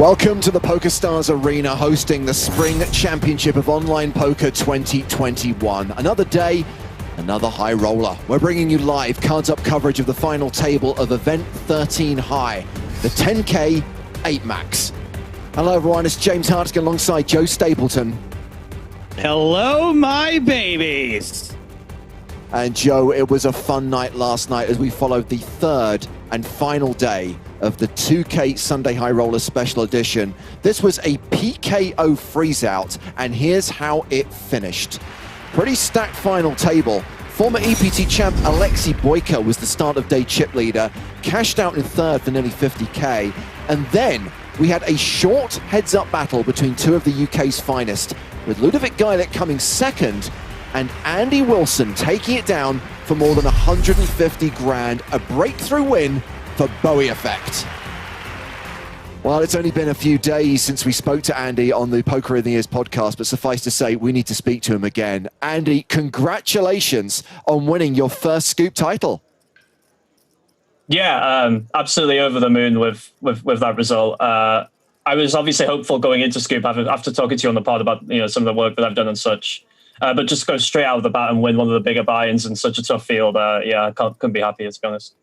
Welcome to the PokerStars Arena, hosting the Spring Championship of Online Poker 2021. Another day, another high roller. We're bringing you live cards-up coverage of the final table of Event 13 High, the 10K 8 Max. Hello everyone, it's James Hartigan alongside Joe Stapleton. Hello, my babies. And Joe, it was a fun night last night as we followed the third and final day of the 2K Sunday High Roller Special Edition. This was a PKO freeze-out, and here's how it finished. Pretty stacked final table. Former EPT champ Alexei Boyka was the start of day chip leader, cashed out in third for nearly 50K, and then we had a short heads-up battle between two of the UK's finest, with Ludovic Geilich coming second, and Andy Wilson taking it down for more than 150 grand, a breakthrough win for Bowie Effect. Well, it's only been a few days since we spoke to Andy on the Poker in the Ears podcast, but suffice to say, we need to speak to him again. Andy, congratulations on winning your first Scoop title. Yeah, absolutely over the moon with that result. I was obviously hopeful going into Scoop after talking to you on the pod about some of the work that I've done and such. But just go straight out of the bat and win one of the bigger buy-ins in such a tough field. Yeah, I couldn't be happier, to be honest.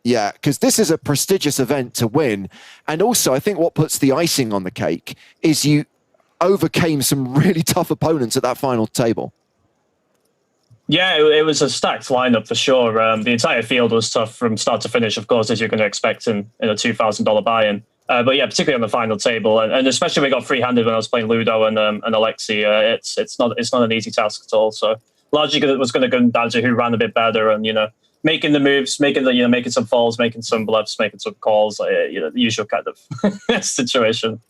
Yeah, because this is a prestigious event to win. And also, I think what puts the icing on the cake is you overcame some really tough opponents at that final table. Yeah, it was a stacked lineup for sure. The entire field was tough from start to finish, of course, as you're going to expect in a $2,000 buy-in. But yeah, particularly on the final table, and especially we got free-handed when I was playing Ludo and Alexei. It's not an easy task at all. So largely it was going to go down to who ran a bit better, and making the moves, making some falls, making some bluffs, making some calls. The usual kind of situation.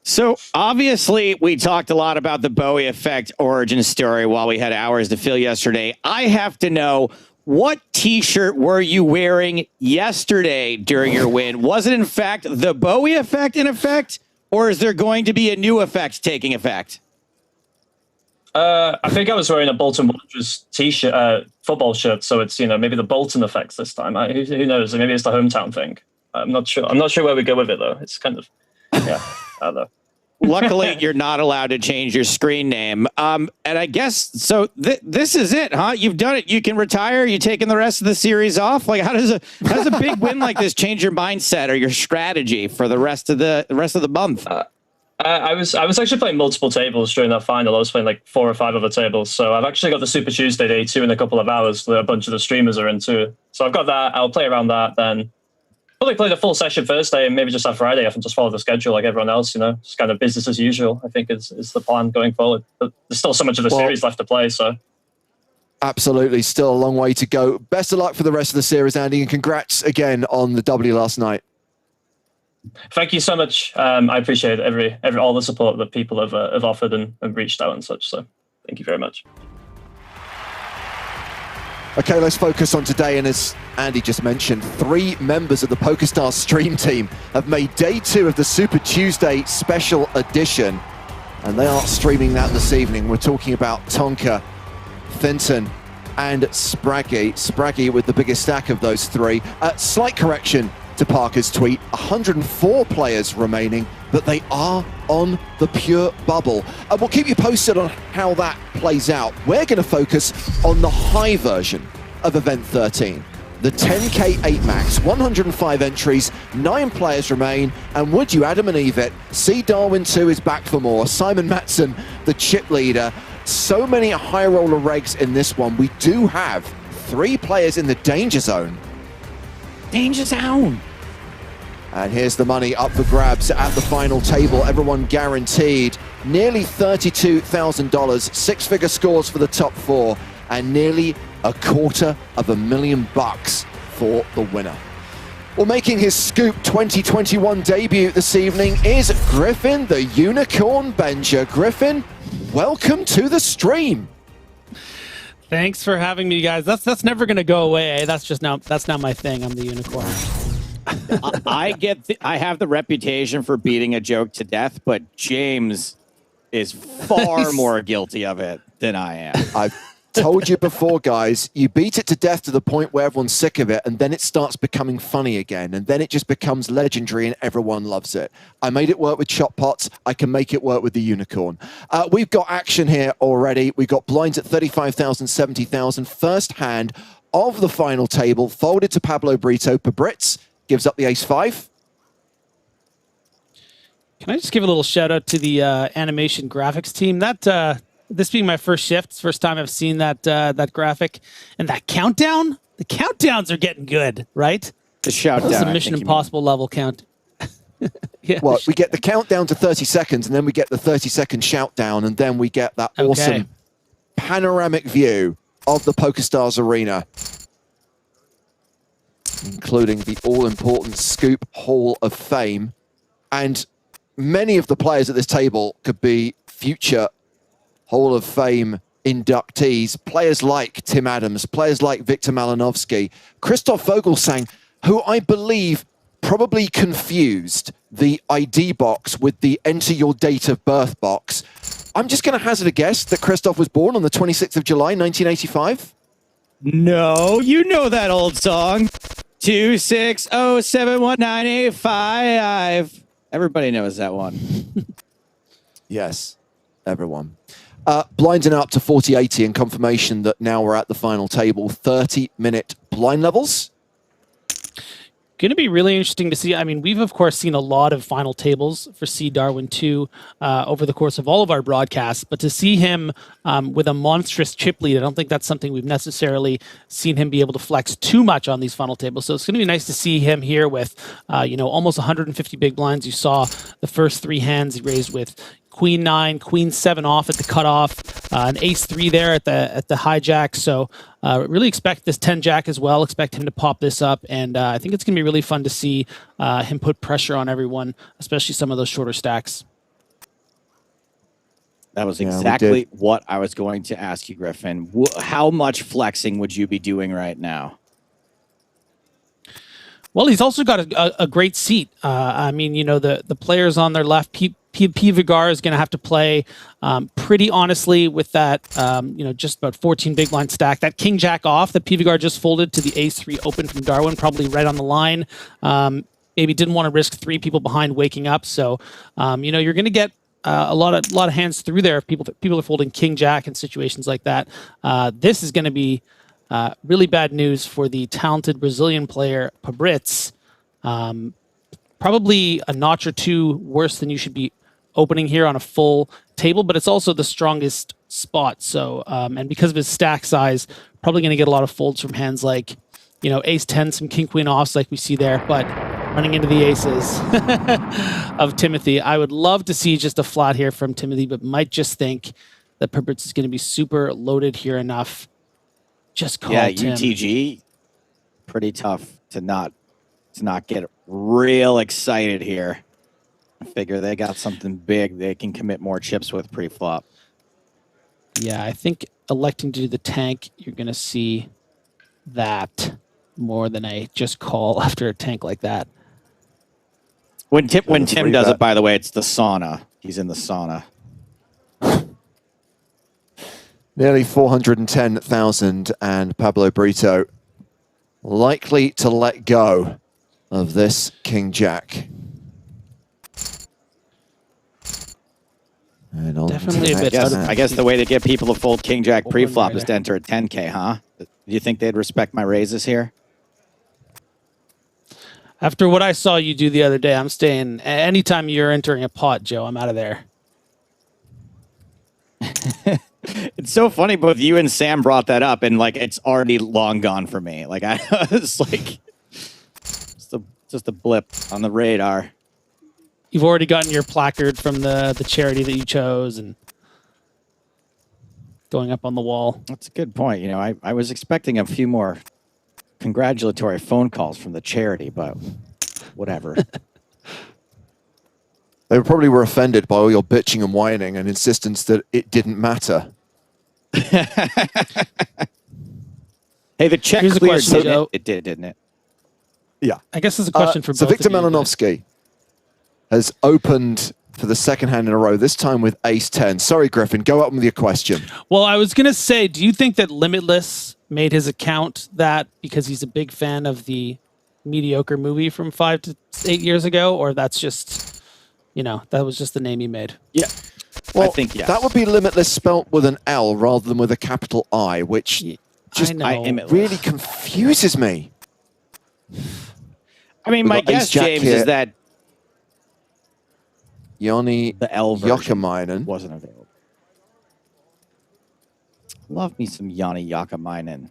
So obviously we talked a lot about the Bowie Effect origin story while we had hours to fill yesterday. I have to know, what t-shirt were you wearing yesterday during your win? Was it in fact the Bowie Effect in effect, or is there going to be a new effect taking effect? I think I was wearing a Bolton Wanderers t-shirt, football shirt, so it's maybe the Bolton effects this time. Who knows? Maybe it's the hometown thing. I'm not sure. I'm not sure where we go with it though. It's kind of yeah. though. Luckily, you're not allowed to change your screen name. And I guess, so this is it, huh? You've done it. You can retire. You taking the rest of the series off? Like, how does a big win like this change your mindset or your strategy for the rest of the month? I was actually playing multiple tables during that final. I was playing like 4 or 5 other tables. So I've actually got the Super Tuesday Day 2 in a couple of hours that a bunch of the streamers are into. So I've got that. I'll play around that then. Probably play the full session Thursday and maybe just have Friday off and just follow the schedule like everyone else, Just kind of business as usual, I think is the plan going forward. But there's still so much of the series left to play, so. Absolutely, still a long way to go. Best of luck for the rest of the series, Andy, and congrats again on the W last night. Thank you so much. I appreciate all the support that people have offered and reached out and such, so thank you very much. Okay, let's focus on today, and as Andy just mentioned, 3 members of the PokerStars stream team have made day 2 of the Super Tuesday special edition, and they are streaming that this evening. We're talking about Tonka, Fenton, and Spraggy. Spraggy with the biggest stack of those 3. Slight correction to Parker's tweet, 104 players remaining, but they are on the pure bubble. We'll keep you posted on how that plays out. We're going to focus on the high version of Event 13. The 10K 8 max, 105 entries, 9 players remain, and would you Adam and Eve it? See Darwin 2 is back for more. Simon Matson, the chip leader. So many high roller regs in this one. We do have 3 players in the danger zone. Danger zone. And here's the money up for grabs at the final table. Everyone guaranteed nearly $32,000, 6-figure scores for the top 4, and nearly $250,000 for the winner. Well, making his Scoop 2021 debut this evening is Griffin, the Unicorn Benger. Griffin, welcome to the stream. Thanks for having me, guys. That's never going to go away. That's not my thing. I'm the unicorn. I have the reputation for beating a joke to death, but James is far more guilty of it than I am. I've told you before, guys, you beat it to death to the point where everyone's sick of it, and then it starts becoming funny again, and then it just becomes legendary and everyone loves it. I made it work with Chop Pots. I can make it work with the Unicorn. We've got action here already. We've got blinds at 35,000, 70,000. First hand of the final table, folded to Pablo Brito. Pabritz gives up the ace-5. Can I just give a little shout out to the animation graphics team? This being my first shift, it's the first time I've seen that graphic, and that countdown. The countdowns are getting good, right? The shout That's down. a Mission Impossible level count. Yeah. Well, we get the countdown to 30 seconds, and then we get the 30-second shout down, and then we get that awesome panoramic view of the PokerStars arena, including the all-important Scoop Hall of Fame. And many of the players at this table could be future Hall of Fame inductees. Players like Tim Adams, players like Victor Malinovsky, Christoph Vogelsang, who I believe probably confused the ID box with the enter your date of birth box. I'm just going to hazard a guess that Christoph was born on the 26th of July, 1985. No, you know that old song. 260719855. Everybody knows that one. Yes, everyone. Blinding up to 40-80 and confirmation that now we're at the final table. 30-minute blind levels. Going to be really interesting to see. I mean, we've of course seen a lot of final tables for C Darwin 2 over the course of all of our broadcasts, but to see him with a monstrous chip lead, I don't think that's something we've necessarily seen him be able to flex too much on these final tables. So it's going to be nice to see him here with, almost 150 big blinds. You saw the first 3 hands he raised with Queen 9, Queen 7 off at the cutoff, an Ace 3 there at the hijack. So really expect this 10 Jack as well. Expect him to pop this up, and I think it's going to be really fun to see him put pressure on everyone, especially some of those shorter stacks. That was exactly what I was going to ask you, Griffin. How much flexing would you be doing right now? Well, he's also got a great seat. I mean, the players on their left, P. Vigar is going to have to play pretty honestly with that, just about 14 big blind stack. That King Jack off that P. Vigar just folded to the Ace 3 open from Darwin, probably right on the line. maybe didn't want to risk 3 people behind waking up. So, you're going to get a lot of hands through there if people are folding king jack in situations like that. This is going to be really bad news for the talented Brazilian player Pabritz. Probably a notch or 2 worse than you should be opening here on a full table, but it's also the strongest spot. So, and because of his stack size, probably going to get a lot of folds from hands like, ace 10, some king queen offs like we see there, but running into the aces of Timothy. I would love to see just a flat here from Timothy, but might just think that Pabritz is going to be super loaded here enough. Just call Tim. UTG, pretty tough to not get real excited here. I figure they got something big they can commit more chips with pre-flop. Yeah, I think electing to do the tank, you're going to see that more than a just call after a tank like that. When Tim does it, by the way, it's the sauna. He's in the sauna. Nearly 410,000, and Pablo Brito likely to let go of this king jack. And on Definitely a bit. I guess the way to get people to fold king jack pre-flop is to enter at 10K, huh? Do you think they'd respect my raises here? After what I saw you do the other day, I'm staying. Anytime you're entering a pot, Joe, I'm out of there. It's so funny, both you and Sam brought that up, and like it's already long gone for me. Like I was like, just a blip on the radar. You've already gotten your placard from the charity that you chose and going up on the wall. That's a good point. I was expecting a few more congratulatory phone calls from the charity, but whatever. They probably were offended by all your bitching and whining and insistence that it didn't matter. Hey, the check Here's a cleared, question, Joe. It did, didn't it? Yeah. I guess it's a question for both So Victor of you, Malinovsky has opened for the second hand in a row, this time with ace 10. Sorry, Griffin, go up with your question. Well, I was going to say, do you think that Limitless made his account that because he's a big fan of the mediocre movie from 5 to 8 years ago, or that's just, that was just the name he made? Yeah. Well, I think yes. That would be Limitless spelt with an L rather than with a capital I, which just really confuses me. I mean, my guess, James, is that Joni the L version Jokamainen wasn't available. Love me some Joni Jokamainen.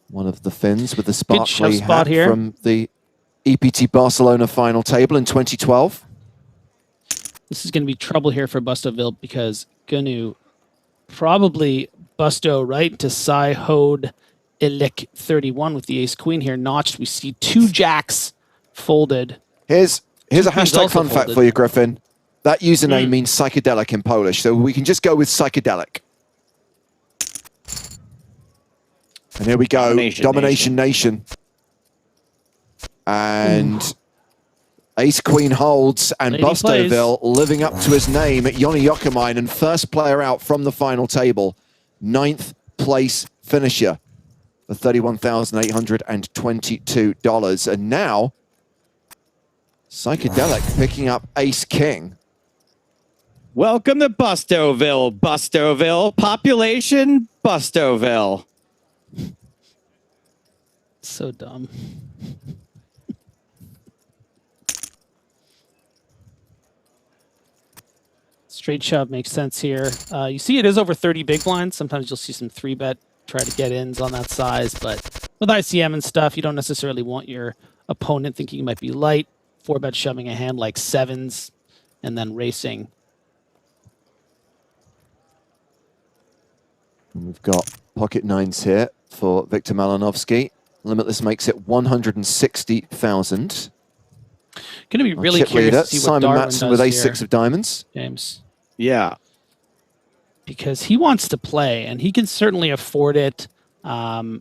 One of the Finns with the sparkly spot hat here from the EPT Barcelona final table in 2012. This is going to be trouble here for Bustoville because going to probably Busto right to Cy Hode Ilik 31 with the ace queen here notched. We see 2 jacks folded. Here's a queens hashtag also fun fact folded. for you, Griffin. That username means psychedelic in Polish, so we can just go with psychedelic. And here we go, Domination Nation. And ace queen holds, and Lady Bustoville living up to his name at Joni Jokamainen, first player out from the final table, 9th place finisher for $31,822. And now, Psychedelic picking up ace king. Welcome to Bustoville, Bustoville. Population, Bustoville. So dumb. Straight shove makes sense here. You see it is over 30 big blinds. Sometimes you'll see some 3-bet try to get ins on that size, but with ICM and stuff, you don't necessarily want your opponent thinking you might be light. 4-bet shoving a hand like 7s and then racing. And we've got pocket 9s here for Victor Malinovsky. Limitless makes it 160,000. Going to be really Chip curious leader, to see what Simon Darwin Matson does with here, ace 6 of diamonds. James. Yeah. Because he wants to play, and he can certainly afford it. I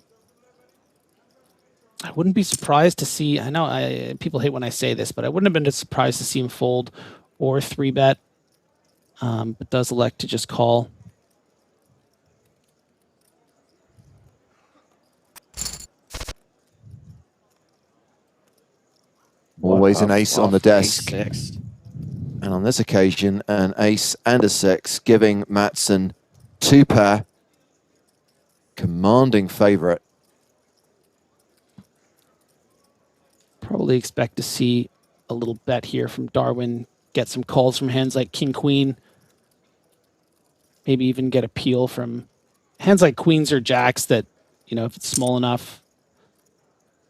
wouldn't be surprised to see, I know people hate when I say this, but I wouldn't have been surprised to see him fold or 3-bet, but does elect to just call. Always an ace on the desk. Six. And on this occasion, an ace and a 6, giving Matson 2 pair. Commanding favorite. Probably expect to see a little bet here from Darwin. Get some calls from hands like King Queen. Maybe even get a peel from hands like Queens or Jacks that, you know, if it's small enough.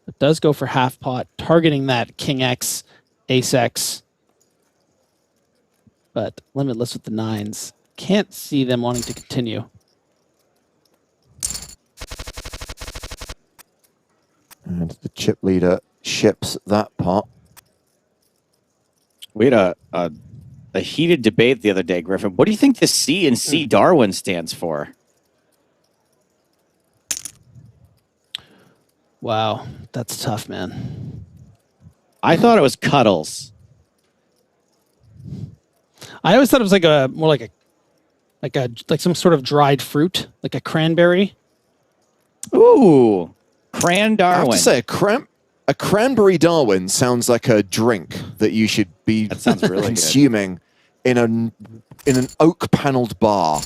It does go for half pot, targeting that King X, Ace X. But limitless with the 9s. Can't see them wanting to continue. And the chip leader ships that pot. We had a heated debate the other day, Griffin. What do you think the C in C Darwin stands for? Wow, that's tough, man. I thought it was Cuddles. I always thought it was like a more like some sort of dried fruit, like a cranberry. Ooh, Cran I Darwin. have to say, a cranberry Darwin sounds like a drink that you should be That sounds really consuming in an oak paneled bar.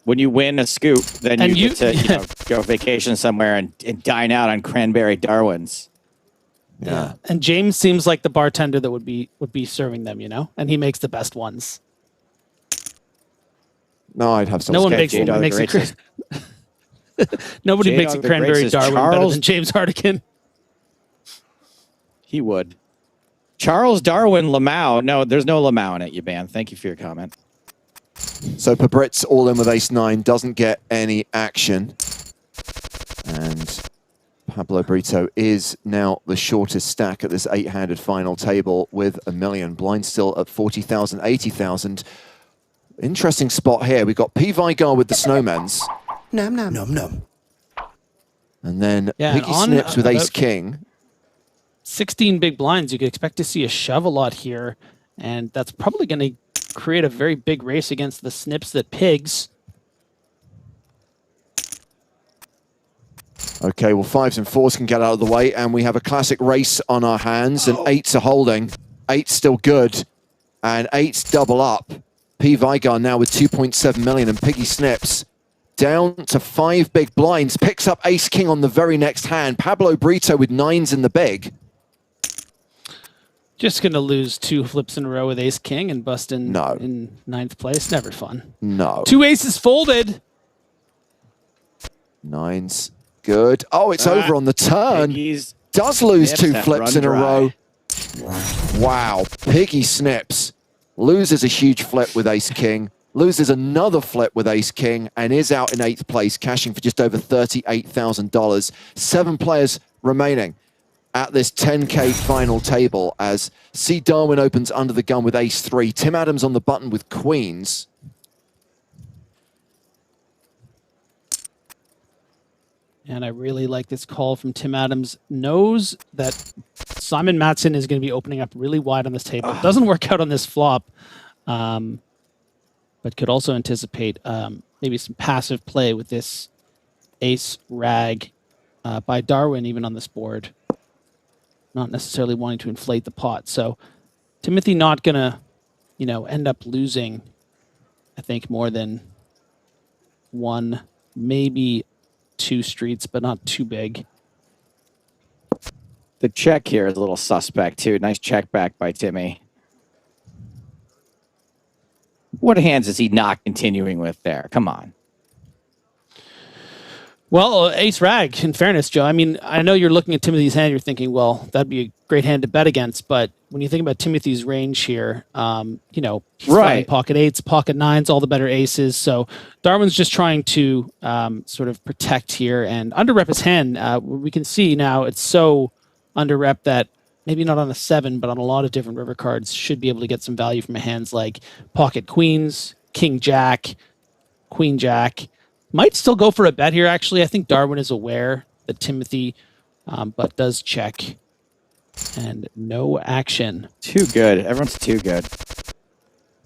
When you win a scoop, then And you you- get to go vacation somewhere and dine out on cranberry Darwins. Yeah. And James seems like the bartender that would be serving them, you know, and he makes the best ones. No, I'd have some. No one Okay, makes J-Dog makes the a Great nobody J-Dog makes a the Great cranberry says Darwin better Charles- than James Hardigan. He would. Charles Darwin Lamau. No, there's no Lamau in it, you ban. Thank you for your comment. So Pabritz all in with ace-9, doesn't get any action. And Pablo Brito is now the shortest stack at this 8-handed final table with $1 million. Blind still at 40,000, 80,000. Interesting spot here. We've got P. Vigar with the Snowmans. Nom nom nom nom. And then Yeah, Piggy on Snips with about- ace-king. 16 big blinds. You could expect to see a shove a lot here, and that's probably going to create a very big race against the snips that pigs. Okay, well, 5s and 4s can get out of the way, and we have a classic race on our hands, and 8s are holding. 8's still good, and 8's double up. P. Vigar now with 2.7 million, and Piggy Snips down to 5 big blinds, picks up ace-king on the very next hand. Pablo Brito with 9s in the big. Just going to lose 2 flips in a row with ace king and bust in, No. in 9th place. Never fun. No. 2 aces folded. 9's good. Oh, it's over on the turn. Piggies. Does lose Snips 2 that flips run in a dry. row. Wow. Piggy Snips loses a huge flip with ace-king, loses another flip with ace-king, and is out in 8th place, cashing for just over $38,000. 7 players remaining at this 10K final table as C. Darwin opens under the gun with ace-3. Tim Adams on the button with queens. And I really like this call from Tim Adams. Knows that Simon Matson is going to be opening up really wide on this table. Doesn't work out on this flop, but could also anticipate maybe some passive play with this ace rag by Darwin even on this board. Not necessarily wanting to inflate the pot. So Timothy not going to, end up losing, I think, more than 1, maybe 2 streets, but not too big. The check here is a little suspect, too. Nice check back by Timmy. What hands is he not continuing with there? Come on. Well, ace rag, in fairness, Joe. I mean, I know you're looking at Timothy's hand, you're thinking, well, that'd be a great hand to bet against, but when you think about Timothy's range here, he's Right. finding pocket 8s, pocket 9s, all the better aces. So Darwin's just trying to sort of protect here and under-rep his hand. We can see now it's so under-rep that maybe not on a 7, but on a lot of different river cards should be able to get some value from hands like pocket queens, king jack, queen jack. Might still go for a bet here, actually. I think Darwin is aware that Timothy, but does check. And no action. Too good. Everyone's too good.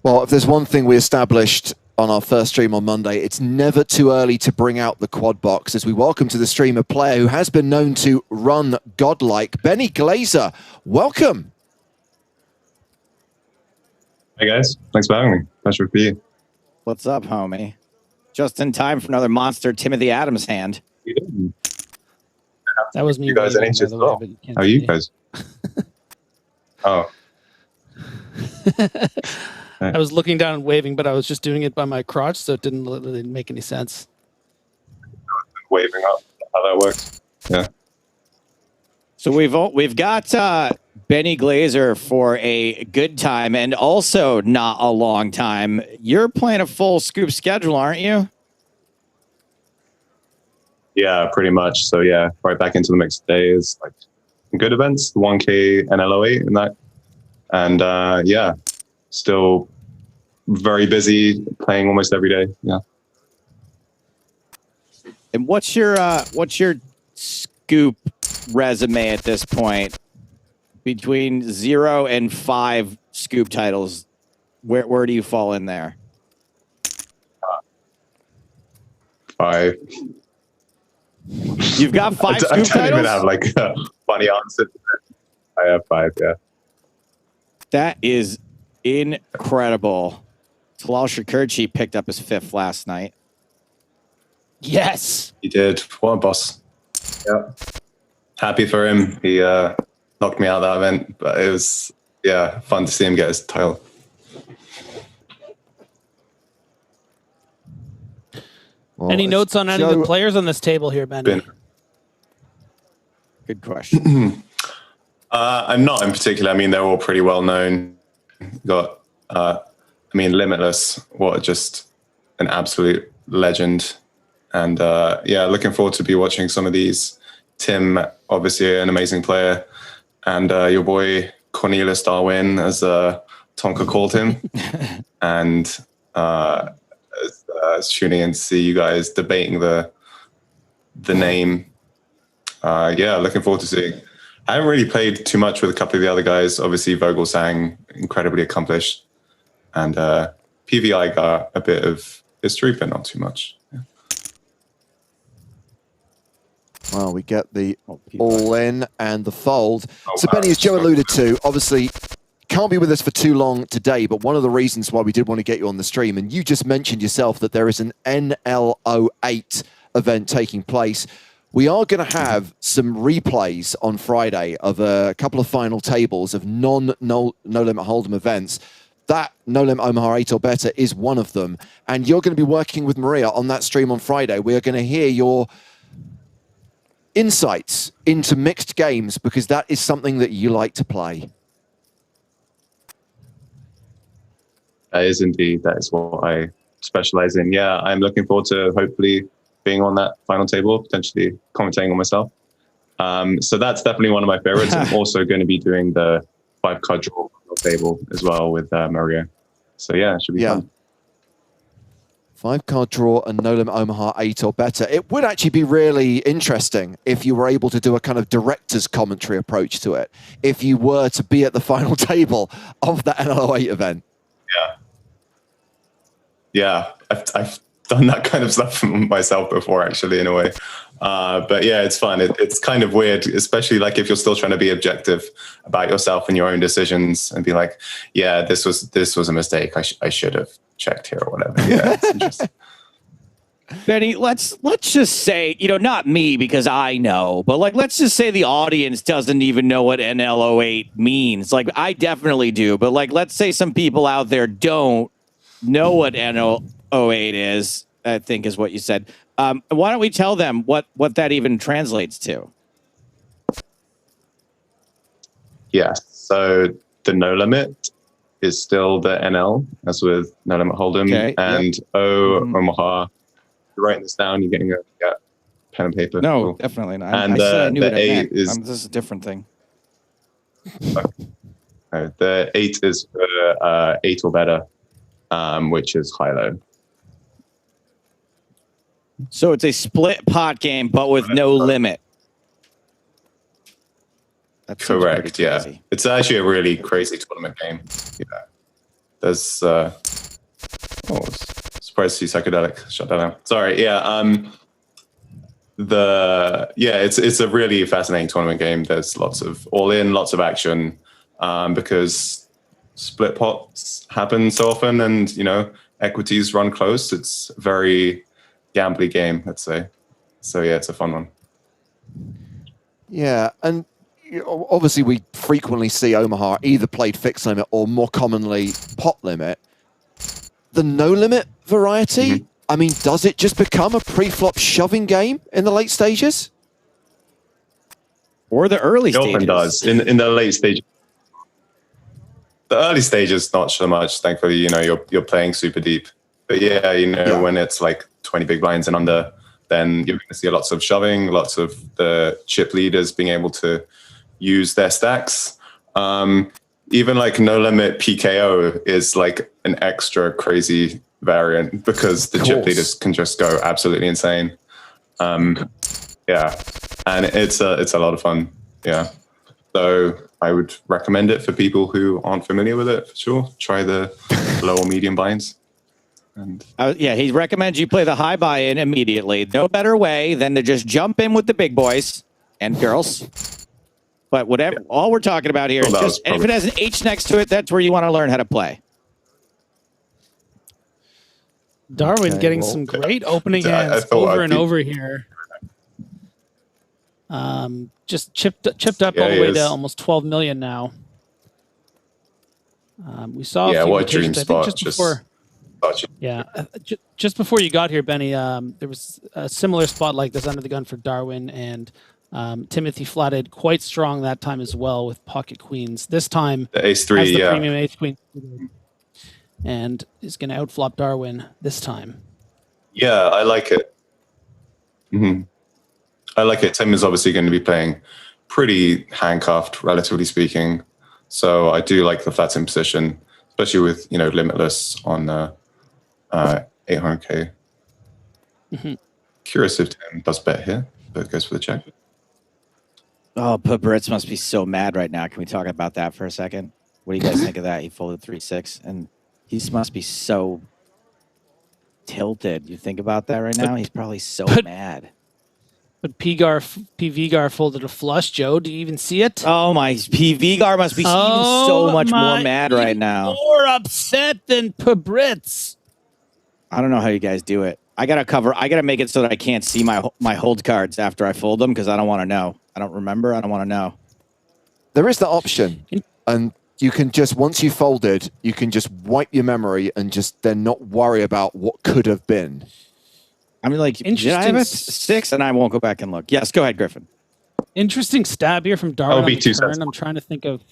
Well, if there's one thing we established on our first stream on Monday, it's never too early to bring out the quad box as we welcome to the stream a player who has been known to run godlike. Benny Glazer, welcome. Hey guys, thanks for having me. Pleasure to be here. What's up, homie? Just in time for another monster Timothy Adams hand. That was me. You guys are anxious as well. How are you guys? Oh. I was looking down and waving, but I was just doing it by my crotch, so it didn't make any sense. Waving up, how that works. Yeah. So we've got Benny Glazer for a good time and also not a long time. You're playing a full Scoop schedule, aren't you? Yeah, pretty much. So yeah, right back into the mix today is like good events, the 1K and LO8 and that. And yeah, still very busy playing almost every day. Yeah. And what's your Scoop resume at this point? Between 0 and 5 Scoop titles, where do you fall in there? 5. You've got 5 Scoop titles? I don't even have like a funny answer to that. I have 5, yeah. That is incredible. Talal Shakurchi picked up his 5th last night. Yes. He did. What a boss. Yeah. Happy for him. He knocked me out of that event, but it was, yeah, fun to see him get his title. Well, Any notes on any of the players on this table here, Ben? Good question. I'm not in particular. I mean, they're all pretty well known. Got, I mean, Limitless. What just an absolute legend. And yeah, looking forward to be watching some of these. Tim, obviously an amazing player, and your boy Cornelius Darwin, as Tonka called him, and tuning in to see you guys debating the name. Yeah, looking forward to seeing. I haven't really played too much with a couple of the other guys. Obviously, Vogelsang, incredibly accomplished, and PVI got a bit of history, but not too much. Yeah. Well, we get the all-in and the fold. So, Benny, as Joe alluded to, obviously can't be with us for too long today, but one of the reasons why we did want to get you on the stream, and you just mentioned yourself that there is an NLO8 event taking place. We are going to have some replays on Friday of a couple of final tables of no limit hold'em events. That No Limit Omaha 8 or better is one of them. And you're going to be working with Maria on that stream on Friday. We are going to hear your insights into mixed games because that is something that you like to play. That is indeed. That is what I specialize in. Yeah, I'm looking forward to hopefully being on that final table, potentially commentating on myself. So that's definitely one of my favorites. I'm also going to be doing the 5-card draw table as well with Maria. So yeah, it should be fun. 5-card draw and No Limit Omaha 8 or better. It would actually be really interesting if you were able to do a kind of director's commentary approach to it, if you were to be at the final table of that NLO8 event. Yeah, I've done that kind of stuff myself before, actually, in a way. But yeah, it's fun. It's kind of weird, especially like if you're still trying to be objective about yourself and your own decisions and be like, yeah, this was a mistake. I should have checked here or whatever. Yeah, it's interesting. Benny, let's just say, not me because I know, but like, let's just say the audience doesn't even know what NLO8 means. Like, I definitely do, but like, let's say some people out there don't know what NLO8 is, I think is what you said. Why don't we tell them what that even translates to? Yes. So the no limit is still the NL, as with No Limit Hold'em, and Omaha. You're writing this down. You're getting a pen and paper. No, cool. Definitely not. And I said I knew the what it 8 meant. is This is a different thing. Okay. The 8 is for 8 or better, which is high-low. So it's a split pot game, but with no limit. That Correct. Yeah, it's actually a really crazy tournament game. Yeah, there's. It's surprised to see psychedelic shut that down. Sorry, it's a really fascinating tournament game. There's lots of all-in, lots of action, because split pots happen so often, and equities run close. It's a very gambly game, let's say. So yeah, it's a fun one. Yeah, and obviously we frequently see Omaha either played fixed limit or more commonly pot limit. The no limit variety, I mean, does it just become a pre-flop shoving game in the late stages? Or the early It stages? often does. In the late stages. The early stages, not so much. Thankfully, you're playing super deep. But when it's like 20 big blinds and under, then you're going to see lots of shoving, lots of the chip leaders being able to use their stacks. Even like no limit PKO is like an extra crazy variant because the chip leaders can just go absolutely insane. And it's a lot of fun. Yeah. So I would recommend it for people who aren't familiar with it, for sure. Try the low or medium binds. And he recommends you play the high buy-in immediately. No better way than to just jump in with the big boys and girls. But whatever, all we're talking about here is just, and if it has an H next to it, that's where you want to learn how to play. Darwin getting some great opening hands over and over here. Just chipped up all the way to almost 12 million now. We saw a few what a dream rotations, spot. Just before. Just before you got here, Benny, there was a similar spot like this under the gun for Darwin, and Timothy flatted quite strong that time as well with pocket queens. This time, the ace-3, has the premium ace-queen, and is going to outflop Darwin this time. Yeah, I like it. I like it. Tim is obviously going to be playing pretty handcuffed, relatively speaking. So I do like the flat in position, especially with limitless on 800k. Curious if Tim does bet here, but goes for the check. Oh, Brits must be so mad right now. Can we talk about that for a second? What do you guys think of that? He folded 3-6, and he must be so tilted. You think about that right now? He's probably so mad. But PVgar folded a flush. Joe, do you even see it? Oh my! PVgar must be even so much more mad right now. More upset than Brits. I don't know how you guys do it. I gotta make it so that I can't see my hold cards after I fold them because I don't want to know. I don't remember. I don't want to know. There is the option, and you can just, once you folded, you can just wipe your memory and just then not worry about what could have been. I mean, like, did I have a 6? And I won't go back and look. Yes, go ahead, Griffin. Interesting stab here from Darwin on the turn. I'm trying to think of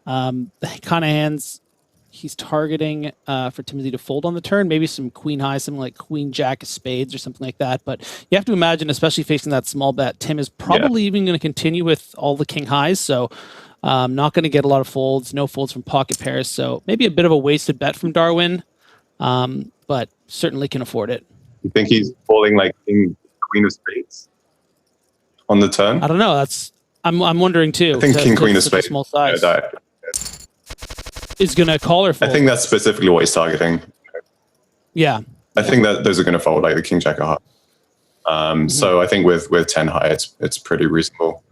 the kind of hands he's targeting for Timothy to fold on the turn. Maybe some queen high, something like queen jack of spades or something like that. But you have to imagine, especially facing that small bet, Tim is probably even going to continue with all the king highs. So not going to get a lot of folds, no folds from pocket pairs. So maybe a bit of a wasted bet from Darwin, but certainly can afford it. You think he's falling like queen of spades on the turn? I don't know. I'm wondering too. I think king queen of spades. Small size. Is going to call or fold. I think that's specifically what he's targeting. Yeah. I think that those are going to fold, like the king jack of hearts. So I think with 10 high, it's pretty reasonable.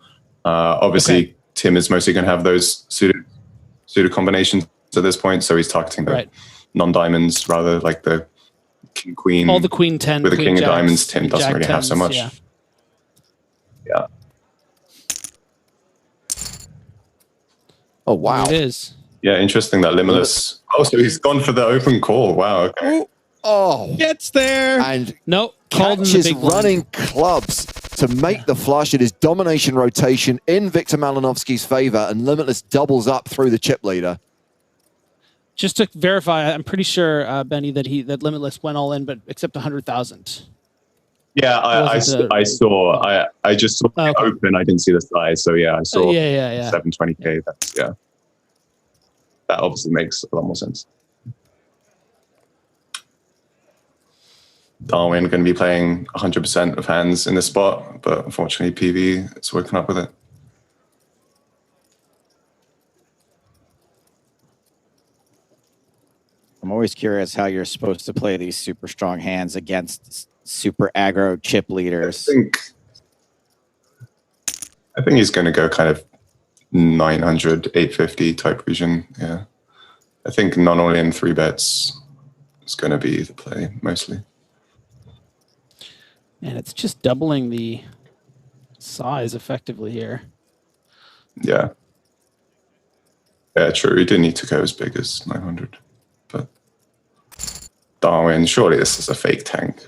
Obviously, Tim is mostly going to have those suited combinations at this point, so he's targeting the non-diamonds rather, like the king queen. All the queen 10 with the king jacks, of diamonds. Tim doesn't really have so much. Yeah. Oh wow! It is. Yeah, interesting that limitless. Oh, so he's gone for the open call. Wow. Okay. Oh, gets there and catches running clubs to make the flush. It is domination rotation in Victor Malinovsky's favor, and limitless doubles up through the chip leader. Just to verify, I'm pretty sure, Benny, that limitless went all in, but except 100,000. Yeah, I saw. I just saw the open. I didn't see the size, so yeah, I saw. 720k. That's that obviously makes a lot more sense. Darwin going to be playing 100% of hands in this spot, but unfortunately, PV is working up with it. I'm always curious how you're supposed to play these super strong hands against super aggro chip leaders. I think he's going to go kind of 900, 850 type region. Yeah. I think non-all-in 3-bets is going to be the play mostly. And it's just doubling the size effectively here. Yeah. Yeah, true. He didn't need to go as big as 900. But Darwin, surely this is a fake tank.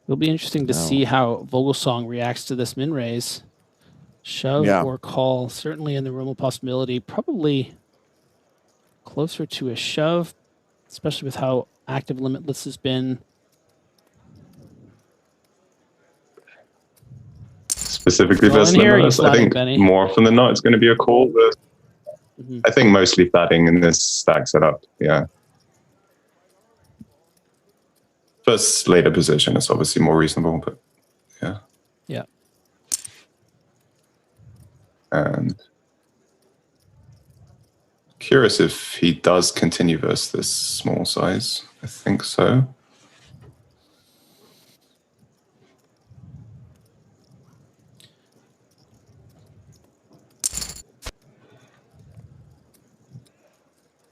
It'll be interesting to see how Vogelsong reacts to this min raise. Shove or call, certainly in the realm of possibility. Probably closer to a shove, especially with how active Limitless has been. Specifically versus Limitless, I think more often than not it's going to be a call. But I think mostly flatting in this stack setup. Yeah. First later position is obviously more reasonable, but yeah. Yeah. And curious if he does continue versus this small size. I think so.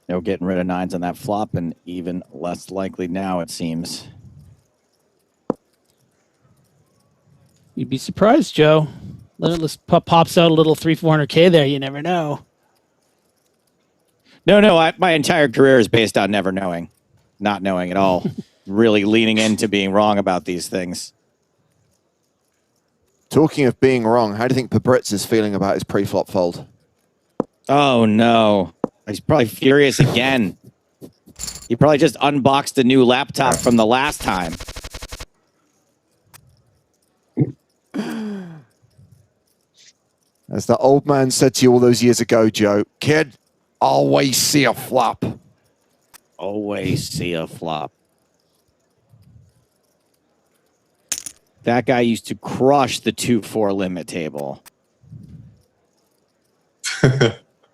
No getting rid of 9s on that flop, and even less likely now, it seems. You'd be surprised, Joe. Limitless pops out a little 300-400K there. You never know. No. My entire career is based on never knowing, not knowing at all. Really leaning into being wrong about these things. Talking of being wrong, how do you think Pabritz is feeling about his pre-flop fold? Oh, no. He's probably furious again. He probably just unboxed a new laptop from the last time. As the old man said to you all those years ago, Joe, kid, always see a flop. Always see a flop. That guy used to crush the 2-4 limit table.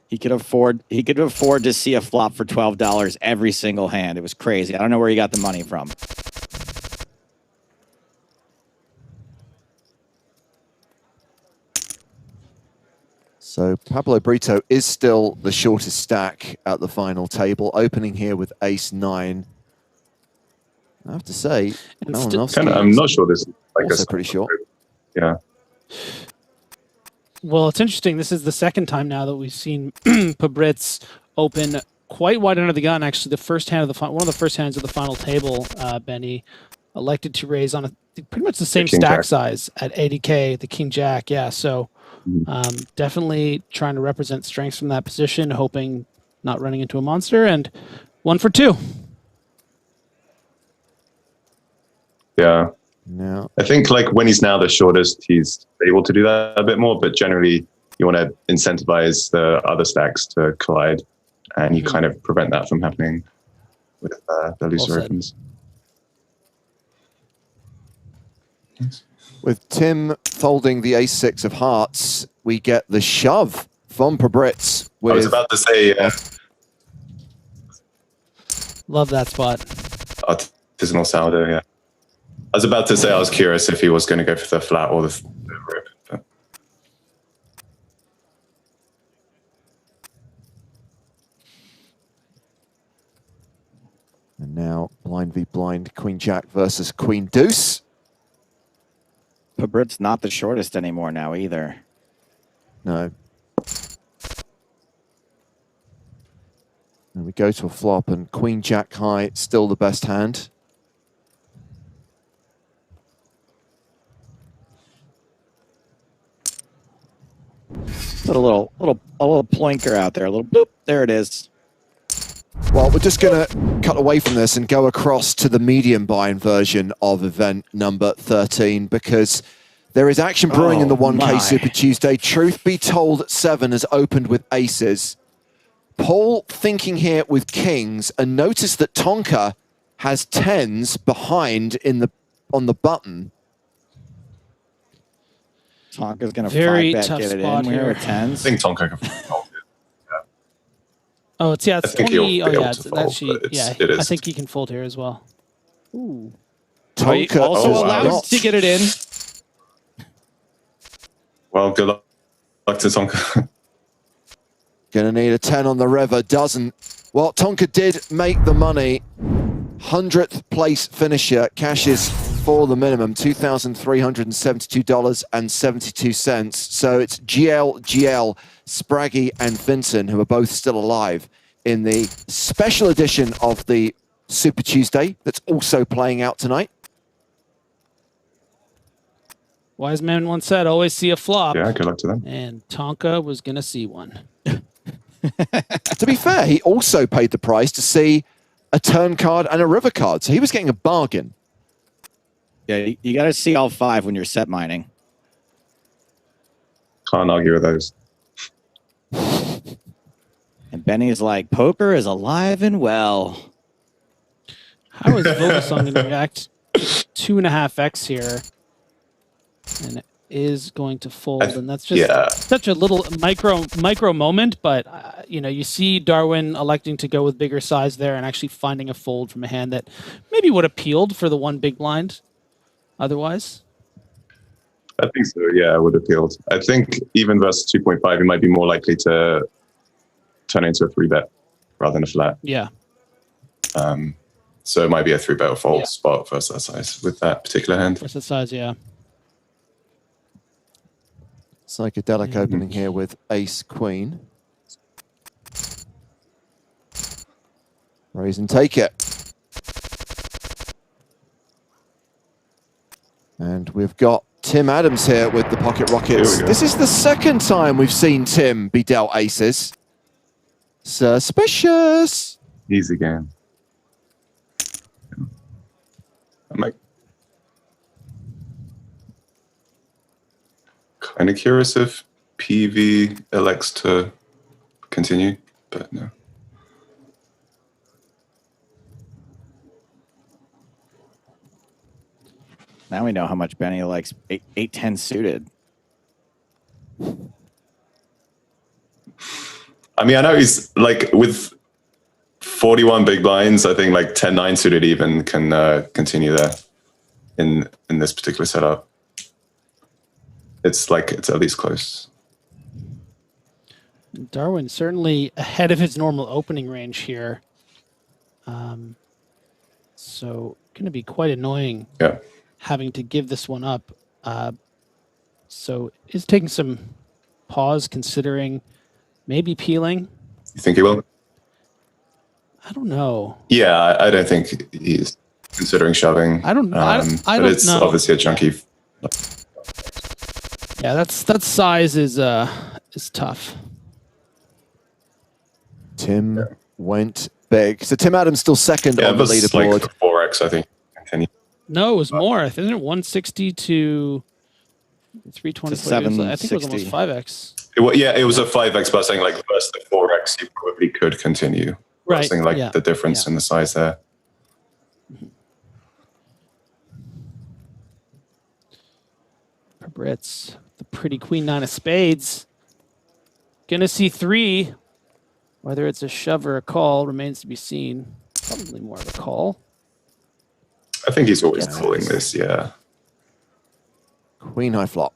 He could afford to see a flop for $12 every single hand. It was crazy. I don't know where he got the money from. So Pablo Brito is still the shortest stack at the final table, opening here with ace-9. I have to say, I'm not sure this is like also pretty short. Yeah. Well, it's interesting. This is the second time now that we've seen Pabritz open quite wide under the gun. Actually, the first hand of one of the first hands of the final table, Benny elected to raise on pretty much the same stack size at 80K, the King Jack. Yeah, so definitely trying to represent strengths from that position, hoping not running into a monster, and 1 for 2. Yeah. No. I think like when he's now the shortest, he's able to do that a bit more, but generally you want to incentivize the other stacks to collide, and you kind of prevent that from happening with the looser opens. With Tim folding the ace-6 of hearts, we get the shove from Pabritz. I was about to say, love that spot. Artisanal sourdough, yeah. I was about to say I was curious if he was going to go for the flat or the rip. But. And now blind v blind, Queen Jack versus Queen Deuce. Pabritz not the shortest anymore now either. No. And we go to a flop, and Queen Jack high, still the best hand. Put a little plinker out there, a little boop. There it is. Well, we're just going to cut away from this and go across to the medium buy-in version of event number 13, because there is action brewing in the 1K Super Tuesday. Truth be told, 7 has opened with aces. Paul thinking here with kings, and notice that Tonka has 10s behind on the button. Tonka's going to Very 5-bet, tough get it spot in. We're here. at tens. I think Tonka can fold it. Oh, it's I think he'll be able to fold, actually, but yeah. it is. I think he can fold here as well. Ooh. Tonka also wow. allowed to get it in. Well, good luck to Tonka. Gonna need a 10 on the river, doesn't. Well, Tonka did make the money. 100th place finisher, cashes for the minimum, $2,372.72. So it's GL, Spraggy, and Vincent, who are both still alive in the special edition of the Super Tuesday that's also playing out tonight. Wise man once said, always see a flop. Yeah, good luck to them. And Tonka was going to see one. To be fair, he also paid the price to see a turn card and a river card, so he was getting a bargain. Yeah, you got to see all 5 when you're set mining. Can't argue with those. And Benny is like, poker is alive and well. How is Vogelsong going to react? 2.5x here. And it is going to fold. And that's just such a little micro moment. But, you know, you see Darwin electing to go with bigger size there and actually finding a fold from a hand that maybe would have peeled for the one big blind otherwise. I think so, yeah, it would have peeled. I think even versus 2.5, it might be more likely to turn into a 3-bet rather than a flat. Yeah. So it might be a 3-bet or fold spot versus that size with that particular hand. Versus size, yeah. Psychedelic opening here with ace queen. Raise and take it. And we've got Tim Adams here with the pocket rockets. This is the second time we've seen Tim be dealt aces. Suspicious. Easy game. I'm like kind of curious if PV elects to continue, but no. Now we know how much Benny likes 8-10 suited. I mean, I know he's like with 41 big blinds, I think like 10-9 suited even can continue there in this particular setup. It's at least close. Darwin certainly ahead of his normal opening range here. So going to be quite annoying having to give this one up. So is taking some pause considering maybe peeling. You think he will? I don't know. Yeah, I don't think he's considering shoving. I don't know. But it's obviously a chunky. Yeah, that size is tough. Tim went big. So Tim Adams still second on the leaderboard. Like 4x, I think. Continue. No, it was more. I think 160 to 320. I think it was almost 5x. It was a 5x, but I was saying like versus the 4x, you probably could continue. Right. I was saying like the difference in the size there. For Brits, the pretty queen 9 of spades. Gonna see 3. Whether it's a shove or a call remains to be seen. Probably more of a call. I think he's always calling this, yeah. Queen high flop.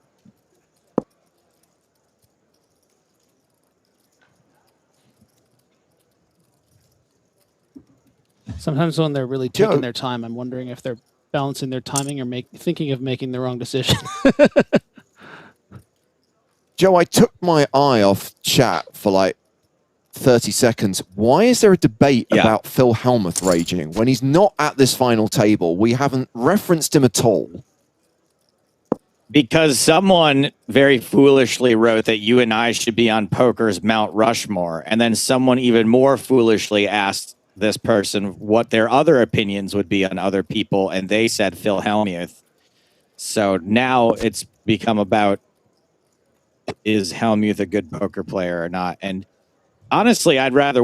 Sometimes when they're really taking their time, I'm wondering if they're balancing their timing or thinking of making the wrong decision. Joe, I took my eye off chat for like 30 seconds. Why is there a debate about Phil Hellmuth raging when he's not at this final table? We haven't referenced him at all. Because someone very foolishly wrote that you and I should be on poker's Mount Rushmore. And then someone even more foolishly asked this person what their other opinions would be on other people. And they said Phil Hellmuth. So now it's become about, is Hellmuth a good poker player or not? And honestly, I'd rather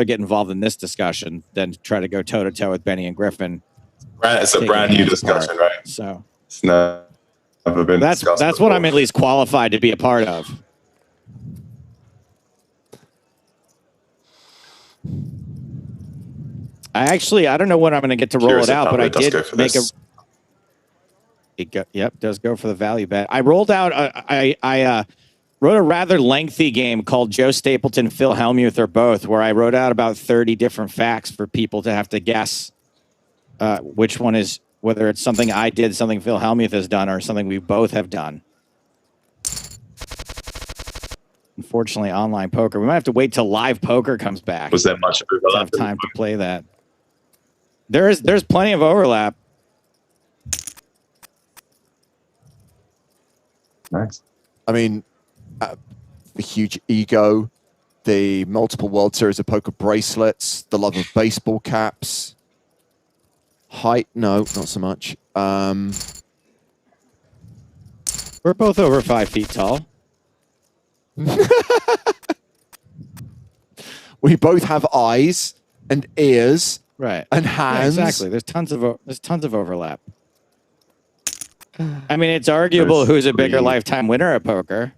get involved in this discussion than try to go toe to toe with Benny and Griffin. It's a brand new discussion, right? So it's not. ever been That's discussed what before. I'm at least qualified to be a part of. I don't know when I'm going to get to roll Curious it if out, but Pablo I does did go for make this. Yep, does go for the value bet. I rolled out. I wrote a rather lengthy game called Joe Stapleton, Phil Hellmuth, or both, where I wrote out about 30 different facts for people to have to guess which one is, whether it's something I did, something Phil Hellmuth has done, or something we both have done. Unfortunately, online poker. We might have to wait till live poker comes back. Was there much to overlap? have time to play that? There's plenty of overlap. Nice. I mean, the huge ego, the multiple World Series of Poker bracelets, the love of baseball caps. Height, no, not so much. We're both over 5 feet tall. We both have eyes and ears, Right. and Yeah, hands. exactly. There's tons of overlap. I mean, it's arguable who's a bigger lifetime winner at poker.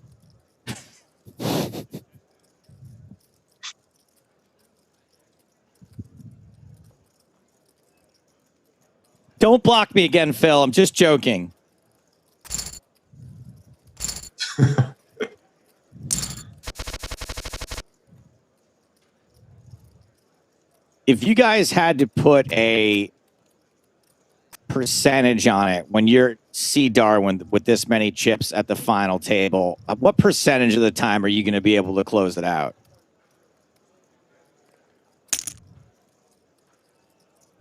Don't block me again, Phil. I'm just joking. If you guys had to put a percentage on it when you're C Darwin with this many chips at the final table, what percentage of the time are you going to be able to close it out?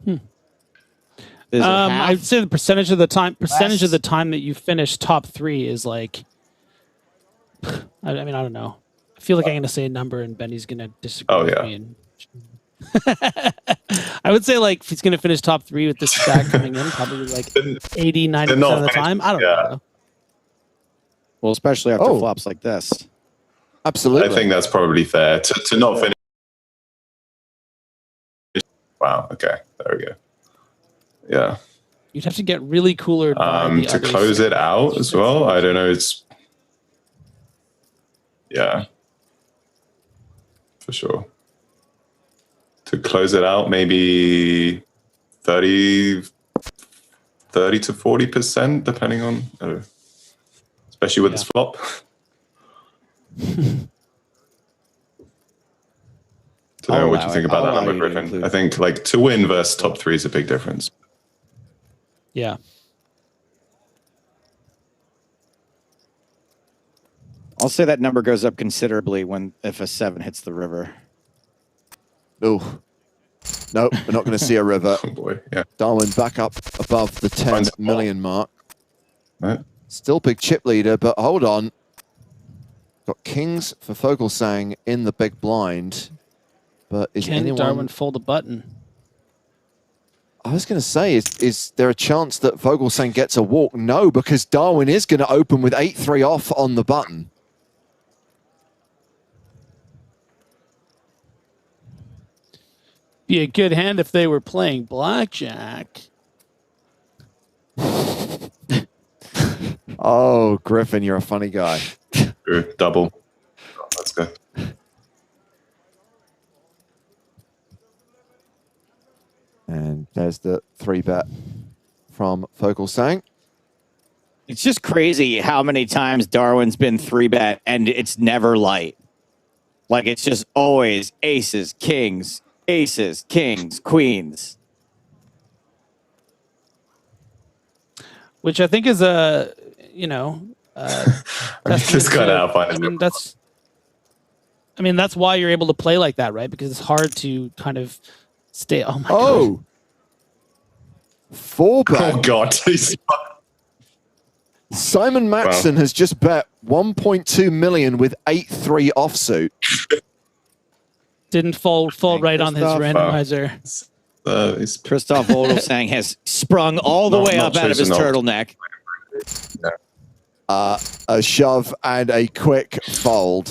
Is it half? I'd say the percentage of the time Less? of the time that you finish top 3 is like, I mean, I don't know. I feel like I'm going to say a number and Benny's going to disagree Oh, with yeah. me. And I would say like if he's going to finish top 3 with this stack coming in, probably like 80, 90% of the time. I don't know. Well, especially after Oh. flops like this. Absolutely. I think that's probably fair to not finish. Wow. Okay. There we go. Yeah. You'd have to get really cooler To close it out as well. I don't know. It's yeah, for sure. To close it out, maybe 30 to 40%, depending on, especially with this flop. Don't know what you think about that number, Griffin. I think like to win versus top 3 is a big difference. Yeah. I'll say that number goes up considerably if a 7 hits the river. Oh, nope, we're not going to see a river. Oh boy, yeah. Darwin back up above the 10 million mark. Right. Still big chip leader, but hold on. Got kings for Fogelsang in the big blind. But is Can anyone... Darwin fold a button? I was going to say, is there a chance that Fogelsang gets a walk? No, because Darwin is going to open with 8-3 off on the button. Be a good hand if they were playing blackjack. Oh, Griffin, you're a funny guy. Double. Oh, let's go. And there's the 3-bet from Fogelsang. It's just crazy how many times Darwin's been 3-bet and it's never light. Like it's just always aces, kings, queens. Which I think is a, Just got out. I mean, that's why you're able to play like that, right? Because it's hard to kind of stay. Oh my god! Oh, 4-bet. Oh god. Simon Matson has just bet 1.2 million with 8-3 offsuit. Didn't fall right on his Christoph. randomizer. Christoph Vogelsang has sprung all the way up out of his turtleneck. A shove and a quick fold.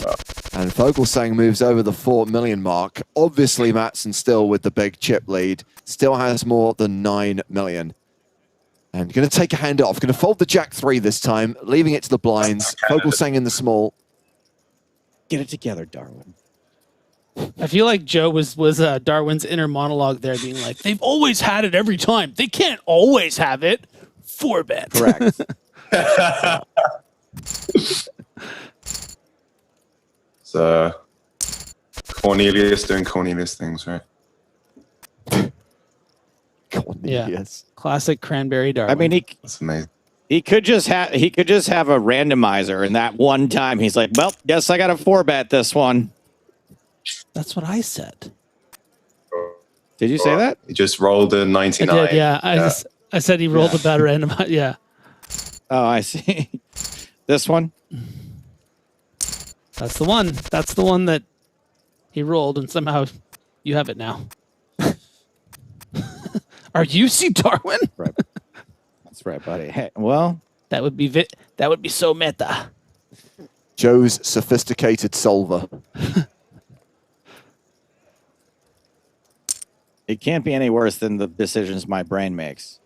And Fogelsang moves over the 4 million mark. Obviously, Matson still with the big chip lead. Still has more than 9 million. And going to take a hand off. Going to fold the Jack-3 this time, leaving it to the blinds. Fogelsang in the small. Get it together, Darwin. I feel like Joe was Darwin's inner monologue there, being like, "They've always had it every time. They can't always have it." 4-bet. Correct. So Cornelius doing Cornelius things, right? Cornelius. Classic cranberry Darwin. I mean, That's amazing. he could just have a randomizer, and that one time he's like, "Well, guess I got a 4-bet this one." that's what I said. Did you say that? He just rolled a 99. I did, yeah. I said he rolled a bad random. Yeah. Oh, I see. This one? That's the one. That's the one that he rolled, and somehow you have it now. Are you C Darwin? Right. That's right, buddy. Hey, well, That would be so meta. Joe's sophisticated solver. it can't be any worse than the decisions my brain makes.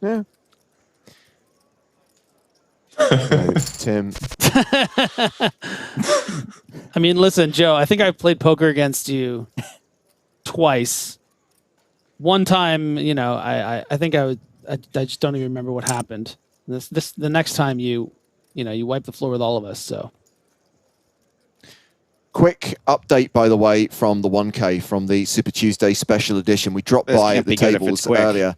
Yeah. Tim. I mean, listen, Joe, I think I've played poker against you twice. One time, I think I just don't even remember what happened. The next time you wiped the floor with all of us. So Quick update, by the way, from the 1K, from the Super Tuesday special edition. We dropped This by can't the be good if it's tables quick. earlier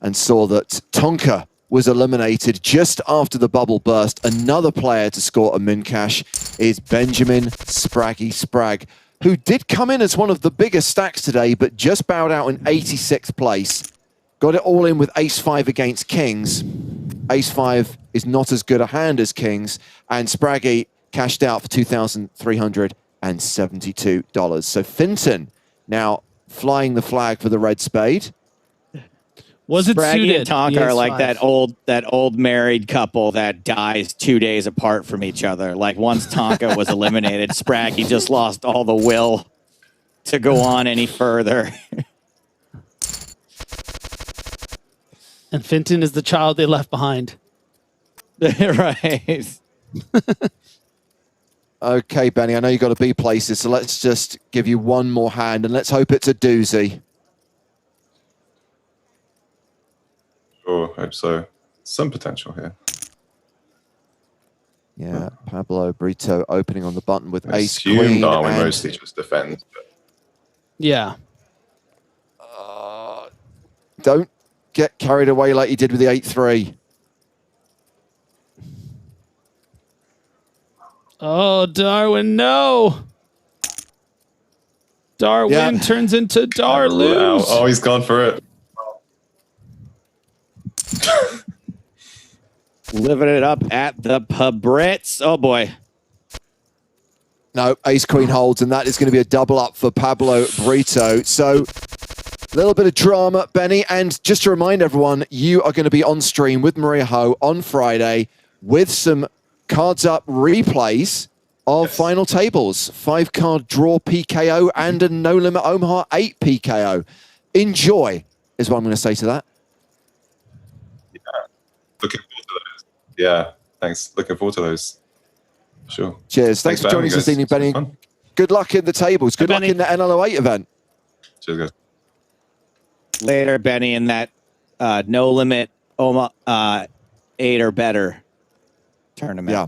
and saw that Tonka was eliminated just after the bubble burst. Another player to score a min cash is Benjamin Spraggy Spragg, who did come in as one of the biggest stacks today, but just bowed out in 86th place. Got it all in with ace-5 against kings. Ace-5 is not as good a hand as kings, and Spraggy cashed out for $2,372. So Finton now flying the flag for the red spade. was it Spraggy suited? and Tonka are like that old married couple that dies 2 days apart from each other. Like once Tonka was eliminated, Spraggy just lost all the will to go on any further. And Finton is the child they left behind. Right. Okay, Benny, I know you got to be places, so let's just give you one more hand, and let's hope it's a doozy. Sure, hope so. Some potential here. Yeah, Pablo Brito opening on the button with I ace assume queen. Darwin And mostly just defends. But Yeah. don't get carried away like you did with the 8-3. Oh, Darwin, no. Darwin turns into Darlose. oh, he's gone for it. Living it up at the Pabritz. Oh, boy. No, ace queen holds, and that is going to be a double up for Pablo Brito. So a little bit of drama, Benny. And just to remind everyone, you are going to be on stream with Maria Ho on Friday with some cards up replays of final tables. 5-card draw PKO and a No Limit Omaha 8 PKO. Enjoy is what I'm going to say to that. Looking forward to those. Yeah, thanks. Looking forward to those. Sure. Cheers. Thanks for joining us this evening, Benny. Fun. Good luck in the tables. Good luck Benny. in the NLO8 event. Cheers, guys. Later, Benny, in that no limit 8 or better tournament. Yeah.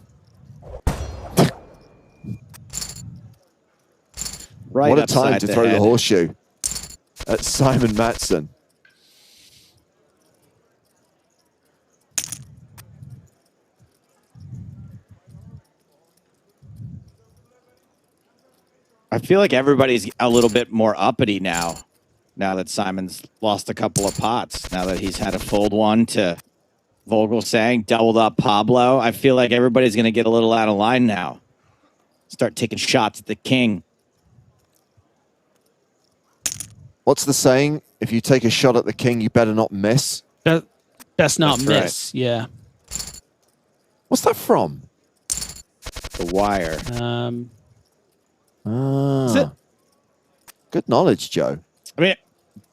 Right What a time upside to throw the head. horseshoe at Simon Matson. I feel like everybody's a little bit more uppity now that Simon's lost a couple of pots, now that he's had a fold one to Vogelsang, doubled up Pablo. I feel like everybody's going to get a little out of line now. Start taking shots at the king. What's the saying? If you take a shot at the king, you better not miss. Best not That's miss. Yeah. What's that from? The Wire. Is it? Good knowledge, Joe. I mean,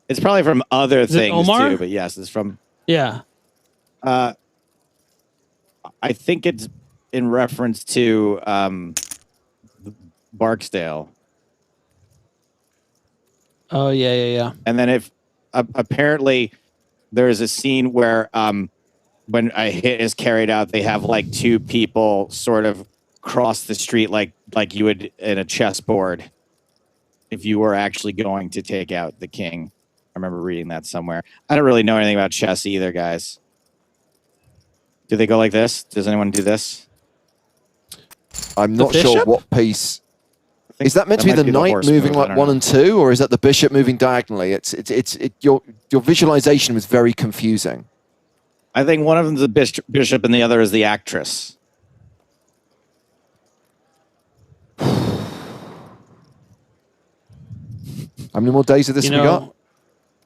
it's probably from other it things Omar? too, but yes, it's from Yeah. I think it's in reference to Barksdale. Oh, yeah. And then if apparently there's a scene where when a hit is carried out, they have like two people sort of cross the street like you would in a chessboard if you were actually going to take out the king. I remember reading that somewhere. I don't really know anything about chess either, guys. Do they go like this? Does anyone do this? I'm not sure what piece. Is that meant to be the knight moving like 1 and 2, or is that the bishop moving diagonally? Your visualization was very confusing. I think one of them is the bishop and the other is the actress. How many more days of this we got?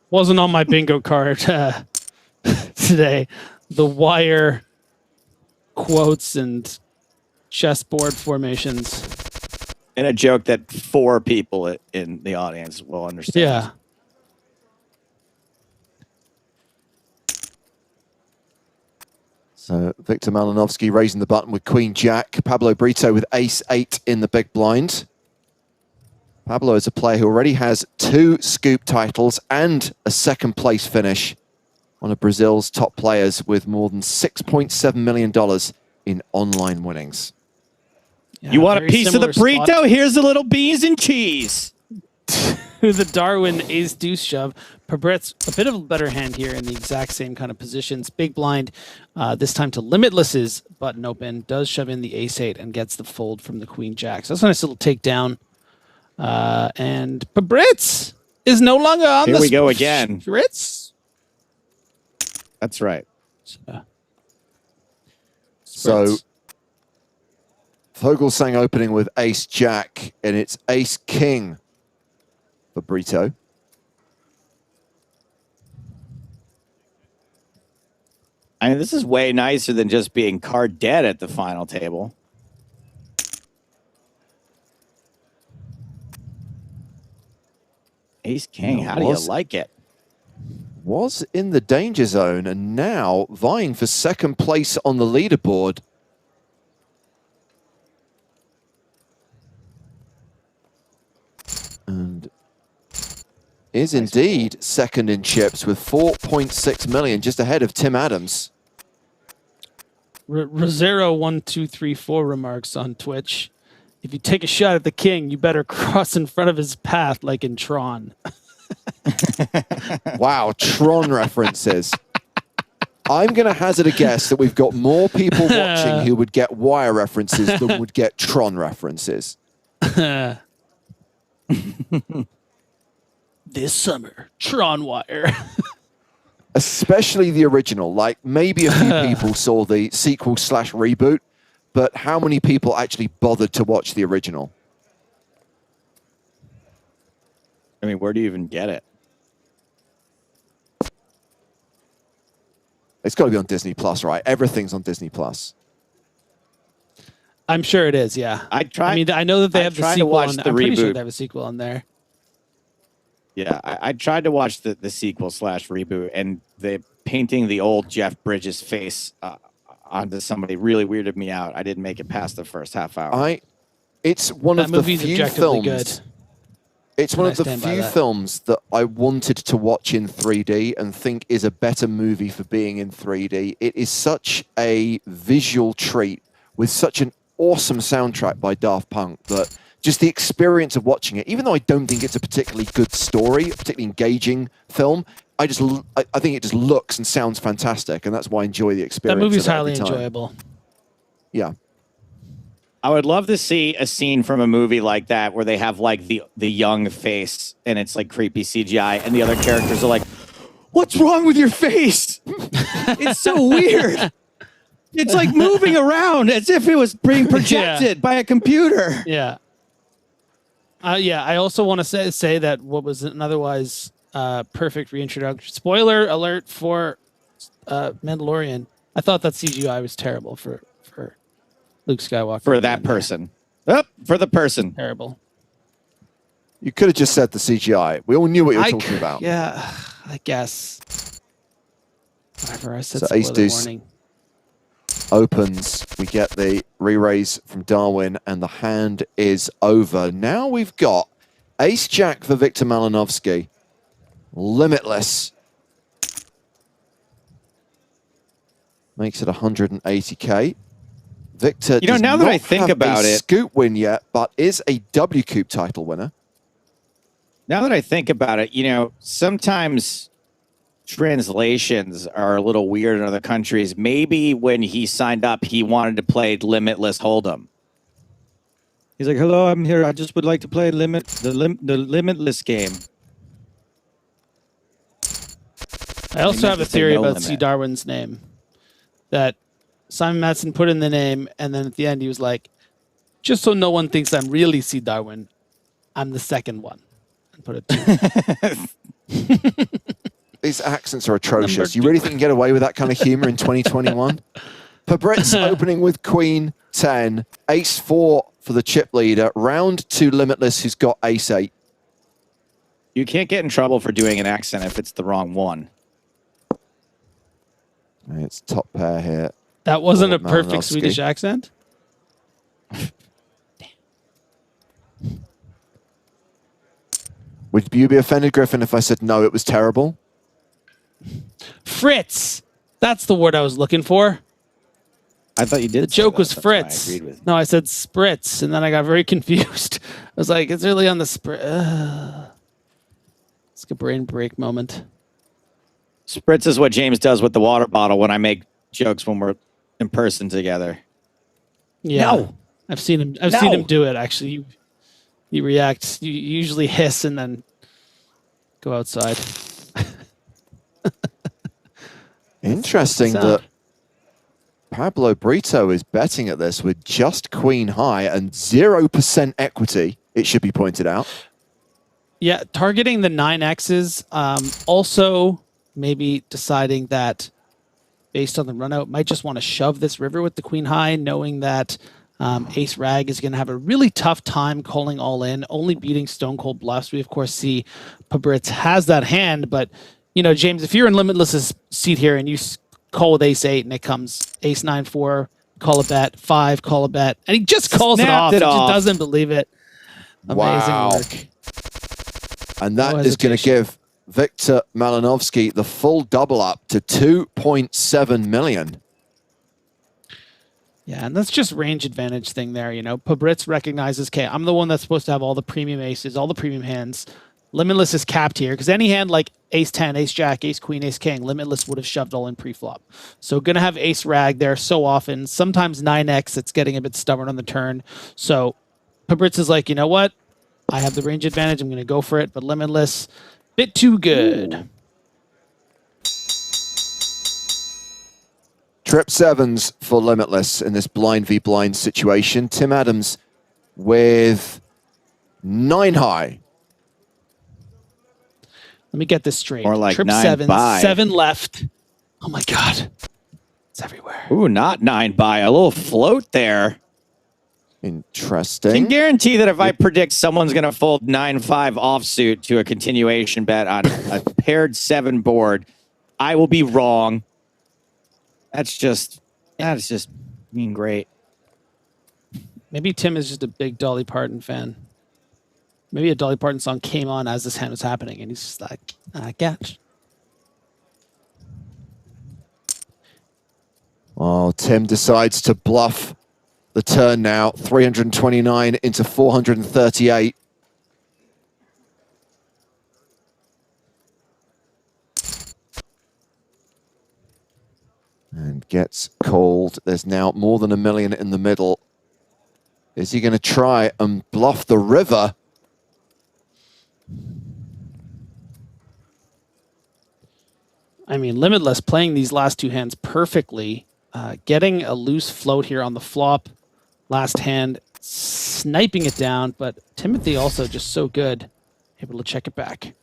Wasn't on my bingo card today. The wire quotes and chessboard formations. And a joke that 4 people in the audience will understand. Yeah. So Victor Malinovsky raising the button with Queen Jack. Pablo Brito with Ace 8 in the big blind. Pablo is a player who already has 2 Scoop titles and a second place finish. One of Brazil's top players with more than $6.7 million in online winnings. Yeah, you want a piece of the burrito? Spot. Here's a little beans and cheese. The Darwin ace deuce shove. Pabret's a bit of a better hand here in the exact same kind of positions. Big blind, this time to Limitless's button open, does shove in the ace 8 and gets the fold from the Queen Jack. So that's a nice little takedown. And Pabret's is no longer on Here we go again. Pabret's. That's right. So Vogelsang opening with Ace Jack, and it's Ace King for Brito. I mean, this is way nicer than just being card dead at the final table. Ace King, how do you like it? Was in the danger zone and now vying for second place on the leaderboard. And is indeed second in chips with 4.6 million, just ahead of Tim Adams. Rosero1234 remarks on Twitch. If you take a shot at the king, you better cross in front of his path like in Tron. Wow, Tron references. I'm going to hazard a guess that we've got more people watching who would get Wire references than would get Tron references. This summer, Tron Wire. Especially the original. Like, maybe a few people saw the sequel/reboot, but how many people actually bothered to watch the original? I mean, where do you even get it? It's got to be on Disney Plus, right? Everything's on Disney Plus. I'm sure it is, yeah. I mean, I know that they have the sequel on there. I'm pretty sure they have a sequel on there. Yeah, I tried to watch the sequel/reboot, and the painting the old Jeff Bridges face onto somebody really weirded me out. I didn't make it past the first half hour. It's one of the few films. Good. It's one of the few films that I wanted to watch in 3D and think is a better movie for being in 3D. It is such a visual treat with such an awesome soundtrack by Daft Punk that just the experience of watching it, even though I don't think it's a particularly good story, a particularly engaging film, I think it just looks and sounds fantastic, and that's why I enjoy the experience. That movie's highly enjoyable. Yeah. I would love to see a scene from a movie like that where they have like the young face and it's like creepy CGI and the other characters are like, "What's wrong with your face? It's so weird. It's like moving around as if it was being projected by a computer." Yeah. I also want to say that what was an otherwise perfect reintroduction. Spoiler alert for Mandalorian. I thought that CGI was terrible for Luke Skywalker. For that person. For the person. Terrible. You could have just said the CGI. We all knew what you were talking about. Yeah, I guess. Whatever, I said So ace spoiler deuce warning. opens. We get the re-raise from Darwin, and the hand is over. Now we've got ace jack for Victor Malinovsky. Limitless. Makes it 180k. Victor does now that not I think have about a it, Scoop win yet, but is a WCOOP title winner. now that I think about it, sometimes translations are a little weird in other countries. Maybe when he signed up, he wanted to play Limitless Hold'em. He's like, "Hello, I'm here. I just would like to play the Limitless game." I also have a meant to say theory no about C. limit. Darwin's name. That Simon Matson put in the name, and then at the end he was like, just so no one thinks I'm really C. Darwin, I'm the second one. And put it These accents are atrocious. You really think you can get away with that kind of humor in 2021? Fabritz opening with Queen 10, Ace 4 for the chip leader, round 2 Limitless, who's got Ace 8. You can't get in trouble for doing an accent if it's the wrong one. It's top pair here. That wasn't a Malinowski. perfect Swedish accent. Would you be offended, Griffin, if I said no, it was terrible? Fritz! That's the word I was looking for. I thought you did. The joke was That's why I Fritz. agreed with you. No, I said spritz, and then I got very confused. I was like, it's really on the spritz. It's like a brain break moment. Spritz is what James does with the water bottle when I make jokes when we're in person together. Yeah, No. I've seen him. I've seen him do it. Actually, you react. You usually hiss and then go outside. Interesting Sad. that Pablo Brito is betting at this with just Queen high and 0% equity, it should be pointed out. Yeah, targeting the 9Xs. Also, maybe deciding that based on the run out, might just want to shove this river with the Queen high, knowing that Ace Rag is going to have a really tough time calling all in, only beating Stone Cold Bluffs. We, of course, see Pabritz has that hand, but, James, if you're in Limitless's seat here and you call with Ace 8 and it comes Ace 9-4, call a bet, 5, call a bet, and he just calls it off. He just doesn't believe it. Amazing work. And that is going to give Victor Malinovsky the full double up to 2.7 million. Yeah, and that's just range advantage thing there. Pabritz recognizes, okay, I'm the one that's supposed to have all the premium aces, all the premium hands. Limitless is capped here because any hand like Ace 10, Ace Jack, Ace Queen, Ace King, Limitless would have shoved all in pre-flop. So going to have Ace Rag there so often. Sometimes 9X, it's getting a bit stubborn on the turn. So Pabritz is like, you know what? I have the range advantage. I'm going to go for it. But Limitless, bit too good. Trip sevens for Limitless in this blind v blind situation. Tim Adams with 9 high. Let me get this straight. Or like Trip 9 sevens, by. 7 left. Oh my God. It's everywhere. Ooh, not 9 by. A little float there. Interesting. Can guarantee that if I predict someone's going to fold 9-5 offsuit to a continuation bet on a paired 7 board, I will be wrong. That's just being great. Maybe Tim is just a big Dolly Parton fan. Maybe a Dolly Parton song came on as this hand was happening, and he's just like, I get. Oh, Tim decides to bluff the turn now. 329 into 438. And gets called. There's now more than $1 million in the middle. Is he going to try and bluff the river? I mean, Limitless playing these last 2 hands perfectly. Getting a loose float here on the flop. Last hand, sniping it down. But Timothy also just so good. Able to check it back.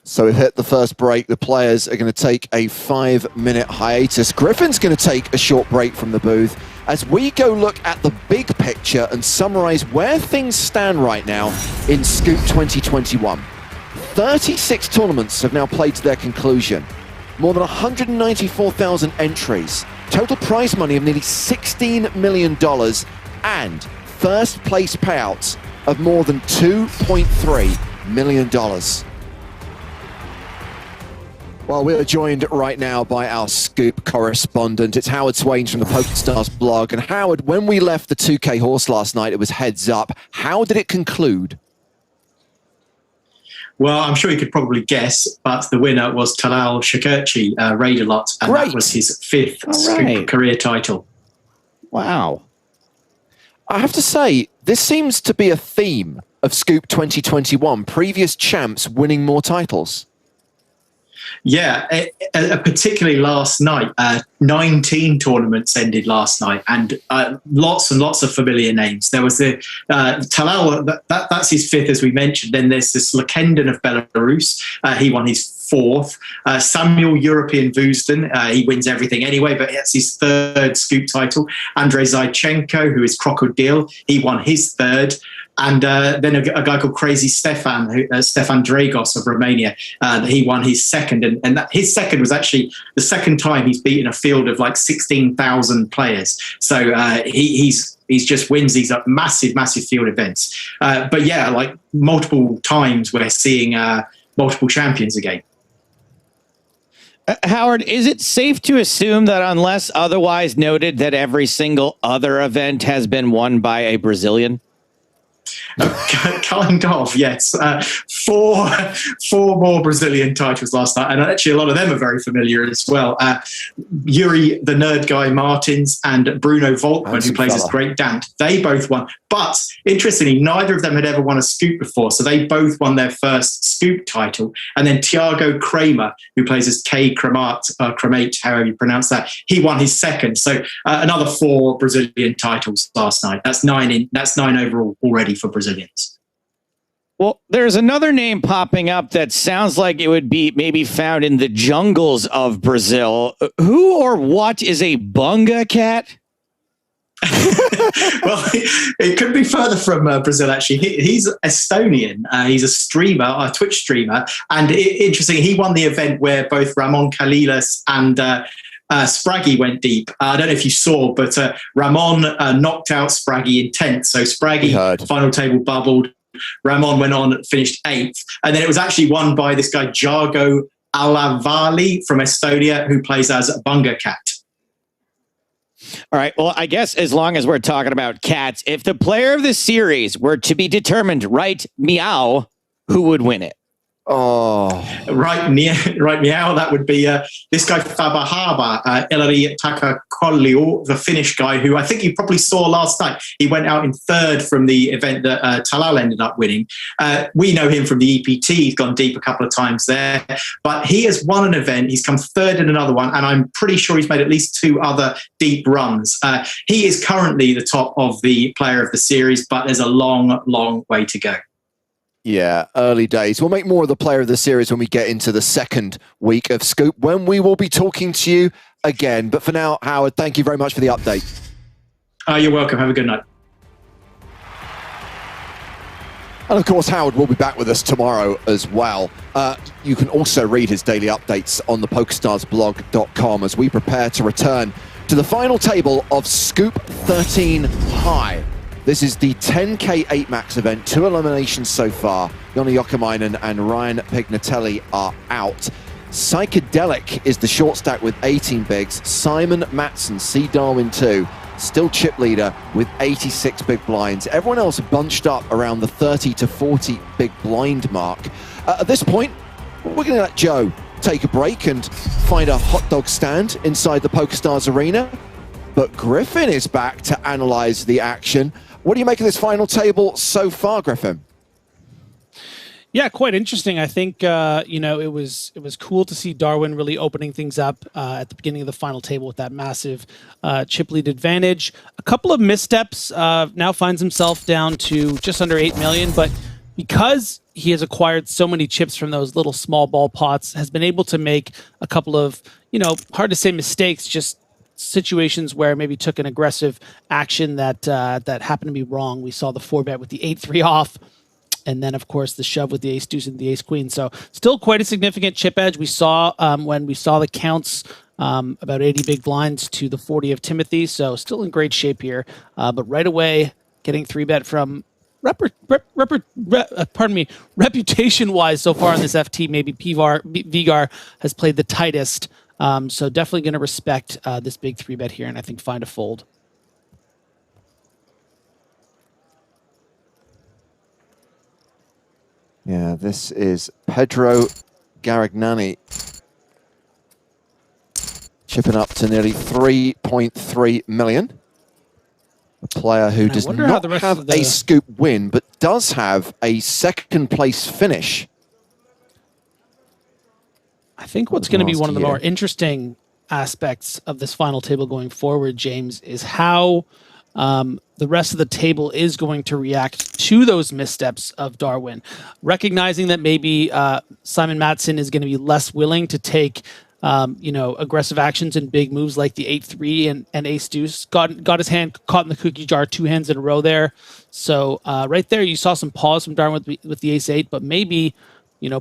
So we've hit the first break. The players are going to take a 5-minute hiatus. Griffin's going to take a short break from the booth as we go look at the big picture and summarize where things stand right now in Scoop 2021. 36 tournaments have now played to their conclusion. more than 194,000 entries, total prize money of nearly $16 million, and first place payouts of more than $2.3 million. Well, we are joined right now by our Scoop correspondent. It's Howard Swains from the PokerStars blog. And Howard, when we left the 2K horse last night, it was heads up. How did it conclude? Well, I'm sure you could probably guess, but the winner was Talal Shakirchi, Raid-A-Lot, and that was his fifth Scoop career title. Wow. I have to say, this seems to be a theme of Scoop 2021, previous champs winning more titles. Yeah, particularly last night. 19 tournaments ended last night, and lots and lots of familiar names. There was the Talal, that's his fifth, as we mentioned. Then there's this Lekenden of Belarus. He won his fourth. Samuel European Vuzden, he wins everything anyway, but that's his third Scoop title. Andrei Zaichenko, who is Crocodile, he won his third. And then a guy called Crazy Stefan, Stefan Dragos of Romania, he won his second. And his second was actually the second time he's beaten a field of like 16,000 players. So he's just wins these massive field events. But yeah, like multiple times we're seeing multiple champions again. Howard, is it safe to assume that unless otherwise noted that every single other event has been won by a Brazilian? Kind of, yes. Four more Brazilian titles last night, and actually a lot of them are very familiar as well. Yuri, the nerd guy Martins, and Bruno Volkmann, who plays as Great Dant, they both won. But interestingly, neither of them had ever won a Scoop before, so they both won their first Scoop title. And then Thiago Kramer, who plays as K Cremate, however you pronounce that, he won his second. So another 4 Brazilian titles last night. That's 9 overall already for Brazilians. Well, there's another name popping up that sounds like it would be maybe found in the jungles of Brazil. Who or what is a bunga cat? Well, it could be further from Brazil, actually. He's Estonian. He's a streamer, a Twitch streamer. And interesting, he won the event where both Ramon Kalilas and Spraggy went deep. I don't know if you saw, but Ramon knocked out Spraggy in 10th. So Spraggy, final table bubbled. Ramon went on, finished 8th. And then it was actually won by this guy, Jargo Alavali from Estonia, who plays as a bunga cat. All right. Well, I guess as long as we're talking about cats, if the player of the series were to be determined right meow, who would win it? Oh, right meow. That would be this guy Fabahaba, Ilari Takakolliu, the Finnish guy who I think you probably saw last night. He went out in 3rd from the event that Talal ended up winning. We know him from the EPT. He's gone deep a couple of times there, but he has won an event. He's come 3rd in another one, and I'm pretty sure he's made at least 2 other deep runs. He is currently the top of the player of the series, but there's a long way to go. Yeah, early days. We'll make more of the player of the series when we get into the second week of Scoop, when we will be talking to you again. But for now, Howard, thank you very much for the update. You're welcome. Have a good night. And of course, Howard will be back with us tomorrow as well. You can also read his daily updates on the PokerStarsblog.com as we prepare to return to the final table of Scoop-13-H. This is the 10K 8-max event. 2 eliminations so far. Joni Jokamainen and Ryan Pignatelli are out. Psychedelic is the short stack with 18 bigs. Simon Matson, C. Darwin 2, still chip leader with 86 big blinds. Everyone else bunched up around the 30 to 40 big blind mark. At this point, we're going to let Joe take a break and find a hot dog stand inside the PokerStars arena. But Griffin is back to analyze the action. What do you make of this final table so far, Griffin? Yeah, quite interesting. I think it was cool to see Darwin really opening things up at the beginning of the final table with that massive chip lead advantage. A couple of missteps. Now finds himself down to just under 8 million, but because he has acquired so many chips from those little small ball pots, has been able to make a couple of hard to say mistakes, just situations where maybe took an aggressive action that happened to be wrong. We saw the 4-bet with the 8-3 off. And then, of course, the shove with the ace deuce and the ace queen. So still quite a significant chip edge. We saw when we saw the counts about 80 big blinds to the 40 of Timothy. So still in great shape here. But right away, getting 3-bet from reputation-wise so far in this FT, maybe Vigar has played the tightest. So definitely going to respect this big 3-bet here and I think find a fold. Yeah, this is Pedro Garagnani chipping up to nearly 3.3 million. A player who does not have a scoop win, but does have a second place finish. I think what's going to be one of the more interesting aspects of this final table going forward, James, is how the rest of the table is going to react to those missteps of Darwin. Recognizing that maybe Simon Matson is going to be less willing to take aggressive actions and big moves like the 8-3 and ace deuce. Got his hand caught in the cookie jar 2 hands in a row there. So right there, you saw some pause from Darwin with the ace-8, but maybe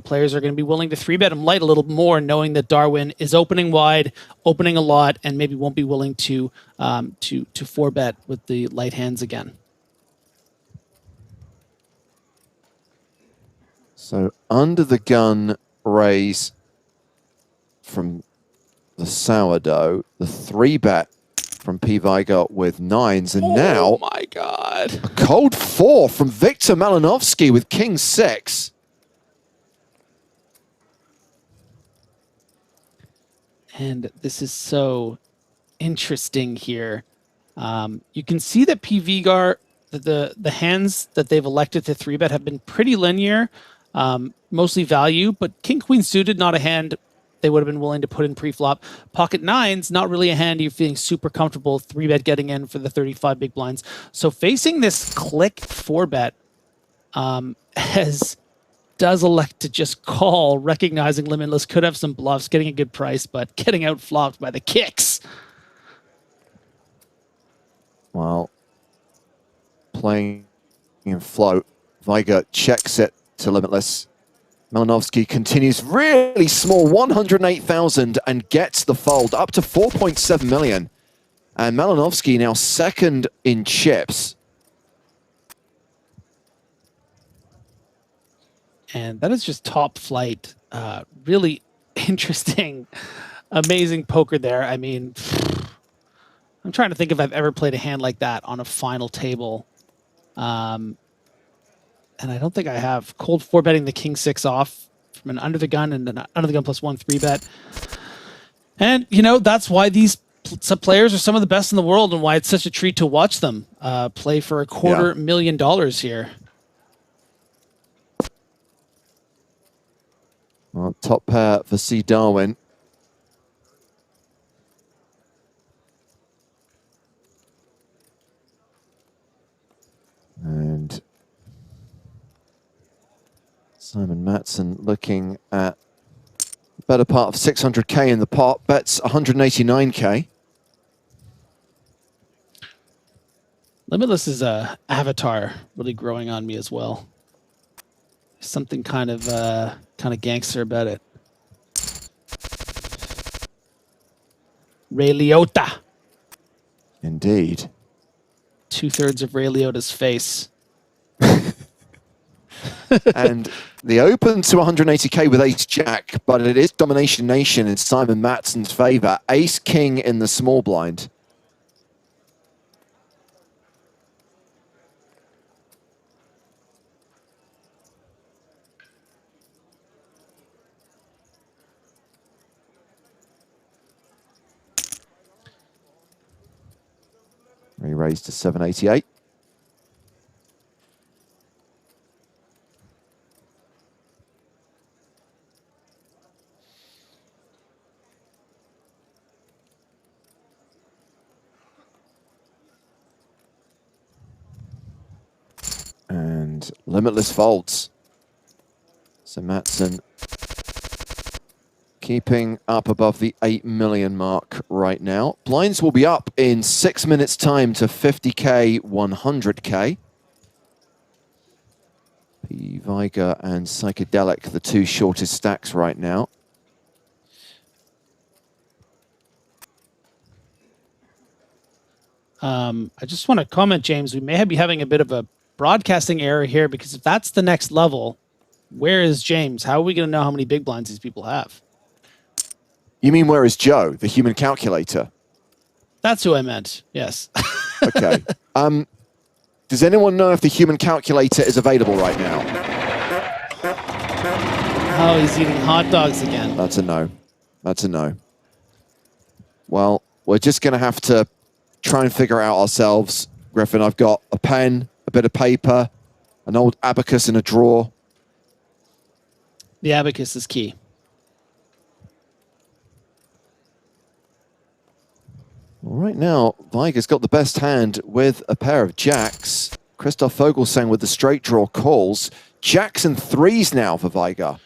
players are going to be willing to 3-bet him light a little more, knowing that Darwin is opening wide, opening a lot, and maybe won't be willing to 4-bet with the light hands again. So under the gun raise from the sourdough, the 3-bet from P. Vigar with 9s, and now my God, a cold 4 from Victor Malinovsky with king 6. And this is so interesting here. You can see that P. Vigar, the hands that they've elected to 3-bet have been pretty linear, mostly value, but king queen suited, not a hand they would have been willing to put in pre-flop. Pocket 9s, not really a hand you're feeling super comfortable 3-bet getting in for the 35 big blinds. So facing this click 4-bet does elect to just call, recognizing Limitless could have some bluffs, getting a good price, but getting out-flopped by the kicks. Well, playing in float, Vigar checks it to Limitless. Malinovsky continues really small, 108,000, and gets the fold up to 4.7 million. And Malinovsky now second in chips. And that is just top flight. Really interesting, amazing poker there. I mean, I'm trying to think if I've ever played a hand like that on a final table. And I don't think I have. Cold 4-betting the king 6 off from an under the gun and an under the gun plus 1 3-bet. And, that's why these players are some of the best in the world and why it's such a treat to watch them play for $250,000 here. Well, top pair for C. Darwin. And Simon Matson looking at the better part of 600K in the pot, bets 189K. Limitless is a avatar really growing on me as well. Something kind of gangster about it. Ray Liotta. Indeed. 2/3 of Ray Liotta's face. And the open to 180K with ace jack, but it is domination nation in Simon Matson's favor. Ace king in the small blind. Re-raised to 788. And Limitless folds. So Matson keeping up above the 8 million mark right now. Blinds will be up in 6 minutes time to 50K, 100K. P. Viger and Psychedelic, the two shortest stacks right now. I just want to comment, James, we may be having a bit of a broadcasting error here, because if that's the next level, where is James? How are we going to know how many big blinds these people have? You mean where is Joe, the human calculator? That's who I meant, yes. Okay. Does anyone know if the human calculator is available right now? Oh, he's eating hot dogs again. That's a no. That's a no. Well, we're just going to have to try and figure out ourselves. Griffin, I've got a pen, a bit of paper, an old abacus in a drawer. The abacus is key. Right now, Viger's got the best hand with a pair of jacks. Christoph Vogelsang with the straight draw calls. Jacks and threes now for Viger.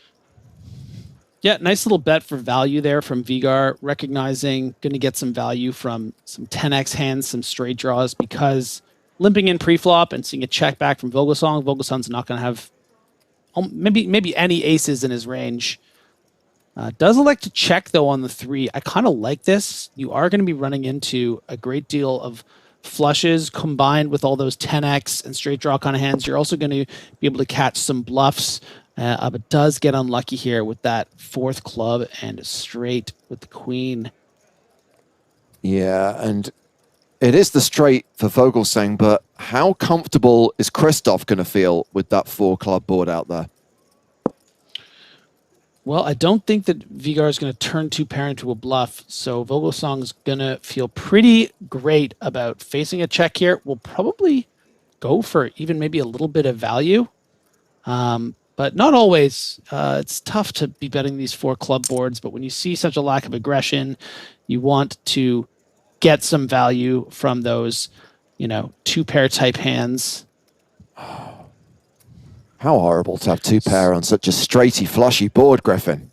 Yeah, nice little bet for value there from Vigar, recognizing going to get some value from some 10x hands, some straight draws, because limping in pre-flop and seeing a check back from Vogelsang. Vogelsang's not going to have maybe any aces in his range. Does elect to check, though, on the 3. I kind of like this. You are going to be running into a great deal of flushes combined with all those 10x and straight draw kind of hands. You're also going to be able to catch some bluffs, but does get unlucky here with that 4th club and straight with the queen. Yeah, and it is the straight for Vogelsang, but how comfortable is Christoph going to feel with that 4 club board out there? Well, I don't think that Vigar is going to turn 2-pair into a bluff, so Vogelsang's going to feel pretty great about facing a check here. We'll probably go for even maybe a little bit of value, but not always. It's tough to be betting these 4 club boards, but when you see such a lack of aggression, you want to get some value from those, 2-pair type hands. How horrible to have 2-pair on such a straighty, flushy board, Griffin.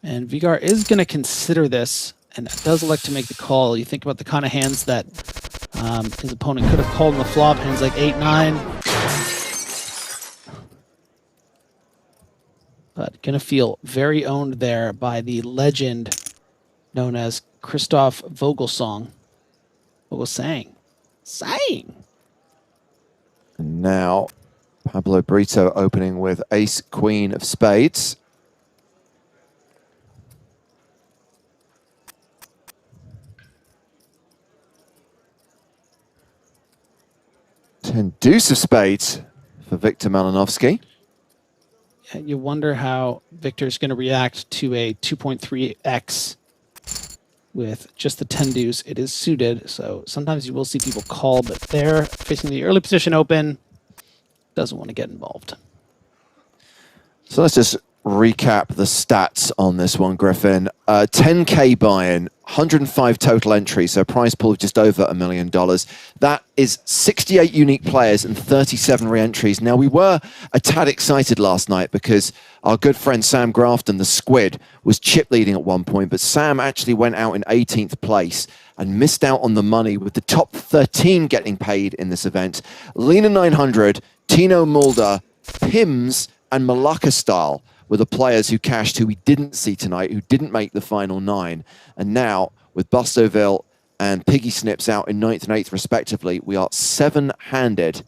And Vigar is going to consider this, and does elect to make the call. You think about the kind of hands that his opponent could have called in the flop, hands like 8-9. But going to feel very owned there by the legend known as Christoph Vogelsang. Sang. And now, Pablo Brito opening with ace, queen of spades. Deuce of spades for Victor Malinowski. Yeah, you wonder how Victor's going to react to a 2.3x with just the 10 deuce. It is suited, so sometimes you will see people call, but they're facing the early position open. Doesn't want to get involved. So let's just recap the stats on this one, Griffin. 10K buy-in, 105 total entries, so prize pool of just over $1 million. That is 68 unique players and 37 re-entries. Now, we were a tad excited last night because our good friend Sam Grafton, the Squid, was chip leading at one point, but Sam actually went out in 18th place and missed out on the money, with the top 13 getting paid in this event. Lena 900, Tino Mulder, Pims, and Malacca Style were the players who cashed, who we didn't see tonight, who didn't make the final 9. And now, with Bustoville and Piggy Snips out in 9th and 8th respectively, we are 7-handed.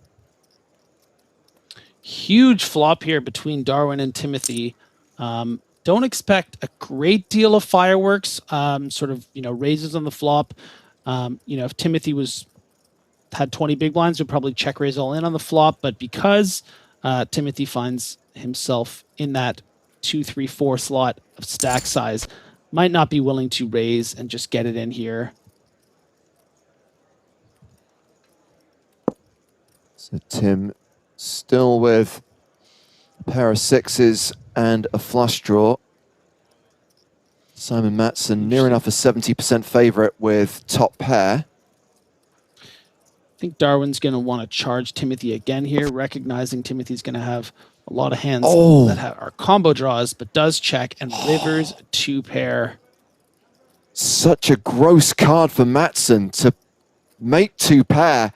Huge flop here between Darwin and Timothy. Don't expect a great deal of fireworks, raises on the flop. If Timothy had 20 big blinds, we'd probably check raise all in on the flop. But because Timothy finds himself in that 2, 3, 4 slot of stack size, might not be willing to raise and just get it in here. So Tim still with a pair of 6s and a flush draw. Simon Matson near enough a 70% favorite with top pair. I think Darwin's going to want to charge Timothy again here, recognizing Timothy's going to have a lot of hands that are combo draws, but does check and rivers 2-pair. Such a gross card for Matson to make 2-pair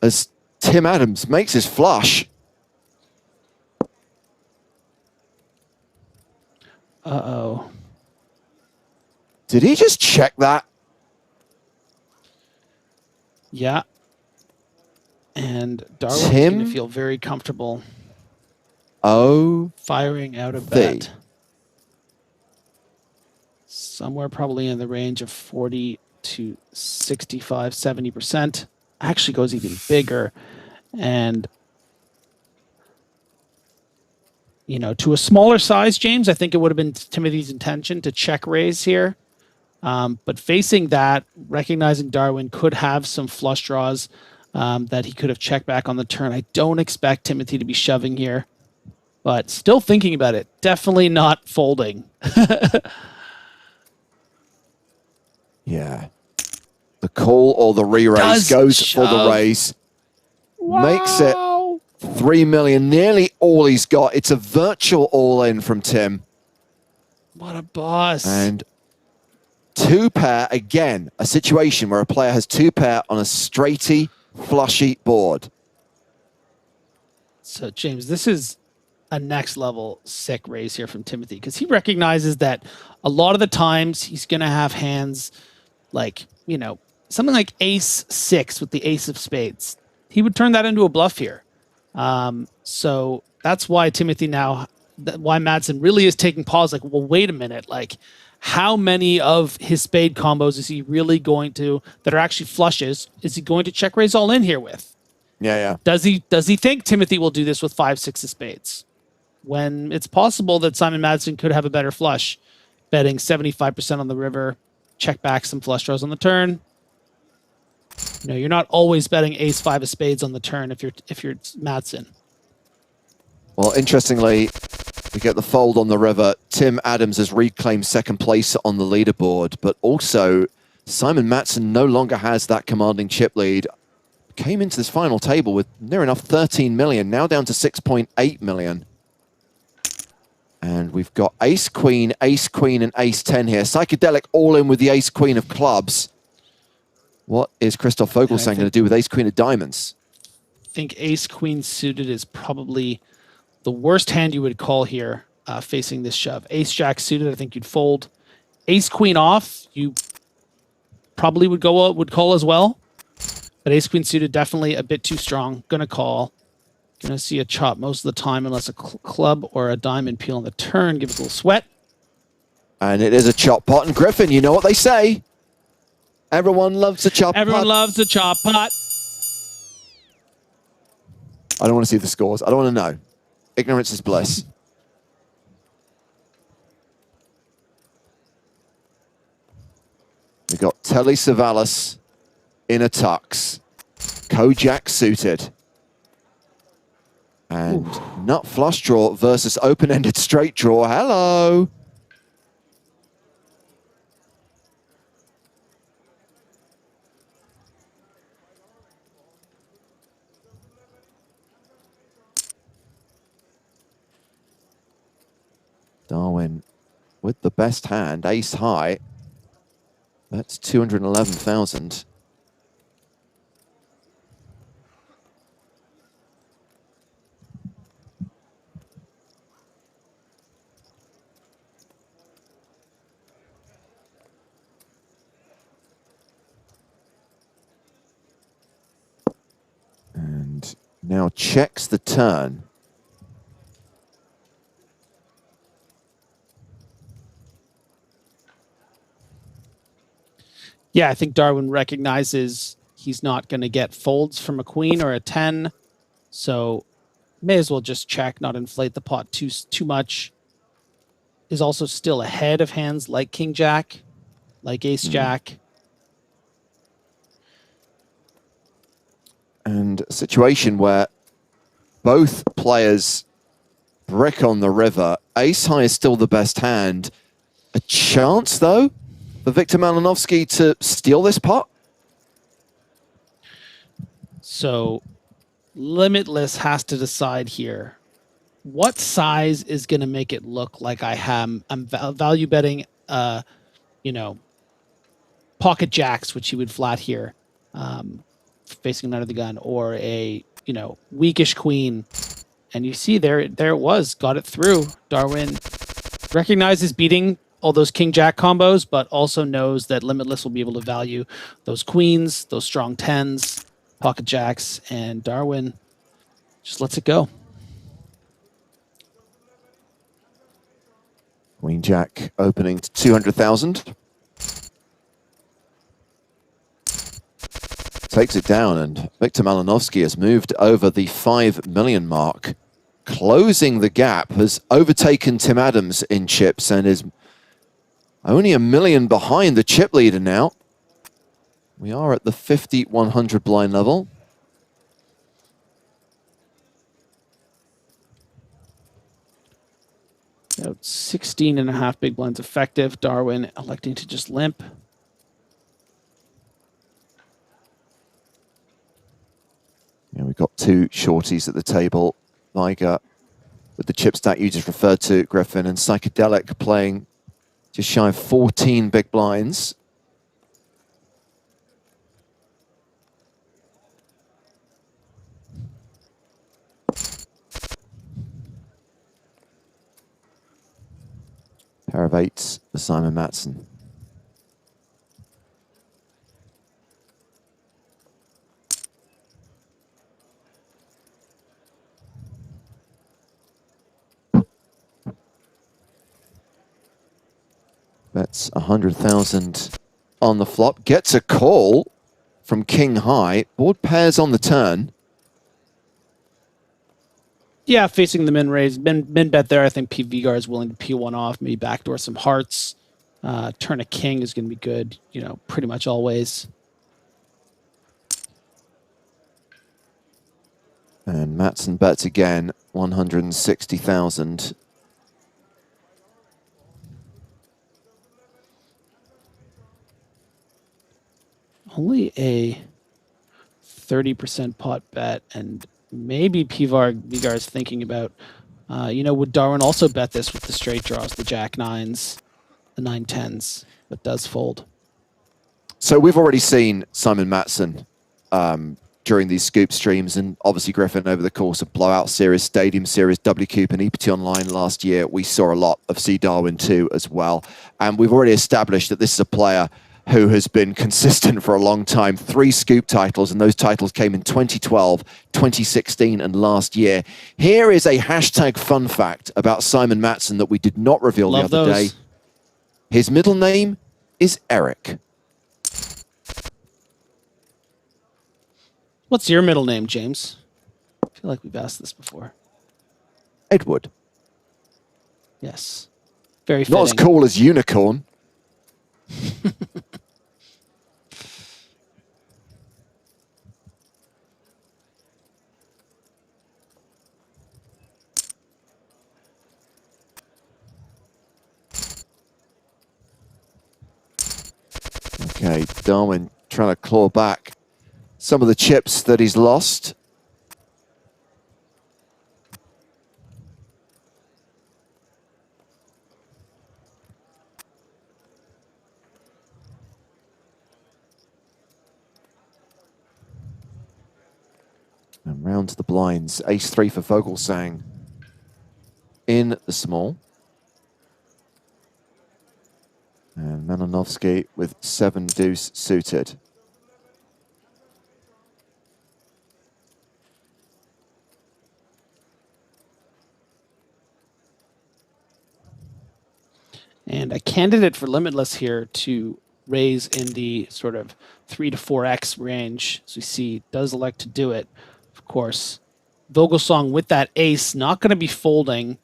as Tim Adams makes his flush. Uh-oh. Did he just check that? Yeah. And Darwin's Tim? going to feel very comfortable Oh, firing out a the. bet. Somewhere probably in the range of 40 to 65, 70%. Actually goes even bigger. And, you know, to a smaller size, James, I think it would have been Timothy's intention to check raise here. But facing that, recognizing Darwin could have some flush draws that he could have checked back on the turn. I don't expect Timothy to be shoving here, but still thinking about it. Definitely not folding. Yeah. The call or the re-raise Does goes for the shove. raise. Makes it 3 million, nearly all he's got. It's a virtual all-in from Tim. What a boss. And two pair, again, a situation where a player has two pair on a straighty, flushy board. So, James, this is a next level sick raise here from Timothy because he recognizes that a lot of the times he's going to have hands like, you know, something like ace six with the ace of spades. He would turn that into a bluff here. So that's why Timothy now, why Madsen really is taking pause. Like, well, wait a minute. Like, how many of his spade combos is he really going to, that are actually flushes, is he going to check raise all in here with? Yeah. Does he think Timothy will do this with 5-6 of spades? When it's possible that Simon Madsen could have a better flush, betting 75% on the river, check back some flush draws on the turn. You know, you're not always betting ace 5 of spades on the turn if you're Madsen. Well, interestingly, we get the fold on the river. Tim Adams has reclaimed second place on the leaderboard, but also Simon Madsen no longer has that commanding chip lead. Came into this final table with near enough 13 million, now down to 6.8 million. And we've got ace, queen, and ace 10 here. Psychedelic all in with the ace, queen of clubs. What is Christoph Vogelsang going to do with ace, queen of diamonds? I think ace, queen suited is probably the worst hand you would call here facing this shove. Ace, jack suited, I think you'd fold. Ace, queen off, you probably would call as well. But ace, queen suited, definitely a bit too strong. Gonna call. Gonna see a chop most of the time unless a club or a diamond peel on the turn gives a little sweat. And it is a chop pot. And Griffin, you know what they say. Everyone loves a chop pot. Everyone loves a chop pot. I don't want to see the scores. I don't want to know. Ignorance is bliss. We've got Telly Savalas in a tux. Kojak suited. And nut flush draw versus open-ended straight draw. Hello. Darwin with the best hand, ace high. That's 211,000. And now checks the turn. Yeah, I think Darwin recognizes he's not going to get folds from a queen or a 10. So may as well just check, not inflate the pot too much. Is also still ahead of hands like King Jack, like Ace Jack. And a situation where both players brick on the river. Ace high is still the best hand. A chance, though, for Victor Malinovsky to steal this pot? So Limitless has to decide here. What size is going to make it look like I'm value betting, you know, pocket jacks, which he would flat here, facing under the gun, or a weakish queen. And you see there it was, got it through. Darwin recognizes beating all those king-jack combos, but also knows that Limitless will be able to value those queens, those strong tens, pocket jacks, and Darwin just lets it go. Queen Jack opening to 200,000. Takes it down, and Victor Malinovsky has moved over the 5 million mark. Closing the gap, has overtaken Tim Adams in chips and is only 1 million behind the chip leader now. We are at the 50-100 blind level. About 16.5 big blinds effective. Darwin electing to just limp. Yeah, we've got 2 shorties at the table. Liger with the chip stack you just referred to, Griffin, and Psychedelic playing just shy of 14 big blinds. Pair of 8s for Simon Matson. That's 100,000 on the flop. Gets a call from King High. Board pairs on the turn. Yeah, facing the min raise. Min bet there. I think PVGAR is willing to P1 off, maybe backdoor some hearts. Turn a king is going to be good, pretty much always. And Matson bets again, 160,000. Only a 30% pot bet, and maybe PVGAR is thinking about, would Darwin also bet this with the straight draws, the jack nines, the 9-10s, but does fold. So we've already seen Simon Matson during these Scoop streams, and obviously Griffin over the course of Blowout Series, Stadium Series, WCOOP and EPT Online last year. We saw a lot of C. Darwin too as well. And we've already established that this is a player who has been consistent for a long time. 3 Scoop titles, and those titles came in 2012, 2016, and last year. Here is a hashtag fun fact about Simon Matson that we did not reveal the other day. His middle name is Eric. What's your middle name, James? I feel like we've asked this before. Edward. Yes. Very fitting. Not as cool as Unicorn. Okay, Darwin trying to claw back some of the chips that he's lost. And round to the blinds. Ace-3 for Vogelsang in the small. And Malinovsky with 7 deuce suited. And a candidate for Limitless here to raise in the sort of 3 to 4x range, as we see, does elect to do it. Of course, Vogelsong with that ace, not going to be folding.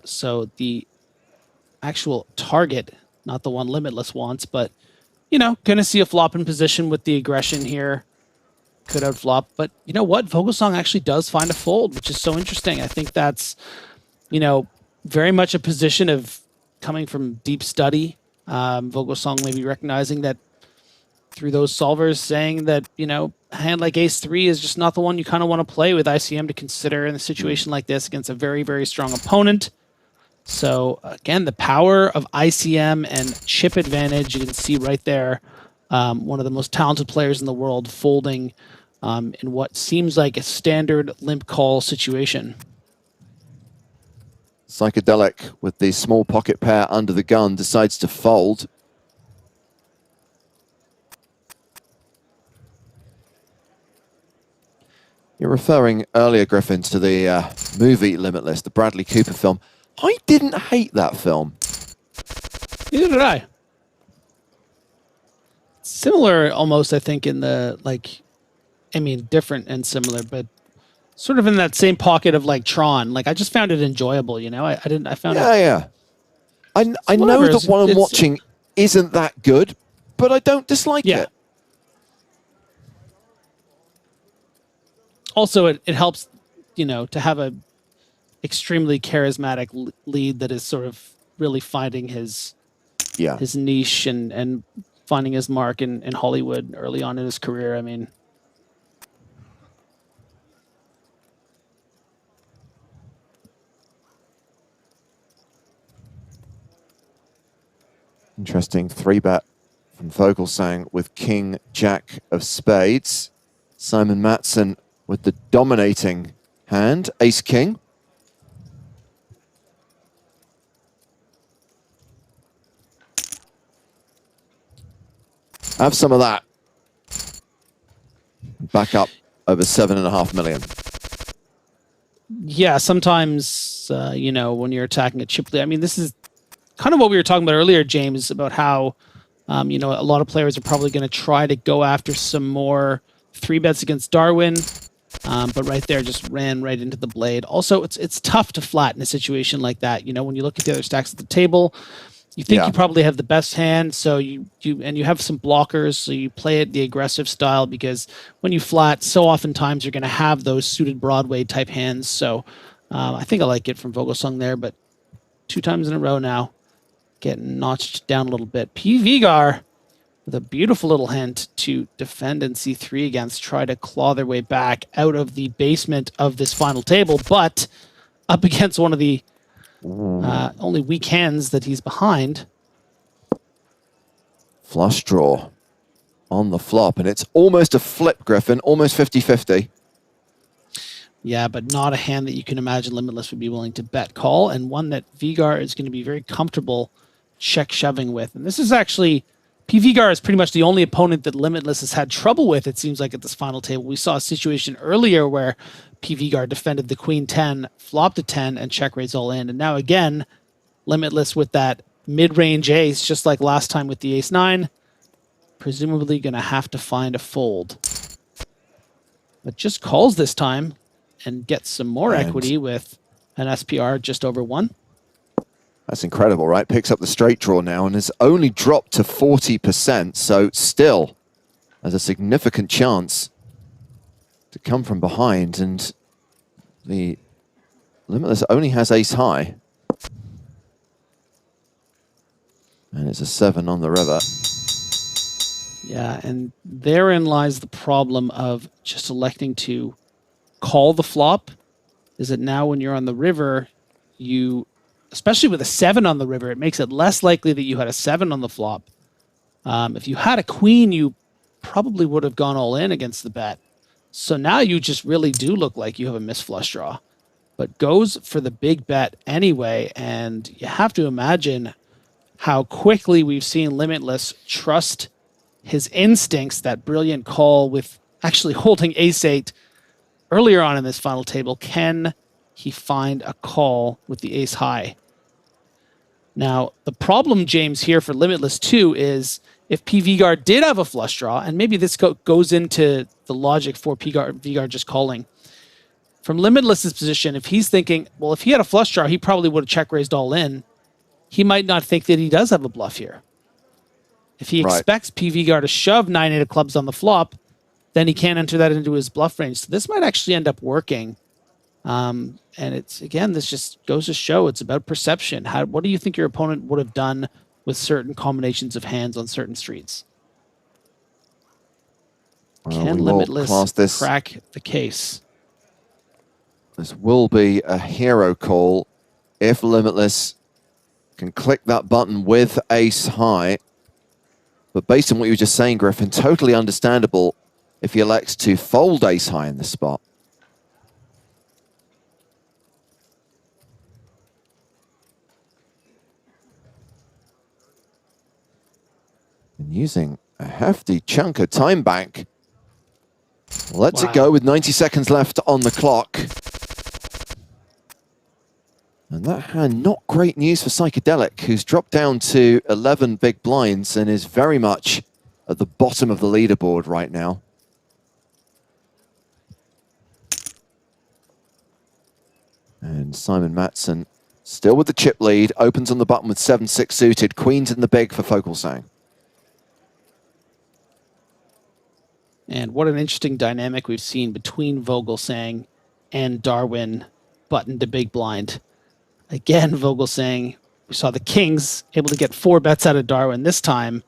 So the actual target, not the one Limitless wants, but, going to see a flop in position with the aggression here. Could outflop, but you know what? Vogelsong actually does find a fold, which is so interesting. I think that's, very much a position of coming from deep study. Vogelsong maybe recognizing that through those solvers, saying that, a hand like ace-3 is just not the one you kind of want to play with ICM to consider in a situation like this against a very, very strong opponent. So again, the power of ICM and chip advantage, you can see right there, one of the most talented players in the world folding in what seems like a standard limp call situation. Psychedelic with the small pocket pair under the gun decides to fold. You're referring earlier, Griffin, to the movie Limitless, the Bradley Cooper film. I didn't hate that film. Neither did I. Similar almost, I think, in the, like, I mean, different and similar, but sort of in that same pocket of like Tron. Like, I just found it enjoyable, you know? I found it. Yeah. I know that what I'm watching isn't that good, but I don't dislike it. Also, it helps, you know, to have a extremely charismatic lead that is sort of really finding his niche and finding his mark in Hollywood early on in his career. I mean, interesting 3-bet from Vogelsang with King Jack of Spades. Simon Matson with the dominating hand, Ace King. Have some of that. Back up over 7.5 million. Yeah, sometimes, you know, when you're attacking a chip lead, I mean, this is kind of what we were talking about earlier, James, about how, you know, a lot of players are probably going to try to go after some more 3-bets against Darwin. But right there just ran right into the blade. Also, it's tough to flat in a situation like that. You know, when you look at the other stacks at the table, you think you probably have the best hand, so you have some blockers, so you play it the aggressive style, because when you flat, so oftentimes you're going to have those suited Broadway type hands. So I think I like it from Vogelsang there, but 2 times in a row now, getting notched down a little bit. PVgar with a beautiful little hint to defend in C3 against, try to claw their way back out of the basement of this final table, but up against one of the only weak hands that he's behind. Flush draw on the flop, and it's almost a flip, Griffin, almost 50-50. Yeah, but not a hand that you can imagine Limitless would be willing to bet call, and one that Vigar is going to be very comfortable check shoving with. And this is actually, PVgar is pretty much the only opponent that Limitless has had trouble with, it seems like, at this final table. We saw a situation earlier where PVgar defended the Queen 10, flopped a 10, and check raised all in. And now again, Limitless with that mid-range ace, just like last time with the ace 9, presumably going to have to find a fold. But just calls this time and gets some more equity with an SPR just over 1. That's incredible, right? Picks up the straight draw now and has only dropped to 40%, so still has a significant chance to come from behind, and the Limitless only has ace high. And it's a 7 on the river. Yeah, and therein lies the problem of just electing to call the flop, is that now when you're on the river, you, especially with a 7 on the river, it makes it less likely that you had a 7 on the flop. If you had a queen, you probably would have gone all in against the bet. So now you just really do look like you have a missed flush draw, but goes for the big bet anyway. And you have to imagine how quickly we've seen Limitless trust his instincts, that brilliant call with actually holding ace-8 earlier on in this final table. Can he find a call with the ace high? Now, the problem, James, here for Limitless too is if PVgar did have a flush draw, and maybe this goes into the logic for PVgar just calling. From Limitless's position, if he's thinking, well, if he had a flush draw, he probably would have check raised all in. He might not think that he does have a bluff here. If he expects PVgar to shove 9-8 of clubs on the flop, then he can't enter that into his bluff range. So this might actually end up working. And it's, again, this just goes to show it's about perception. What do you think your opponent would have done with certain combinations of hands on certain streets? Well, Can Limitless crack the case? This will be a hero call if Limitless can click that button with ace high. But based on what you were just saying, Griffin, totally understandable if he elects to fold ace high in this spot. And using a hefty chunk of time back, lets it go with 90 seconds left on the clock. And that hand, not great news for Psychedelic, who's dropped down to 11 big blinds and is very much at the bottom of the leaderboard right now. And Simon Matson, still with the chip lead, opens on the button with 7-6 suited. Queens in the big for Fokalsang. And what an interesting dynamic we've seen between Vogelsang and Darwin, button to big blind. Again, Vogelsang, we saw the kings able to get 4 bets out of Darwin this time.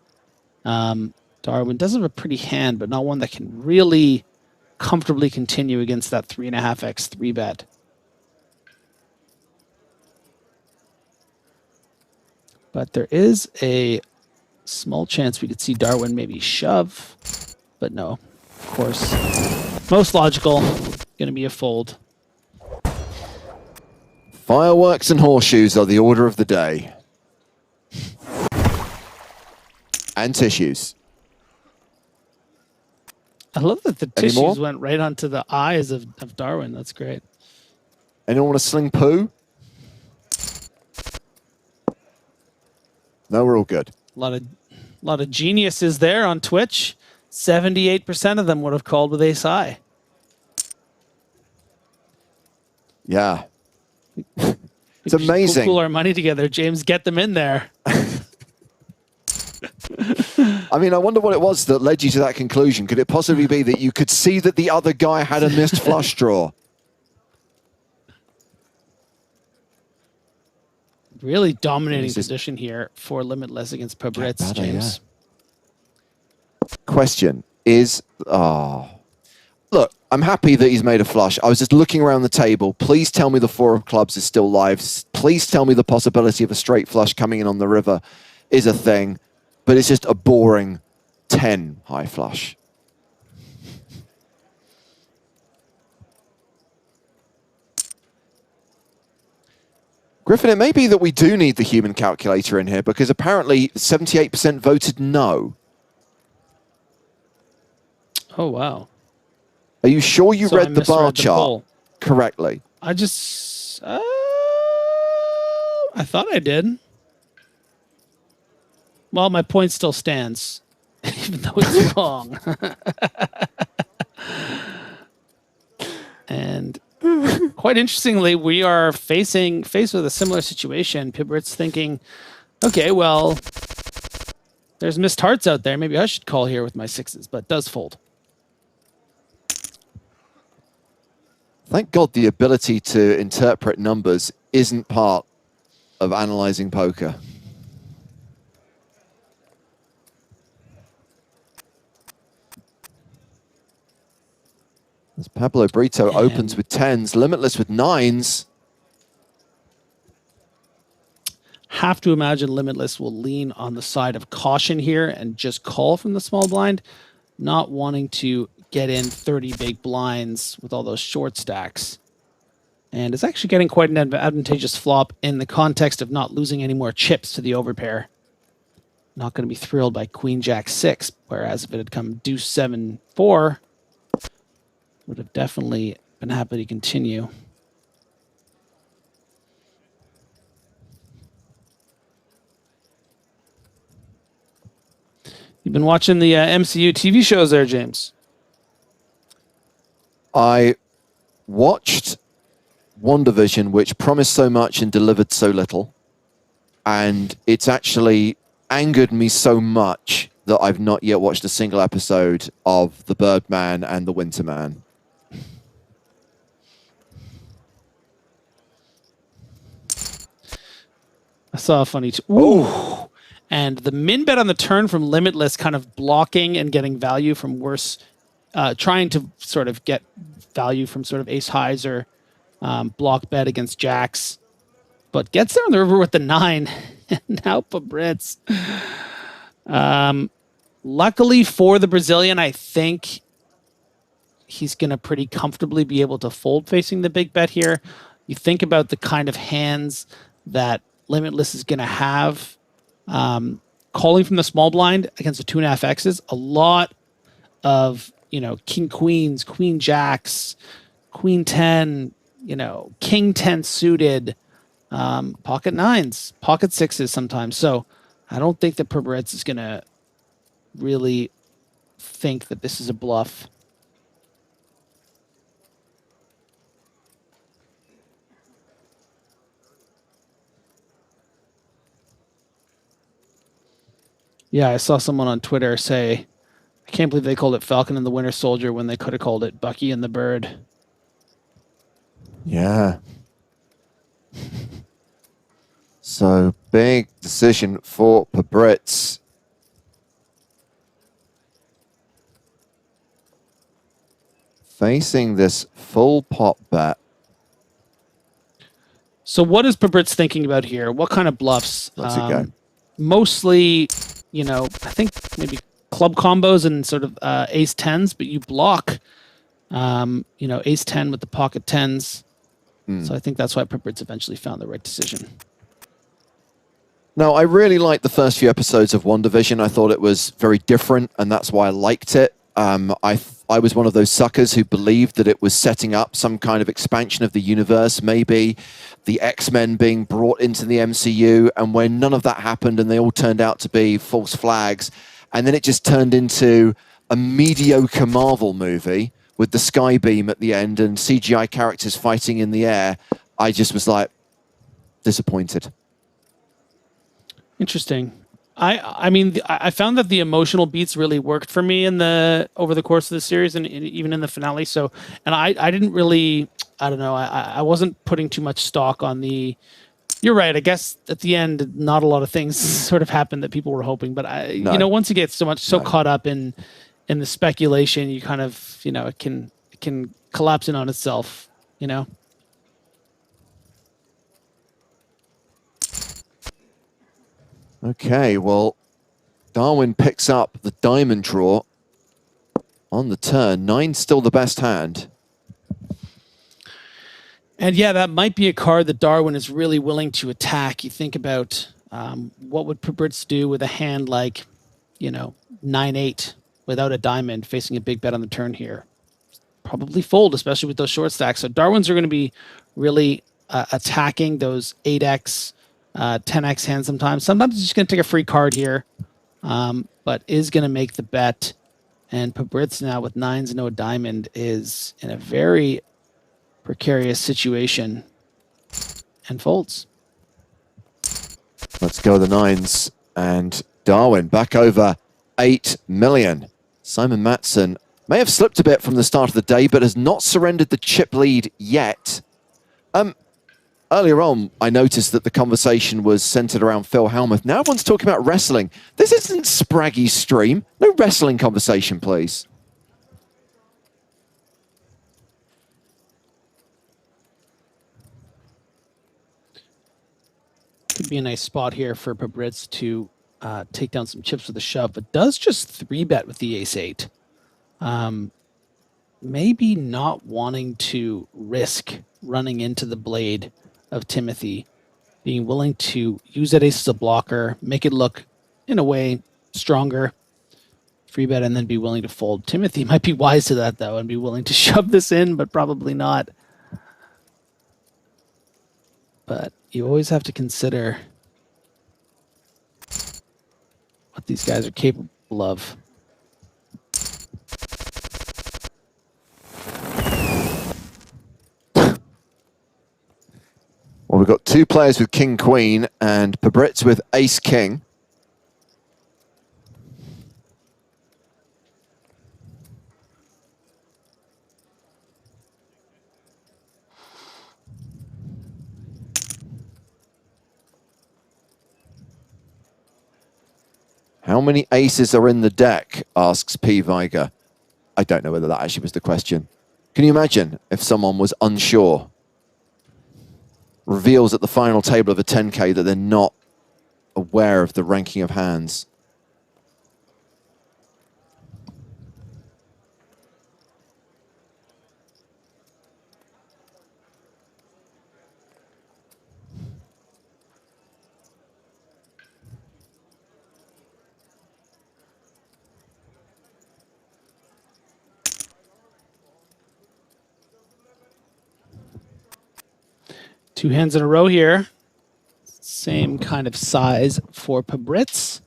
Darwin does have a pretty hand, but not one that can really comfortably continue against that 3.5x 3-bet. But there is a small chance we could see Darwin maybe shove, but no, of course, most logical, going to be a fold. Fireworks and horseshoes are the order of the day. And tissues. I love that the Any more? tissues went right onto the eyes of Darwin. That's great. Anyone want to sling poo? No, we're all good. A lot of geniuses there on Twitch. 78% of them would have called with ace high. Yeah. It's amazing. Pool our money together, James. Get them in there. I mean, I wonder what it was that led you to that conclusion. Could it possibly be that you could see that the other guy had a missed flush draw? Really dominating position here for Limitless against Pobritz, James. Yeah. Question is, look, I'm happy that he's made a flush. I was just looking around the table. Please tell me the 4 of clubs is still live. Please tell me the possibility of a straight flush coming in on the river is a thing. But it's just a boring 10 high flush. Griffin, it may be that we do need the human calculator in here because apparently 78% voted no. Oh, wow. Are you sure you read the bar misread the chart poll correctly? I just... I thought I did. Well, my point still stands, even though it's wrong. And quite interestingly, we are faced with a similar situation. Pibbert's thinking, okay, well, there's missed hearts out there. Maybe I should call here with my 6s, but does fold. Thank God the ability to interpret numbers isn't part of analyzing poker. As Pablo Brito opens with 10s, Limitless with 9s. Have to imagine Limitless will lean on the side of caution here and just call from the small blind, not wanting to get in 30 big blinds with all those short stacks. And it's actually getting quite an advantageous flop in the context of not losing any more chips to the overpair. Not going to be thrilled by Queen Jack 6, whereas if it had come Deuce 7 4, would have definitely been happy to continue. You've been watching the MCU TV shows there, James? I watched WandaVision, which promised so much and delivered so little. And it's actually angered me so much that I've not yet watched a single episode of The Birdman and The Winter Man. I saw a funny... Ooh! And the min bet on the turn from Limitless kind of blocking and getting value from worse... trying to sort of get value from sort of ace highs or block bet against jacks. But gets there on the river with the 9. And now Pobritz. Luckily for the Brazilian, I think he's going to pretty comfortably be able to fold facing the big bet here. You think about the kind of hands that Limitless is going to have. Calling from the small blind against the 2.5Xs, a lot of, king queens, queen jacks, queen 10, king 10 suited, pocket 9s, pocket 6s sometimes. So I don't think that Pabritz is going to really think that this is a bluff. Yeah, I saw someone on Twitter say, I can't believe they called it Falcon and the Winter Soldier when they could have called it Bucky and the Bird. Yeah. So big decision for Pabritz. Facing this full pot bet. So what is Pabritz thinking about here? What kind of bluffs? Let's go. Mostly, I think maybe club combos and sort of ace 10s, but you block, ace 10 with the pocket 10s. So I think that's why Pabritz eventually found the right decision. No, I really liked the first few episodes of One Division. I thought it was very different, and that's why I liked it. I was one of those suckers who believed that it was setting up some kind of expansion of the universe, maybe the X-Men being brought into the MCU, and when none of that happened and they all turned out to be false flags, and then it just turned into a mediocre Marvel movie with the sky beam at the end and CGI characters fighting in the air, I just was like, disappointed. Interesting. I mean, I found that the emotional beats really worked for me over the course of the series and even in the finale. So, and I didn't really, I don't know, I wasn't putting too much stock on the. You're right. I guess at the end, not a lot of things sort of happened that people were hoping. But once you get so caught up in the speculation, you kind of, it can collapse in on itself. Okay, well, Darwin picks up the diamond draw on the turn. 9's still the best hand. And yeah, that might be a card that Darwin is really willing to attack. You think about what would Pabritz do with a hand like, 9-8 without a diamond facing a big bet on the turn here. Probably fold, especially with those short stacks. So Darwin's are going to be really attacking those 8x, 10x hands sometimes. Sometimes he's just going to take a free card here, but is going to make the bet. And Pabritz now with 9s, no diamond, is in a very precarious situation and folds. Let's go the 9s. And Darwin back over 8 million. Simon Matson may have slipped a bit from the start of the day, but has not surrendered the chip lead yet. Earlier on, I noticed that the conversation was centered around Phil Hellmuth. Now everyone's talking about wrestling. This isn't Spraggy's stream. No wrestling conversation, please. Could be a nice spot here for Pabritz to take down some chips with a shove, but does just 3-bet with the ace-8. Maybe not wanting to risk running into the blade of Timothy, being willing to use that ace as a blocker, make it look, in a way, stronger, 3-bet, and then be willing to fold. Timothy might be wise to that, though, and be willing to shove this in, but probably not. But you always have to consider what these guys are capable of. Well, we've got 2 players with King Queen and Pabritz with Ace King. How many aces are in the deck, asks P. Viger. I don't know whether that actually was the question. Can you imagine if someone was unsure? Reveals at the final table of a 10K that they're not aware of the ranking of hands. Two hands in a row here. Same kind of size for Pabritz.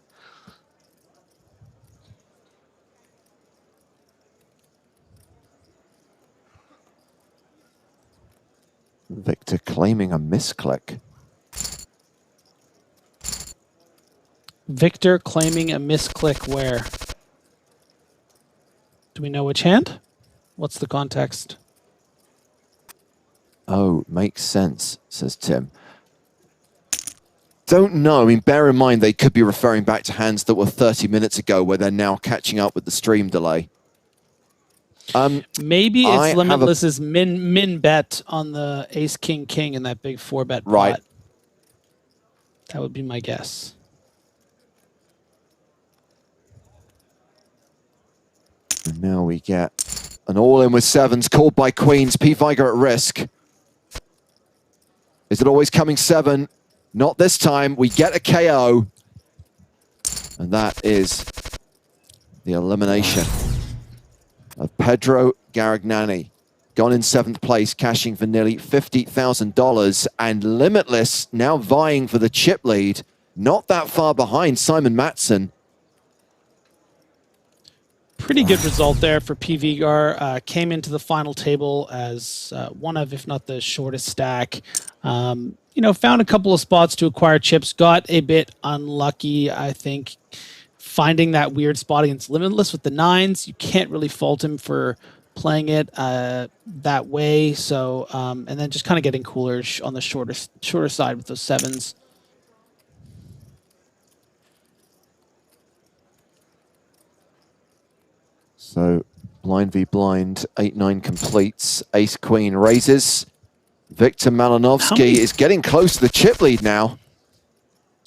Victor claiming a misclick. Victor claiming a misclick where? Do we know which hand? What's the context? Oh, makes sense, says Tim. Don't know. I mean, bear in mind they could be referring back to hands that were 30 minutes ago where they're now catching up with the stream delay. Maybe it's Limitless's min bet on the ace king king in that big 4-bet pot. Right. That would be my guess. And now we get an all-in with sevens called by queens. P. Viger at risk. Is it always coming 7? Not this time. We get a KO. And that is the elimination of Pedro Garagnani. Gone in 7th place, cashing for nearly $50,000. And Limitless now vying for the chip lead. Not that far behind Simon Matson. Pretty good result there for P. Vigar. Came into the final table as one of, if not the shortest stack. You know, found a couple of spots to acquire chips. Got a bit unlucky, I think, finding that weird spot against Limitless with the 9s. You can't really fault him for playing it that way. So, and then just kind of getting cooler on the shorter side with those 7s. So blind v blind, 8-9 completes. Ace Queen raises. Victor Malinovsky is getting close to the chip lead now.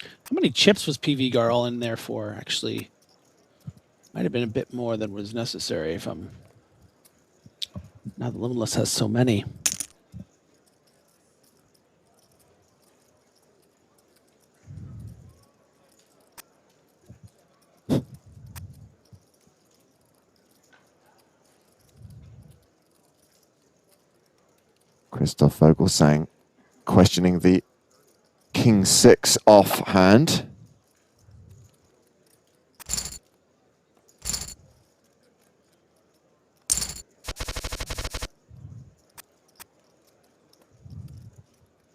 How many chips was P. Vigar all in there for, actually? Might have been a bit more than was necessary if I'm... Now the Limitless has so many. Christoph Vogelsang questioning the King 6 offhand.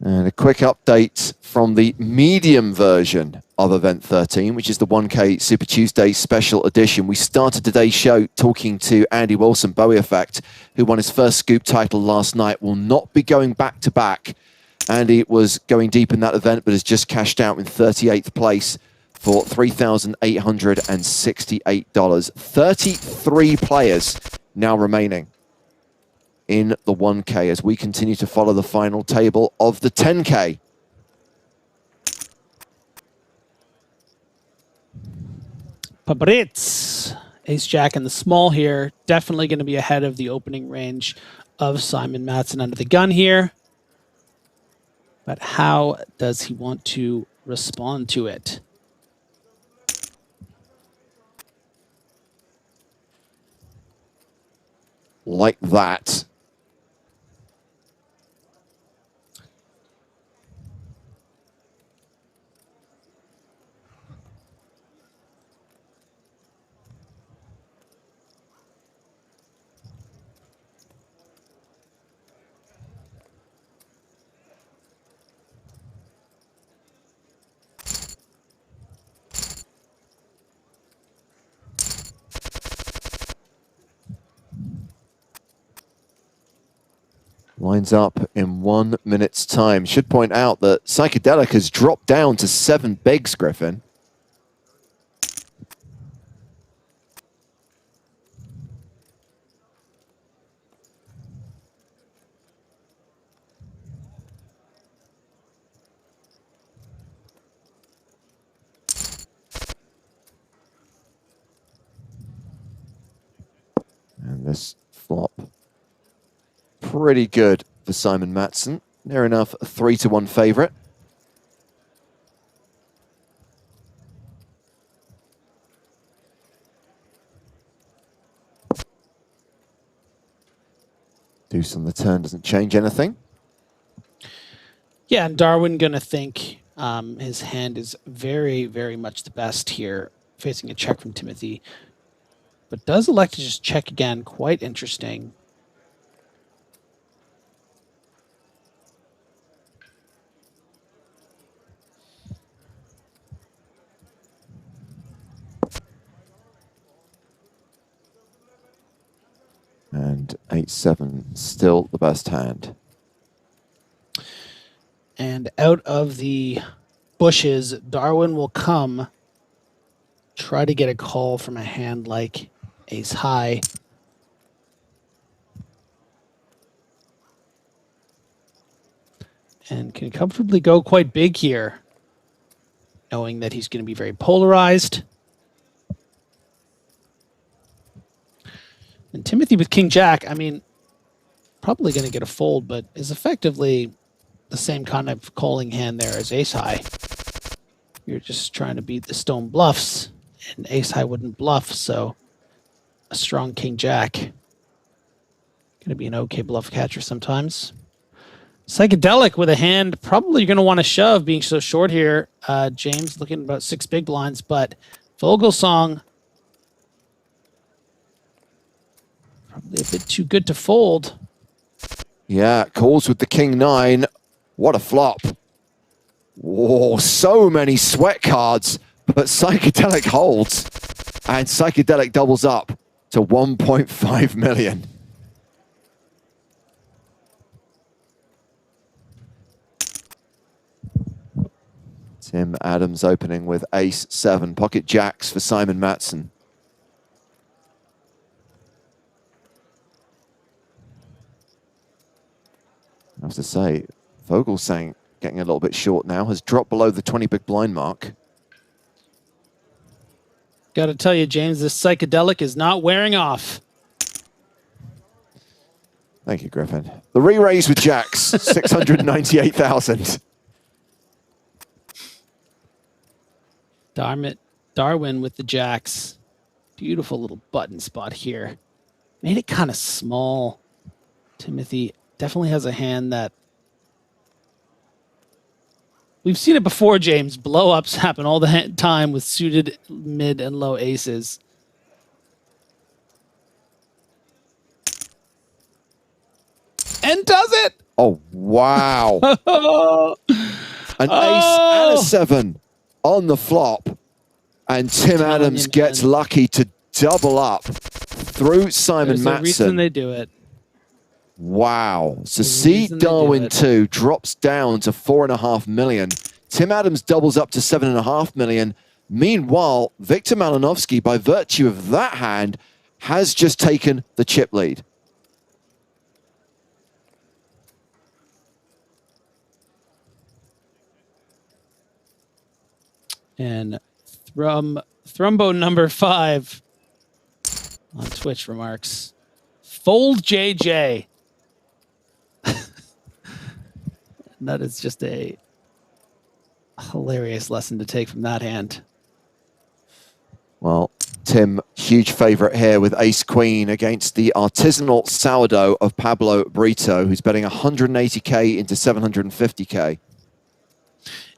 And a quick update from the medium version of Event 13, which is the 1K Super Tuesday special edition. We started today's show talking to Andy Wilson, Bowie Effect, who won his first Scoop title last night. Will not be going back-to-back. Andy was going deep in that event, but has just cashed out in 38th place for $3,868. 33 players now remaining in the 1K as we continue to follow the final table of the 10K. Pabritz, ace-jack in the small here. Definitely going to be ahead of the opening range of Simon Matson under the gun here. But how does he want to respond to it? Like that. Lines up in 1 minute's time. Should point out that Psychedelic has dropped down to 7 bigs, Griffin. And this flop, pretty good for Simon Matson. Near enough a 3-1 favorite. Deuce on the turn doesn't change anything. Yeah, and Darwin going to think his hand is very, very much the best here, facing a check from Timothy. But does elect to just check again. Quite interesting. And 8-7, still the best hand. And out of the bushes, Darwin will come, try to get a call from a hand like ace high. And can comfortably go quite big here, knowing that he's going to be very polarized. And Timothy with King Jack, I mean, probably going to get a fold, but is effectively the same kind of calling hand there as ace high. You're just trying to beat the stone bluffs, and ace high wouldn't bluff, so a strong King Jack. Going to be an okay bluff catcher sometimes. Psychedelic with a hand probably going to want to shove, being so short here. James looking at about 6 big blinds, but Vogelsong probably a bit too good to fold. Yeah, calls with the King 9. What a flop. Whoa, so many sweat cards, but Psychedelic holds. And Psychedelic doubles up to 1.5 million. Tim Adams opening with ace-7, pocket jacks for Simon Matson. I have to say, Vogelsang getting a little bit short now, has dropped below the 20 big blind mark. Got to tell you, James, this Psychedelic is not wearing off. Thank you, Griffin. The re-raise with jacks, 698,000. Darwin with the jacks. Beautiful little button spot here. Made it kind of small. Timothy definitely has a hand that... We've seen it before, James. Blow-ups happen all the time with suited mid and low aces. And does it! Oh, wow. An ace and a 7 on the flop. And Tim Adams gets lucky to double up through Simon Matson. There's a reason they do it. Wow. So see Darwin 2 drops down to 4.5 million. Tim Adams doubles up to 7.5 million. Meanwhile, Victor Malinovsky, by virtue of that hand, has just taken the chip lead. And Thrumbo number 5 on Twitch remarks, fold JJ. That is just a hilarious lesson to take from that hand. Well, Tim, huge favorite here with ace-queen against the artisanal sourdough of Pablo Brito, who's betting 180K into 750K.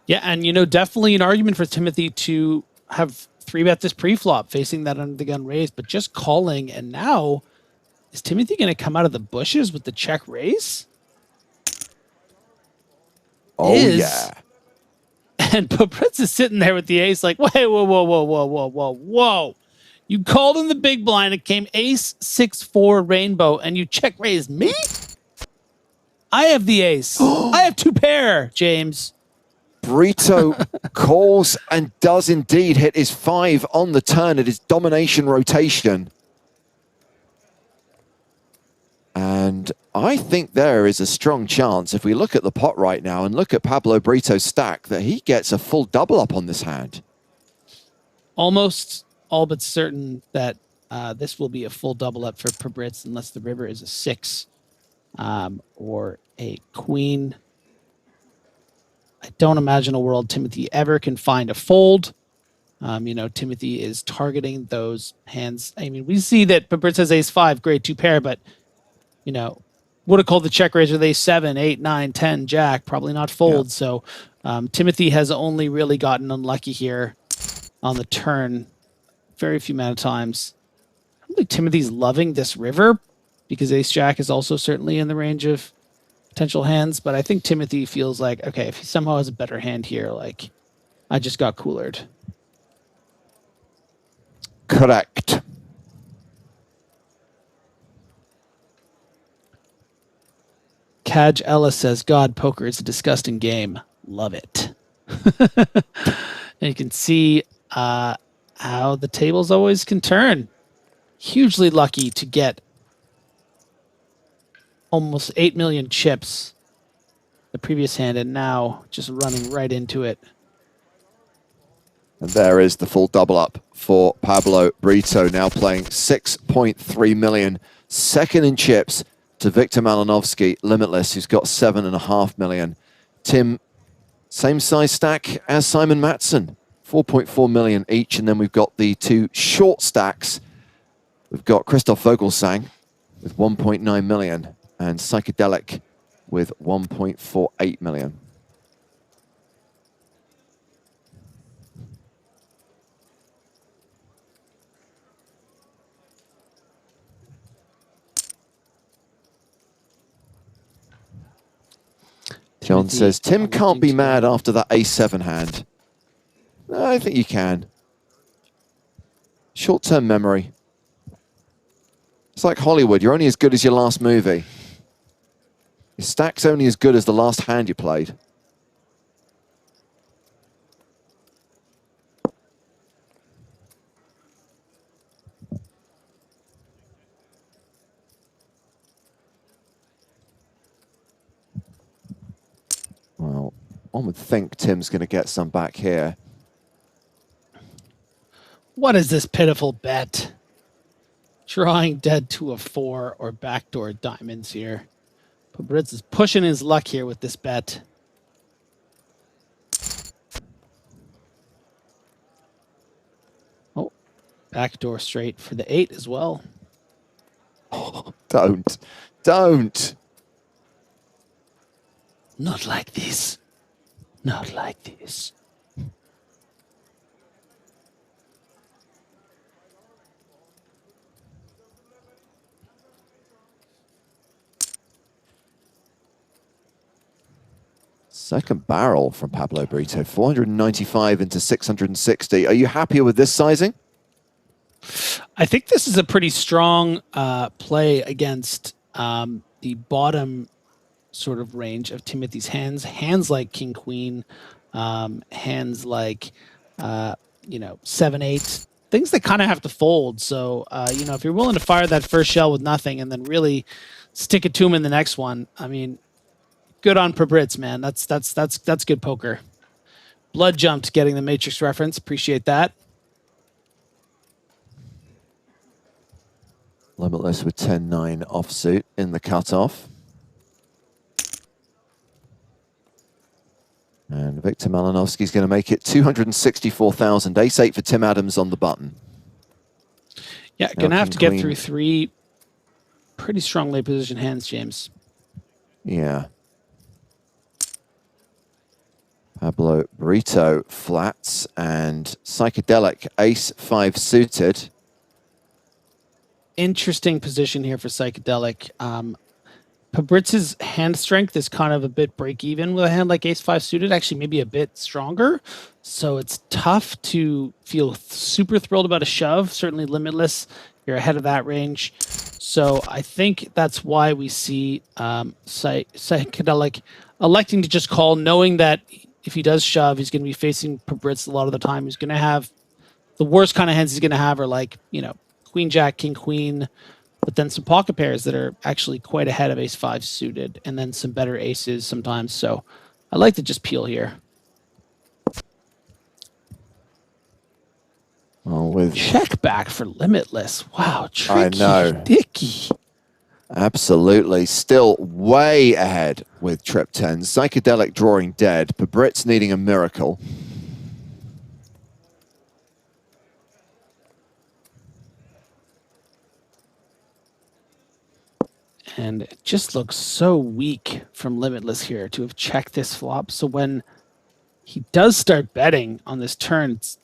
Yeah, and, you know, definitely an argument for Timothy to have 3-bet this pre-flop, facing that under the gun raise, but just calling. And now, is Timothy going to come out of the bushes with the check raise? Oh, yeah. And Popritz is sitting there with the ace like, wait, whoa. You called in the big blind. It came ace 6-4 rainbow, and you check raised me? I have the ace. I have 2 pair, James. Brito calls and does indeed hit his 5 on the turn at his domination rotation. And I think there is a strong chance, if we look at the pot right now and look at Pablo Brito's stack, that he gets a full double up on this hand. Almost all but certain that this will be a full double up for Pobritz unless the river is a 6 or a queen. I don't imagine a world Timothy ever can find a fold. You know, Timothy is targeting those hands. I mean, we see that Pobritz has ace 5, great 2 pair, but, you know, would have called the check raise with ace-7, 8, 9, 10, jack, probably not fold. Yeah. So Timothy has only really gotten unlucky here on the turn very few amount of times. I don't think Timothy's loving this river because ace-jack is also certainly in the range of potential hands, but I think Timothy feels like, okay, if he somehow has a better hand here, like, I just got coolered. Correct. Kaj Ellis says, God, poker is a disgusting game. Love it. And you can see how the tables always can turn. Hugely lucky to get almost 8 million chips the previous hand, and now just running right into it. And there is the full double up for Pablo Brito, now playing 6.3 million. Second in chips to Victor Malinovsky, Limitless, who's got 7.5 million. Tim, same size stack as Simon Matson, 4.4 million each. And then we've got the two short stacks. We've got Christoph Vogelsang with 1.9 million and Psychedelic with 1.48 million. John says, Tim can't be mad after that ace-7 hand. No, I think you can. Short-term memory. It's like Hollywood. You're only as good as your last movie. Your stack's only as good as the last hand you played. Well, one would think Tim's going to get some back here. What is this pitiful bet? Drawing dead to a 4 or backdoor diamonds here. Pabritz is pushing his luck here with this bet. Oh, backdoor straight for the 8 as well. Oh, don't. Not like this. Not like this. Second barrel from Pablo Brito, 495 into 660. Are you happier with this sizing? I think this is a pretty strong play against the bottom sort of range of Timothy's hands. Hands like King Queen, hands like 7-8, things that kind of have to fold. So if you're willing to fire that first shell with nothing and then really stick it to him in the next one, I mean, good on Pabritz, man. That's good poker. Blood jumped getting the Matrix reference. Appreciate that. Limitless with 10-9 offsuit in the cutoff. And Victor Malinovsky's going to make it 264,000. Ace-8 for Tim Adams on the button. Yeah, going to have to get through 3 pretty strong late position hands, James. Yeah. Pablo Brito flats and Psychedelic ace-5 suited. Interesting position here for Psychedelic. Pabritz's hand strength is kind of a bit break even with a hand like ace-5 suited, actually maybe a bit stronger. So it's tough to feel super thrilled about a shove. Certainly Limitless, you're ahead of that range. So I think that's why we see Psychedelic electing to just call, knowing that if he does shove, he's going to be facing Pabritz a lot of the time. He's going to have the worst kind of hands he's going to have are like, Queen Jack, King Queen, but then some pocket pairs that are actually quite ahead of ace-5 suited, and then some better aces sometimes. So I like to just peel here. Well, with check back for Limitless. Wow, tricky, I know. Dicky. Absolutely. Still way ahead with trip 10. Psychedelic drawing dead. Pabritz needing a miracle. And it just looks so weak from Limitless here to have checked this flop. So when he does start betting on this turn, it's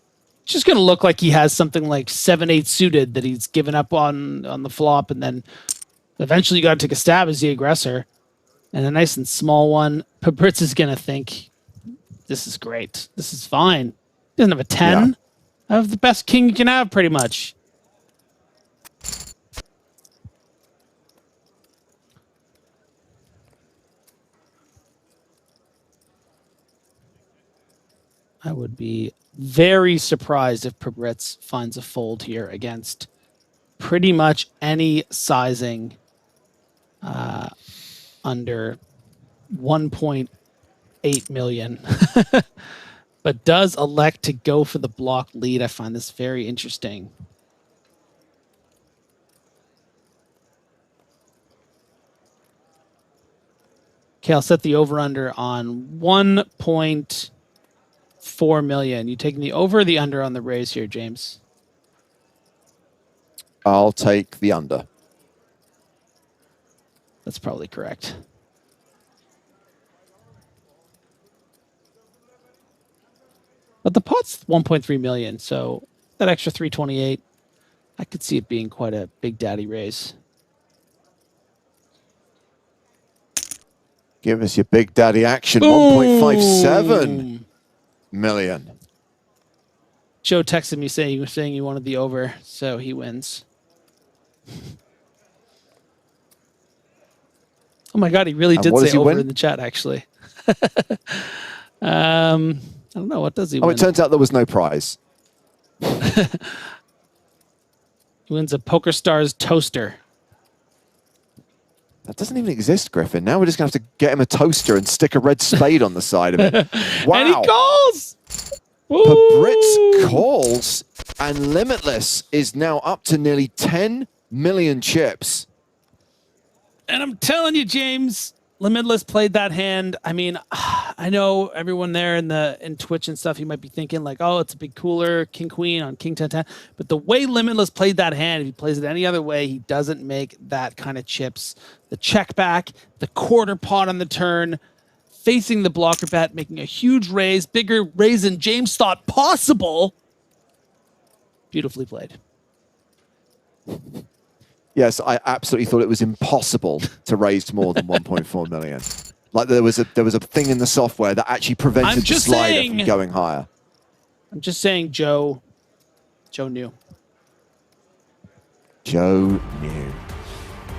just going to look like he has something like 7-8 suited that he's given up on the flop. And then eventually you got to take a stab as the aggressor. And a nice and small one. Pabritz is going to think, this is great. This is fine. He doesn't have a 10. I have the best king you can have, pretty much. I would be very surprised if Pabritz finds a fold here against pretty much any sizing under 1.8 million. But does elect to go for the block lead. I find this very interesting. Okay, I'll set the over-under on 1.4 million. You taking the over or the under on the raise here, James? I'll take the under. That's probably correct. But the pot's 1.3 million, so that extra 328, I could see it being quite a big daddy raise. Give us your big daddy action. Boom. 1.57 million. Joe texted me saying he wanted the over, so he wins. Oh my God, he really did say over in the chat, actually. I don't know. What does he win? Oh, it turns out there was no prize. He wins a PokerStars toaster. That doesn't even exist, Griffin. Now we're just going to have to get him a toaster and stick a red spade on the side of it. Wow. And he calls! Pabritz calls, and Limitless is now up to nearly 10 million chips. And I'm telling you, James, Limitless played that hand. I mean, I know everyone there in Twitch and stuff, you might be thinking like, oh, it's a big cooler, king queen on king 10-10. But the way Limitless played that hand, if he plays it any other way, he doesn't make that kind of chips. The check back, the quarter pot on the turn, facing the blocker bet, making a huge raise, bigger raise than James thought possible. Beautifully played. Yes, I absolutely thought it was impossible to raise more than 1.4 million. Like there was a thing in the software that actually prevented the slider from going higher. I'm just saying, Joe knew. Joe knew.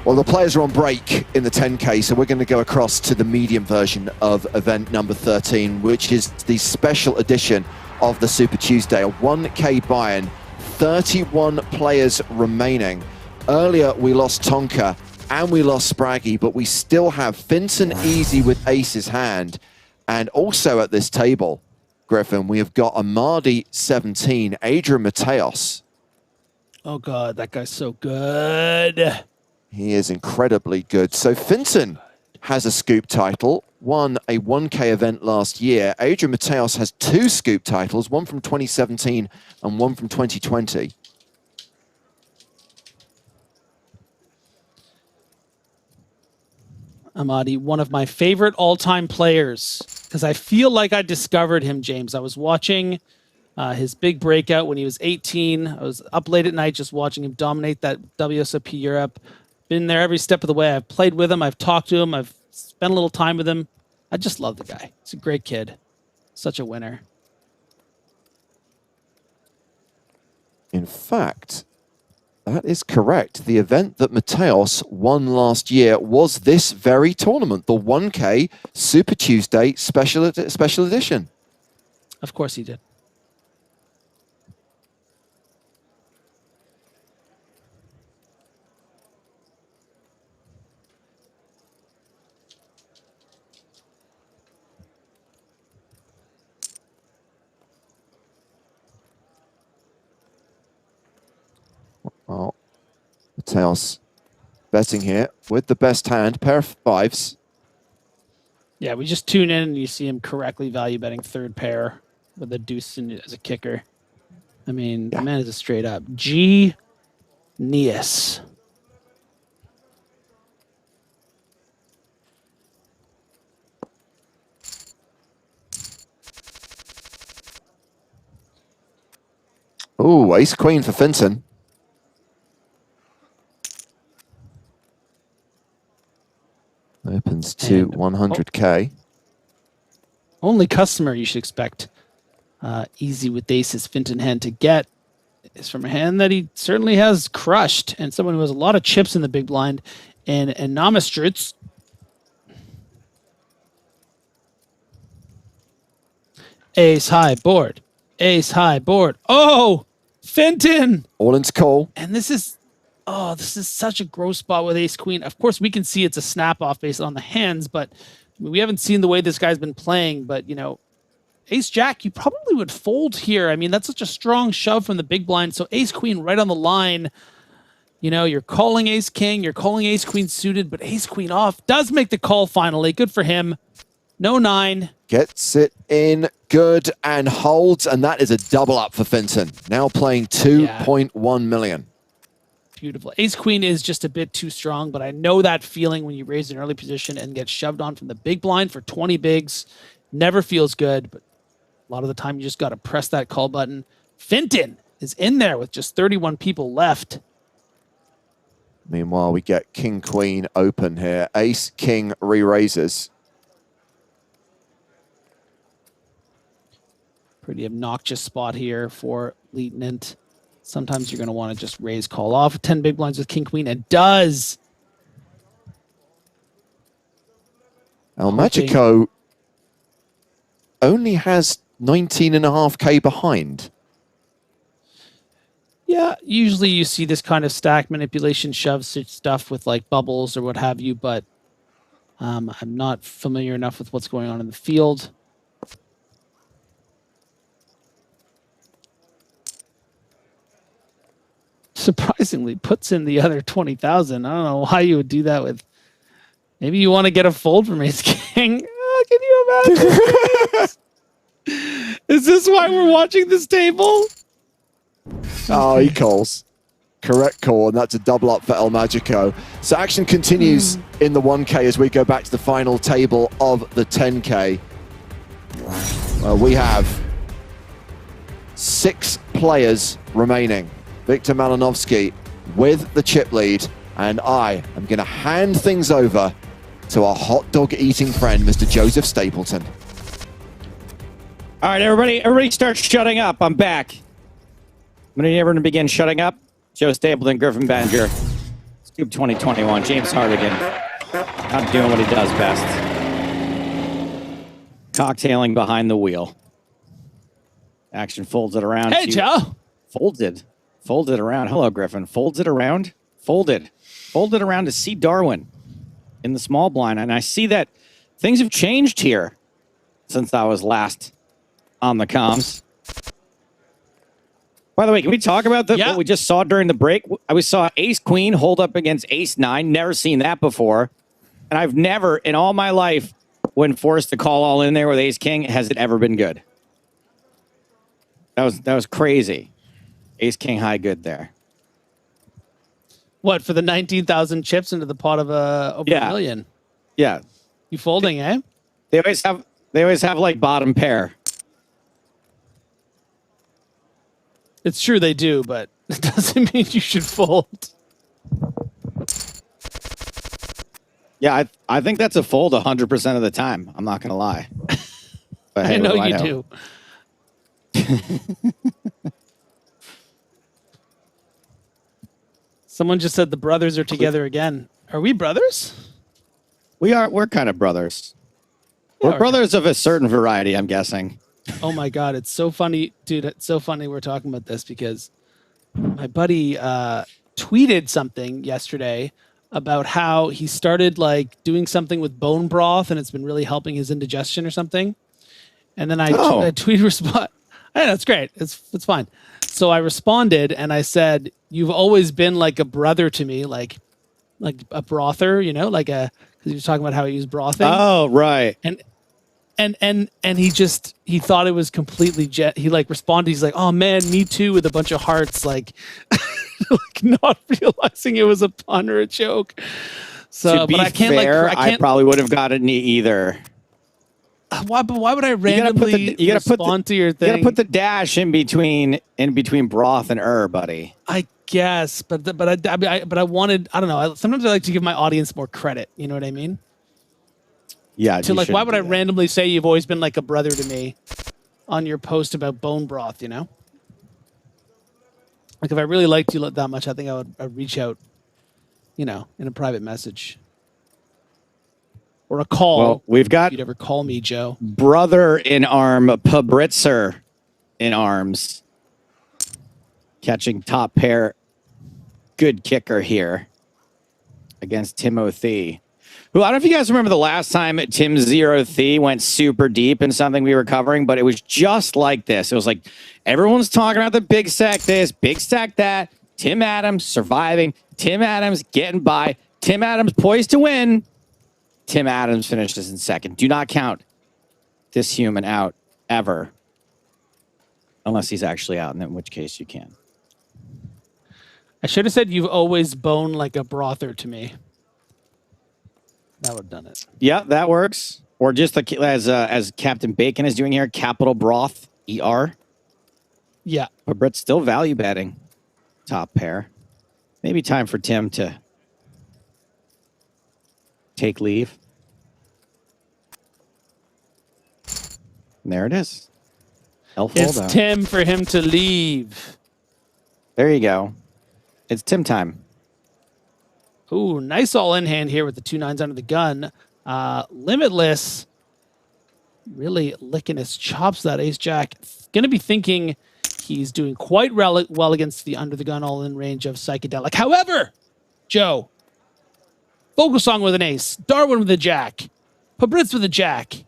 Well, the players are on break in the 10K, so we're going to go across to the medium version of event number 13, which is the special edition of the Super Tuesday, a 1K buy-in, 31 players remaining. Earlier, we lost Tonka and we lost Spraggy, but we still have Finson easy with aces hand. And also at this table, Griffin, we have got Amadi 17, Adrian Mateos. Oh God, that guy's so good. He is incredibly good. So Finson has a scoop title, won a 1K event last year. Adrian Mateos has 2 scoop titles, one from 2017 and one from 2020. Amadi, one of my favorite all-time players, because I feel like I discovered him, James. I was watching his big breakout when he was 18. I was up late at night just watching him dominate that WSOP Europe. Been there every step of the way. I've played with him. I've talked to him. I've spent a little time with him. I just love the guy. He's a great kid. Such a winner. In fact, that is correct. The event that Mateos won last year was this very tournament, the 1K Super Tuesday special edition. Of course he did. Well, Mateos betting here with the best hand, pair of fives. Yeah, we just tune in and you see him correctly value betting third pair with a deuce as a kicker. I mean, the man is a straight up genius. Ooh, ace queen for Finton. Opens to 100K. Only customer you should expect easy with aces Finton hand to get is from a hand that he certainly has crushed, and someone who has a lot of chips in the big blind, and Namastrutz. Ace high board. Ace high board. Oh, Finton! All into call. And this is such a gross spot with ace queen. Of course, we can see it's a snap off based on the hands, but we haven't seen the way this guy's been playing. But, you know, ace jack, you probably would fold here. I mean, that's such a strong shove from the big blind. So ace queen right on the line. You know, you're calling ace king, you're calling ace queen suited, but ace queen off does make the call finally. Good for him. No 9. Gets it in good and holds, and that is a double up for Finton. Now playing 2.1 million. Beautiful. Ace queen is just a bit too strong, but I know that feeling when you raise an early position and get shoved on from the big blind for 20 bigs. Never feels good, but a lot of the time you just got to press that call button. Finton is in there with just 31 people left. Meanwhile, we get king queen open here. Ace king re-raises. Pretty obnoxious spot here for Lieutenant. Sometimes you're going to want to just raise call off. 10 big blinds with king queen. It does. El Magico only has 19.5K behind. Yeah, usually you see this kind of stack manipulation shove stuff with like bubbles or what have you, but I'm not familiar enough with what's going on in the field. Surprisingly puts in the other 20,000. I don't know why you would do that with. Maybe you want to get a fold from ace king. Oh, can you imagine? Is this why we're watching this table? Oh, he calls. Correct call, and that's a double up for El Magico. So action continues in the 1K as we go back to the final table of the 10K. We have 6 players remaining. Victor Malinovsky with the chip lead, and I am going to hand things over to our hot dog eating friend, Mr. Joseph Stapleton. All right, everybody start shutting up. I'm back. I'm going to everyone begin shutting up. Joe Stapleton, Griffin Benninger, Scoop 2021, James Hardigan. Not doing what he does best. Cocktailing behind the wheel. Action folds it around. Hey, Joe. Folded around. Hello, Griffin. Folds it around. Folded around to see Darwin in the small blind. And I see that things have changed here since I was last on the comms. By the way, can we talk about what we just saw during the break? We saw ace queen hold up against ace 9. Never seen that before. And I've never in all my life, when forced to call all in there with ace king, has it ever been good. That was crazy. Ace king high good there. What, for the 19,000 chips into the pot of over a million? Yeah. You folding, eh? They always have like bottom pair. It's true they do, but it doesn't mean you should fold. Yeah, I think that's a fold 100% of the time. I'm not going to lie. But hey, I know you do. Someone just said the brothers are together again. Are we brothers? We're kind of brothers. We're brothers of a certain variety, I'm guessing. Oh my God, it's so funny, dude. It's so funny we're talking about this because my buddy tweeted something yesterday about how he started like doing something with bone broth and it's been really helping his indigestion or something. And then I tweeted response. I know, it's great. It's fine. So I responded and I said, "You've always been like a brother to me, like a brother, you know, because he was talking about how he used brothing." Oh, right. And he thought it was completely he like responded. He's like, "Oh man, me too," with a bunch of hearts, like, like not realizing it was a pun or a joke. So, to be but I can't fair, I probably would have gotten it either. Why? But why would I randomly respond to your thing? You gotta put the dash in between broth and buddy. I guess, but I wanted. I don't know. Sometimes I like to give my audience more credit. You know what I mean? Yeah. To like, why would I randomly say you've always been like a brother to me on your post about bone broth? You know, like if I really liked you that much, I think I'd reach out, you know, in a private message. Or a call. Well, we've got if you'd ever call me, Joe. Brother in arm, Pabritzer in arms. Catching top pair. Good kicker here against Timothy. Who, I don't know if you guys remember the last time Tim Zero Thee went super deep in something we were covering, but it was just like this. It was like everyone's talking about the big stack this, big stack that. Tim Adams surviving. Tim Adams getting by. Tim Adams poised to win. Tim Adams finishes in second. Do not count this human out ever. Unless he's actually out, in which case you can. I should have said you've always boned like a brother to me. That would have done it. Yeah, that works. Or just like as Captain Bacon is doing here, capital broth, ER. Yeah. But Brett's still value betting. Top pair. Maybe time for Tim to take leave. And there it is. It's Tim for him to leave. There you go. It's Tim time. Ooh, nice all in hand here with the 2 9s under the gun. Limitless really licking his chops, that ace jack. Going to be thinking he's doing quite well against the under the gun all in range of psychedelic. However, Joe, Vogelsong with an ace, Darwin with a jack, Pabritz with a jack.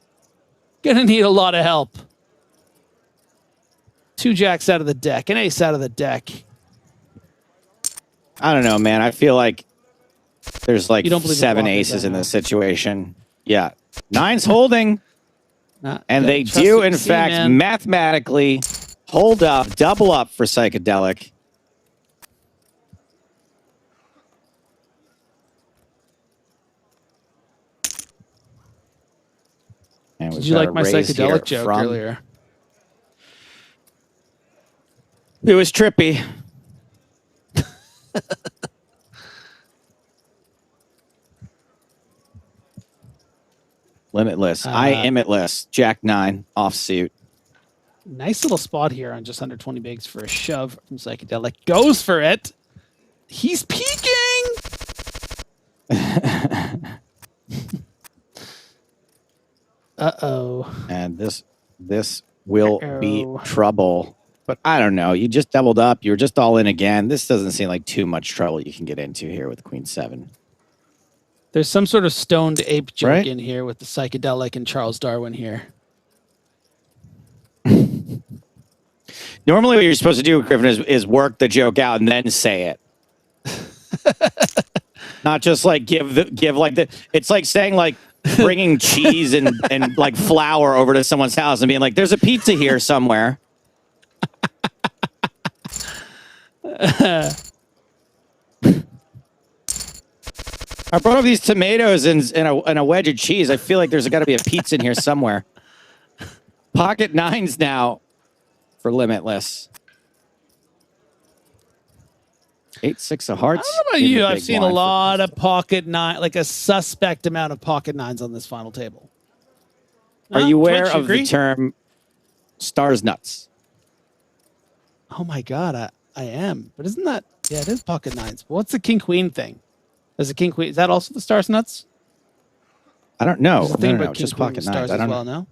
Gonna need a lot of help. 2 jacks out of the deck, an ace out of the deck. I don't know, man. I feel like there's like 7 aces in this situation. Yeah. 9's holding. And they do, in fact, mathematically hold up, double up for psychedelic. Did you like my psychedelic joke earlier? It was trippy. Limitless. I imitless. Jack 9 offsuit. Nice little spot here on just under 20 bigs for a shove from psychedelic. Goes for it. He's peeking. Uh-oh. And this will be trouble. But I don't know. You just doubled up. You were just all in again. This doesn't seem like too much trouble you can get into here with Queen 7. There's some sort of stoned ape joke in here with the psychedelic and Charles Darwin here. Normally what you're supposed to do, Griffin, is work the joke out and then say it. Not just like give like the, it's like saying like bringing cheese and like flour over to someone's house and being like, there's a pizza here somewhere. I brought up these tomatoes and a wedge of cheese. I feel like there's got to be a pizza in here somewhere. Pocket 9s now for Limitless. 8-6 of hearts. I don't know about you. I've seen a lot of pocket 9, like a suspect amount of pocket 9s on this final table. Are you aware of the term stars nuts? Oh my God, I am. But isn't that, yeah, it is pocket 9s. But what's the king queen thing? Is that also the stars nuts? I don't know. No, just pocket 9s. I don't know.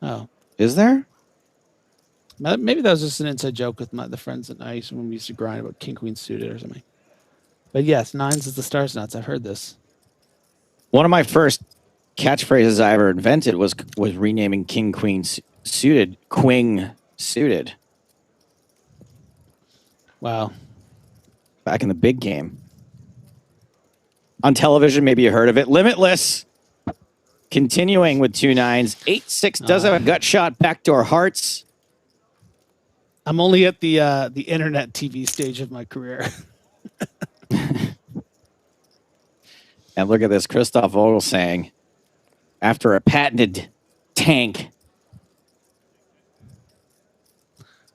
Oh. Is there? Maybe that was just an inside joke with the friends that I used when we used to grind about king queen suited or something. But yes, 9s is the stars nuts. I've heard this. One of my first catchphrases I ever invented was renaming king queen suited queen suited. Wow. Back in the big game. On television, maybe you heard of it. Limitless. Continuing with 2 9s. 8-6 does have a gut shot. Backdoor hearts. I'm only at the internet TV stage of my career. And look at this. Christoph Vogel saying, after a patented tank.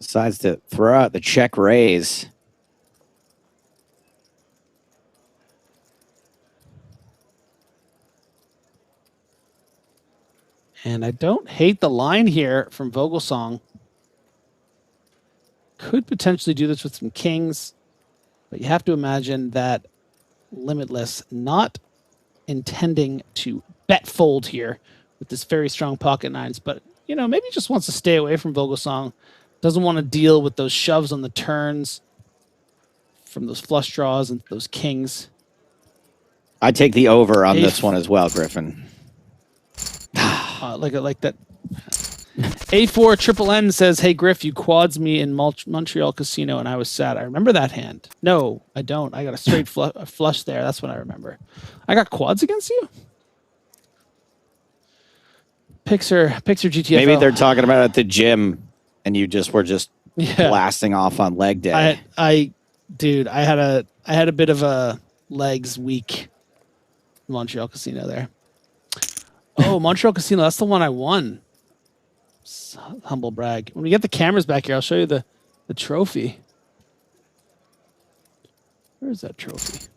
Decides to throw out the check raise. And I don't hate the line here from Vogelsong. Could potentially do this with some kings, but you have to imagine that Limitless not intending to bet fold here with this very strong pocket nines, but you know, maybe just wants to stay away from Vogelsong. Doesn't want to deal with those shoves on the turns from those flush draws and those kings. I take the over on this one as well, Griffin. Like that. A4 Triple N says, "Hey Griff, you quads me in Montreal Casino, and I was sad. I remember that hand. No, I don't. I got a straight flush there. That's what I remember. I got quads against you. Pixar GTFO. Maybe they're talking about it at the gym, and you just were blasting off on leg day. Dude, I had a bit of a legs week. Montreal Casino there. Oh, Montreal Casino. That's the one I won. Humble brag. When we get the cameras back here, I'll show you the trophy. Where's that trophy?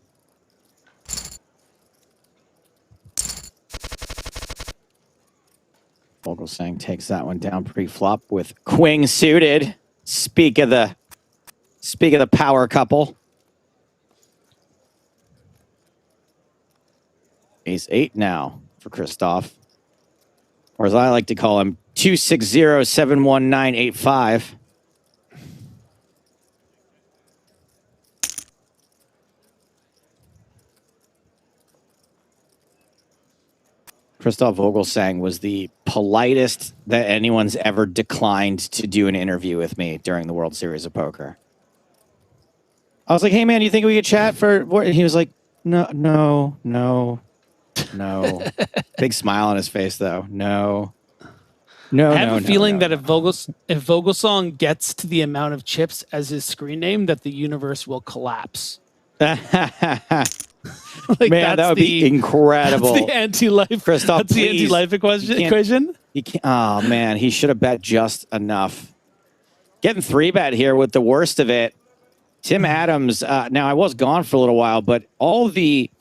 Vogelsang takes that one down pre-flop with Queen suited. Speak of the power couple. Ace 8 now for Christoph. Or as I like to call him, 260-71985. Christoph Vogelsang was the politest that anyone's ever declined to do an interview with me during the World Series of Poker. I was like, "Hey man, you think we could chat for what?" And he was like, No. Big smile on his face though. No. I have a feeling that if Vogelsong gets to the amount of chips as his screen name, that the universe will collapse. Man, that would be incredible. That's the anti-life. Christoph, that's the anti-life equation. Oh man, he should have bet just enough. Getting 3-bet here with the worst of it. Tim Adams. Now I was gone for a little while, but all the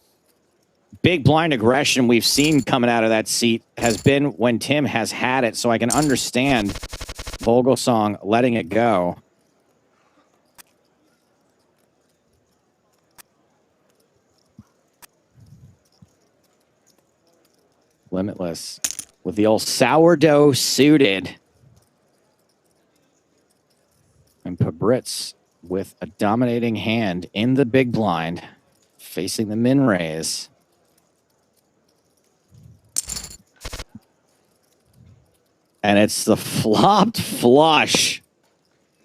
big blind aggression we've seen coming out of that seat has been when Tim has had it, so I can understand Vogelsong letting it go. Limitless with the old sourdough suited. And Pabritz with a dominating hand in the big blind, facing the min raise. And it's the flopped flush.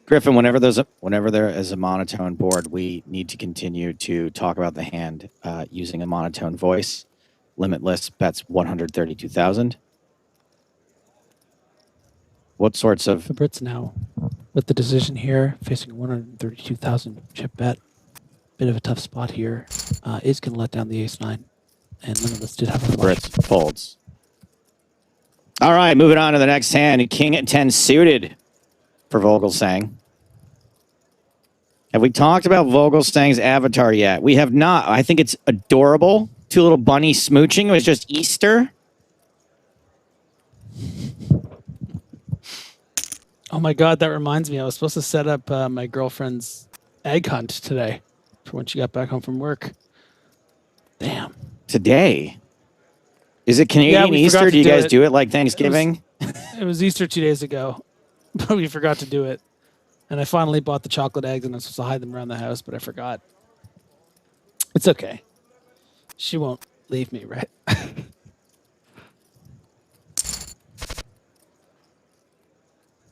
Griffin, whenever there is a monotone board, we need to continue to talk about the hand using a monotone voice. Limitless bets 132,000. What sorts of... Fabritz now with the decision here, facing a 132,000 chip bet. Bit of a tough spot here. Is going to let down the ace-9. And Limitless did have a flush. Fabritz folds. All right, moving on to the next hand. King at 10 suited for Vogelsang. Have we talked about Vogelsang's avatar yet? We have not. I think it's adorable. Two little bunnies smooching. It was just Easter. Oh my God, that reminds me. I was supposed to set up my girlfriend's egg hunt today for when she got back home from work. Damn. Today? Is it Canadian Easter? Do you guys do it like Thanksgiving? It was Easter 2 days ago, but we forgot to do it. And I finally bought the chocolate eggs, and I was supposed to hide them around the house, but I forgot. It's okay. She won't leave me, right?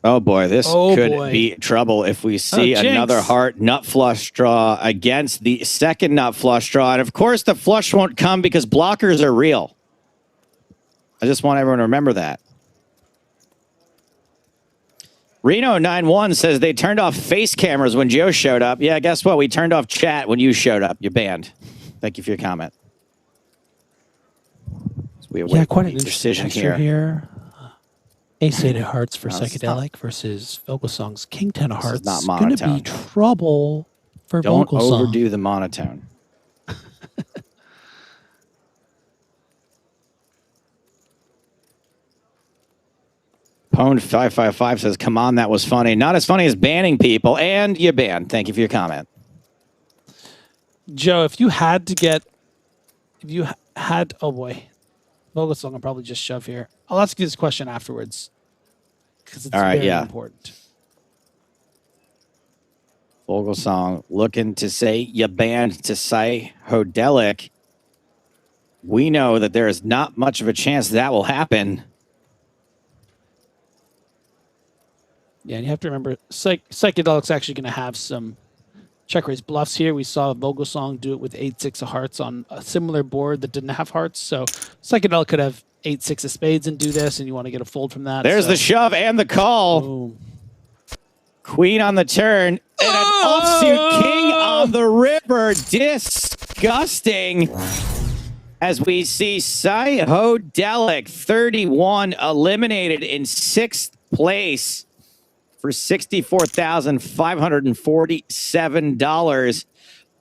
Oh boy, this could be trouble if we see another heart nut flush draw against the second nut flush draw. And of course, the flush won't come because blockers are real. I just want everyone to remember that. Reno91 says they turned off face cameras when Joe showed up. Yeah, guess what? We turned off chat when you showed up. You're banned. Thank you for your comment. So we quite an decision here. Ace-8 of hearts for No, this is Psychedelic versus Vogelsong's King 10 of This is hearts. not Going to be monotone. trouble for Don't Vogelsong. overdo the monotone. Pwned555 says, come on, that was funny. Not as funny as banning people, and you banned. Thank you for your comment. Joe, if you had, oh boy, Vogelsong will probably just shove here. I'll ask you this question afterwards because it's All right, very yeah. important. Vogelsong looking to say you banned to say Hodelic. We know that there is not much of a chance that will happen. Yeah, and you have to remember, Psychedelic's actually going to have some check raise bluffs here. We saw Vogelsong do it with 8-6 of hearts on a similar board that didn't have hearts. So Psychedelic could have 8-6 of spades and do this, and you want to get a fold from that. There's so. the shove and the call. Boom. Queen on the turn and an offsuit king on the river. Disgusting. As we see Cy Hodelic, 31, eliminated in 6th place for $64,547.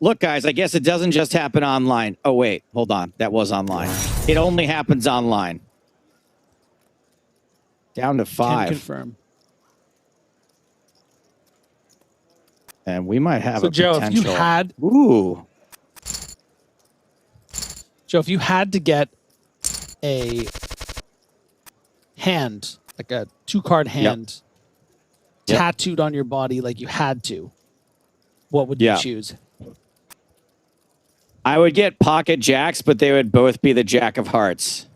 Look, guys, I guess it doesn't just happen online. Oh, wait, hold on. That was online. It only happens online. Down to 5. Can confirm. And we might have So, a Joe, potential. if you had, Ooh. Joe, if you had to get a hand, like a 2-card hand, Yep. tattooed on your body like you had to, what would you Yeah. choose? I would get pocket jacks, but they would both be the jack of hearts.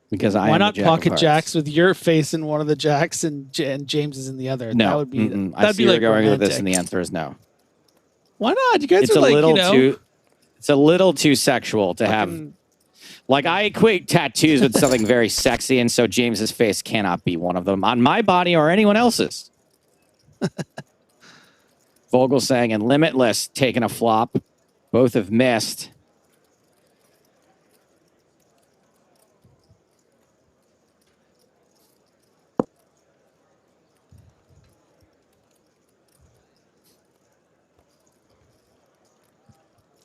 Because I Why am not the jack of pocket hearts. jacks with your face in one of the jacks and James is in the other? No, that would be I that'd see be where like you're going with this, romantic. and the answer is no. Why not? You guys It's are a like, little you know, too. It's a little too sexual to have. fucking- Like, I equate tattoos with something very sexy, and so James's face cannot be one of them on my body or anyone else's. Vogelsang and Limitless taking a flop. Both have missed.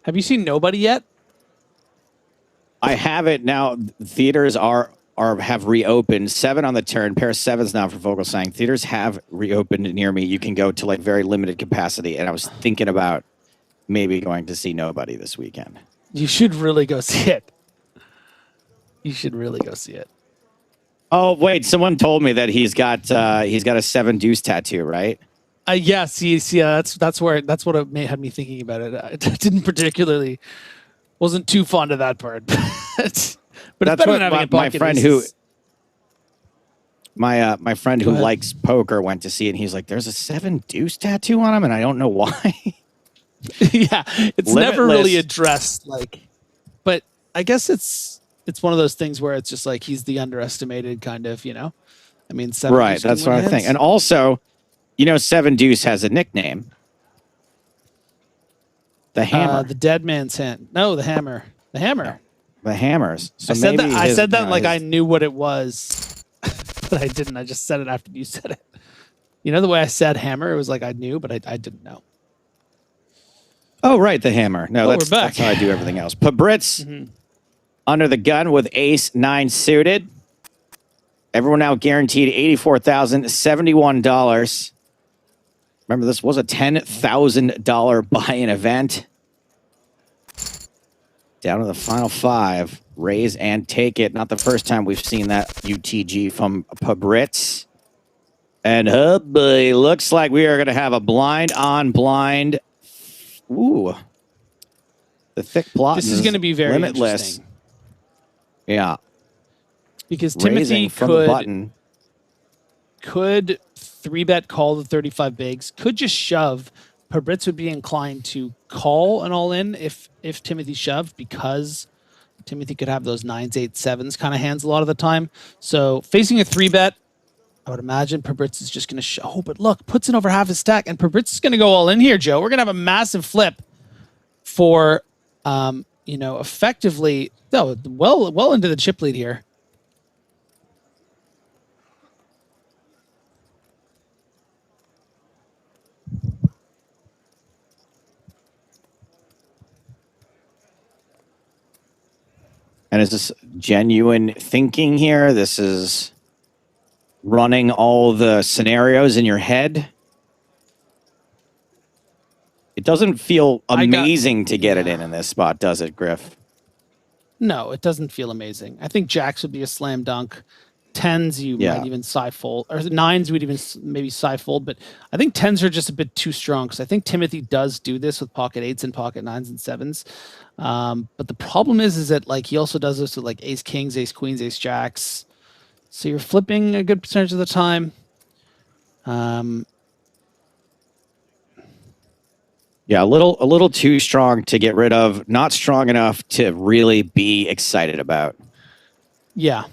Have you seen Nobody yet? I have it now. Theaters have reopened. 7 on the turn. Pair of 7s now for Vogelsang. Theaters have reopened near me. You can go to like very limited capacity. And I was thinking about maybe going to see Nobody this weekend. You should really go see it. You should really go see it. Oh wait, someone told me that he's got a 7 deuce tattoo, right? Yeah, that's what it had me thinking about it. I didn't particularly, wasn't too fond of that part, but it's better than having a my pocket friend aces. my friend who ahead. likes poker went to see it, and he's like, "There's a 7 deuce tattoo on him," and I don't know why. Yeah, it's never really Limitless. addressed, like, but I guess it's one of those things where it's just like he's the underestimated kind of, you know. I mean, 7 Right, deuce can that's win what I hands. think. And also, you know, 7 deuce has a nickname. The Hammer. The dead man's hand. No, the hammer. The hammer. The Hammers. So I said that. maybe I his- said that you know, like I his- knew what it was, but I didn't. I just said it after you said it. You know the way I said hammer? It was like I knew, but I didn't know. Oh, right, the Hammer. No, Oh, that's, we're back. that's how I do everything else. Pabritz under the gun with ace 9 suited. Everyone now guaranteed $84,071. Remember, this was a $10,000 buy-in event. Down to the final 5. Raise and take it. Not the first time we've seen that UTG from Pabritz. And oh boy, looks like we are going to have a blind on blind. Ooh. The thick plot. This is going to be very limitless. interesting Yeah. because Raising Timothy from the button. could 3-bet call the 35 bigs, could just shove. Pabritz would be inclined to call an all-in if Timothy shoved, because Timothy could have those 9s, 8s, 7s kind of hands a lot of the time. So facing a 3-bet, I would imagine Pabritz is just going to show. Oh, but look, puts in over half his stack, and Pabritz is going to go all in here, Joe. We're going to have a massive flip for you know, effectively, well into the chip lead here. And is this genuine thinking here? This is running all the scenarios in your head? It doesn't feel amazing to get it in this spot, does it, Griff? No, it doesn't feel amazing. I think jacks would be a slam dunk. Tens you might even side fold, or nines would even maybe side fold, but I think tens are just a bit too strong because I think Timothy does do this with pocket eights and pocket nines and sevens. But the problem is that like he also does this with like ace kings, ace queens, ace jacks. So you're flipping a good percentage of the time. Yeah, a little too strong to get rid of. Not strong enough to really be excited about. Yeah.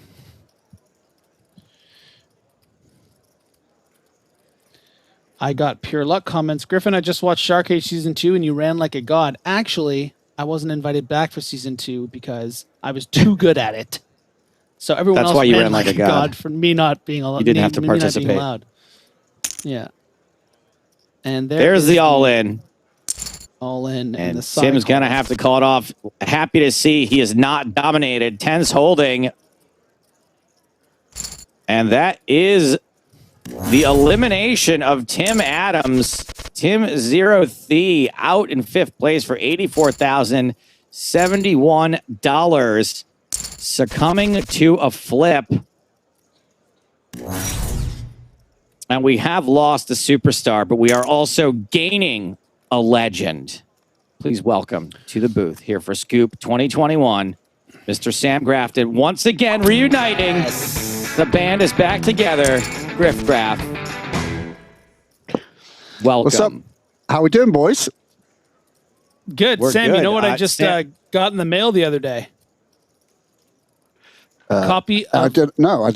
I got pure luck comments. Griffin, I just watched Shark Age Season 2 and you ran like a god. Actually, I wasn't invited back for Season 2 because I was too good at it. So everyone That's else why you ran ran like a god for me not being allowed. You didn't have to participate. Yeah. And there's the all-in. All-in. And Tim's going to have to call it off. Happy to see he is not dominated. 10's holding. And that is the elimination of Tim Adams. Tim Zero Thee out in fifth place for $84,071. Succumbing to a flip. And we have lost a superstar, but we are also gaining a legend. Please welcome to the booth here for Scoop 2021, Mr. Sam Grafton, once again reuniting. The band is back together. Griff Graff. Welcome. What's up? How we doing, boys? Good. We're Sam, good. you know what I just got in the mail the other day? Copy of... I didn't know.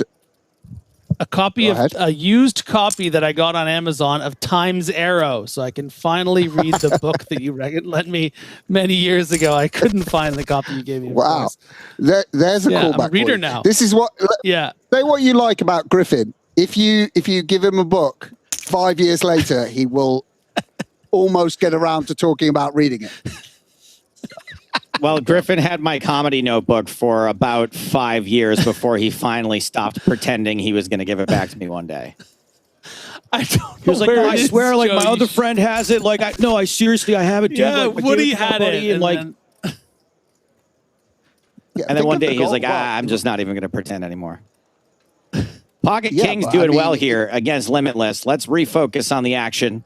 A copy of a used copy that I got on Amazon of Time's Arrow, so I can finally read the book that you lent me many years ago. I couldn't find the copy you gave me. Wow, there's a callback. I'm a reader now. This is what. Yeah. Say what you like about Griffin. If you give him a book, 5 years later he will almost get around to talking about reading it. Well, Griffin had my comedy notebook for about 5 years before he finally stopped pretending he was going to give it back to me one day. I don't know. He was like, no, I swear, like my other friend has it. Like, no, I seriously, I have it. Dude. Yeah, like, Woody had it. And like, then... and then one day he was like, I'm just not even going to pretend anymore. Pocket King's doing well here against Limitless. Let's refocus on the action.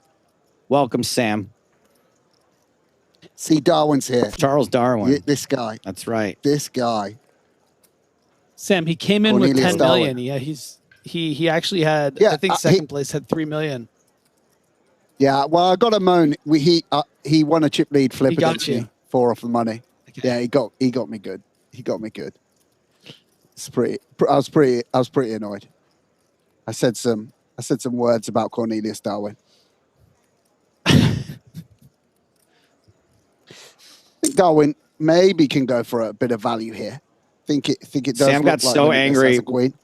Welcome, Sam. See, Darwin's here. Charles Darwin. This guy. That's right. This guy. Sam, he came in Cornelius with 10 million. Darwin. Yeah, he actually had, I think second place had 3 million. Yeah, well, I got a moan. He won a chip lead flip against me, 4 off the money. Okay. Yeah, he got me good. He got me good. It's pretty. I was pretty annoyed. I said some words about Cornelius Darwin. I think Darwin maybe can go for a bit of value here. Think it does. Sam got like so angry queen.